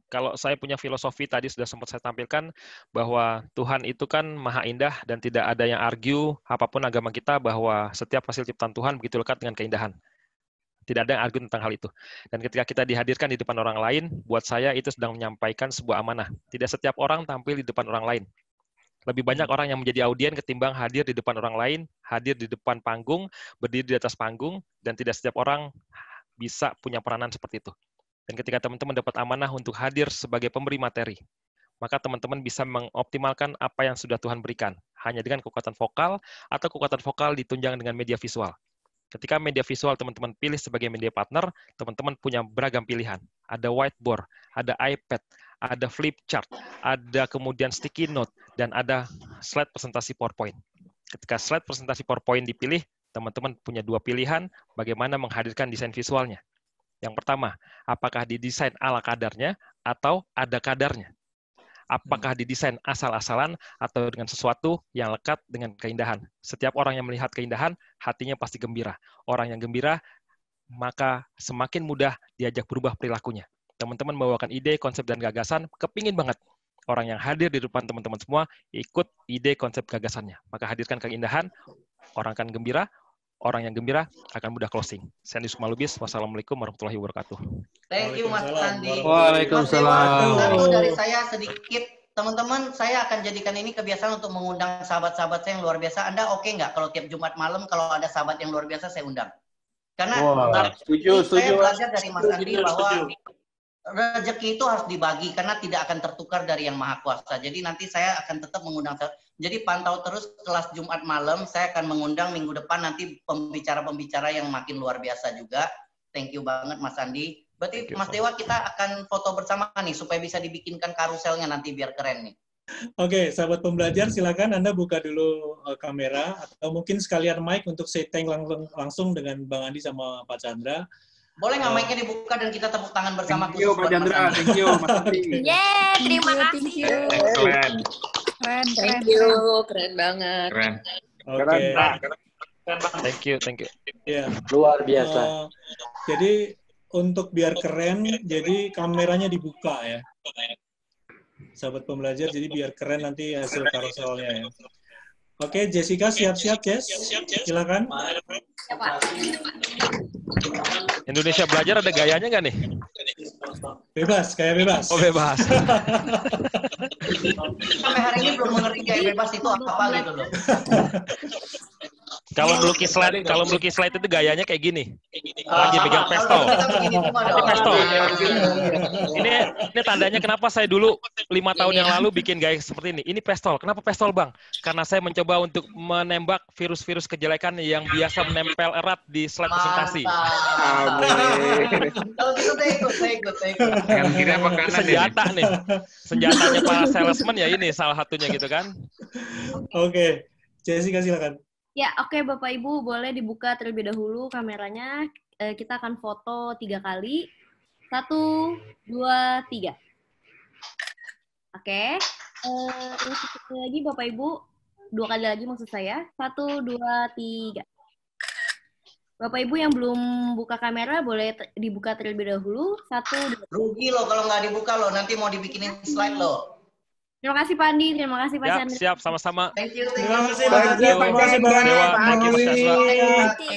kalau saya punya filosofi tadi sudah sempat saya tampilkan bahwa Tuhan itu kan maha indah dan tidak ada yang argue apapun agama kita bahwa setiap hasil ciptaan Tuhan begitu lekat dengan keindahan. Tidak ada yang argue tentang hal itu. Dan ketika kita dihadirkan di depan orang lain, buat saya itu sedang menyampaikan sebuah amanah. Tidak setiap orang tampil di depan orang lain. Lebih banyak orang yang menjadi audien ketimbang hadir di depan orang lain, hadir di depan panggung, berdiri di atas panggung, dan tidak setiap orang bisa punya peranan seperti itu. Dan ketika teman-teman dapat amanah untuk hadir sebagai pemberi materi, maka teman-teman bisa mengoptimalkan apa yang sudah Tuhan berikan, hanya dengan kekuatan vokal, atau kekuatan vokal ditunjang dengan media visual. Ketika media visual teman-teman pilih sebagai media partner, teman-teman punya beragam pilihan. Ada whiteboard, ada iPad, ada flip chart, ada kemudian sticky note, dan ada slide presentasi PowerPoint. Ketika slide presentasi PowerPoint dipilih, teman-teman punya dua pilihan bagaimana menghadirkan desain visualnya. Yang pertama, apakah didesain ala kadarnya atau ada kadarnya? Apakah didesain asal-asalan atau dengan sesuatu yang lekat dengan keindahan? Setiap orang yang melihat keindahan, hatinya pasti gembira. Orang yang gembira, maka semakin mudah diajak berubah perilakunya. Teman-teman membawakan ide, konsep, dan gagasan, kepingin banget orang yang hadir di depan teman-teman semua ikut ide, konsep, gagasannya. Maka hadirkan keindahan, orang akan gembira, orang yang gembira akan mudah closing. Saya Andi Sukmalubis, wassalamualaikum warahmatullahi wabarakatuh. Thank you Mas Andi. Waalaikumsalam. Satu dari saya sedikit, teman-teman, saya akan jadikan ini kebiasaan untuk mengundang sahabat-sahabat saya yang luar biasa. Anda oke nggak kalau tiap Jumat malam kalau ada sahabat yang luar biasa saya undang? Karena saya belajar dari Mas Andi bahwa rezeki itu harus dibagi karena tidak akan tertukar dari yang maha kuasa. Jadi nanti saya akan tetap mengundang. Jadi pantau terus kelas Jumat malam. Saya akan mengundang minggu depan nanti pembicara-pembicara yang makin luar biasa juga. Thank you banget Mas Andi. Berarti Mas Dewa kita akan foto bersama nih supaya bisa dibikinkan karuselnya nanti biar keren nih. Oke, sahabat pembelajar silakan Anda buka dulu kamera atau mungkin sekalian mic untuk say thank langsung dengan Bang Andi sama Pak Chandra. Boleh nggak mic-nya dibuka dan kita tepuk tangan bersama? Thank you, Pak Chandra. Thank you, Mas Andi. Yeay, terima kasih. Keren. Thank you, keren banget. Keren. Oke. Thank you. Ya. Luar biasa. Jadi untuk biar keren, jadi kameranya dibuka ya. Sahabat pembelajar, jadi biar keren nanti hasil karuselnya ya. Oke, Jessica siap-siap, Jess? Silakan. Ya, Pak. Indonesia Belajar ada gayanya nggak nih? Bebas, kayak bebas. Oh, bebas. Sampai hari ini belum mengerti gaya bebas itu apa gitu loh. Kalau melukis slide itu gayanya kayak gini. Lagi pegang pistol. Pistol. Ini tandanya kenapa saya dulu 5 tahun yang lalu bikin gaya seperti ini. Ini pistol. Kenapa pistol, Bang? Karena saya mencoba untuk menembak virus-virus kejelekan yang biasa menempel erat di slide presentasi. Kalau gitu saya ikut. Yang kiri apa kanan senjata nih. Senjatanya para salesman ya ini salah satunya gitu kan. Oke. Jessica silakan. Ya, oke Bapak Ibu, boleh dibuka terlebih dahulu kameranya. Kita akan foto 3 kali. 1, 2, 3. Oke. Sekali lagi Bapak Ibu, 2 kali lagi maksud saya. 1, 2, 3. Bapak Ibu yang belum buka kamera boleh dibuka terlebih dahulu. 1, 2, 3. Rugi loh kalau nggak dibuka loh, nanti mau dibikinin slide loh. Terima kasih Pak Andi, terima kasih Pak Chandra. Siap, sama-sama. Thank you. Terima kasih Pak Chandra, terima kasih Bang Dewa. Thank you, Mas Chandra.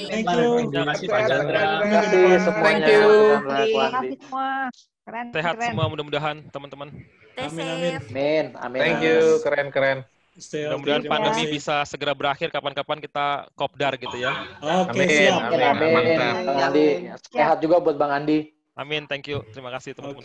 Thank you. Terima kasih Pak Chandra. Terima kasih semuanya. Terima kasih semua. Keren. Sehat semua mudah-mudahan teman-teman. Amin. Thank you, keren. Mudah-mudahan pandemi bisa segera berakhir, kapan-kapan kita kopdar gitu ya. Oke, siap. Amin. Bang Andi, sehat juga buat Bang Andi. Amin, thank you. Terima kasih teman-teman.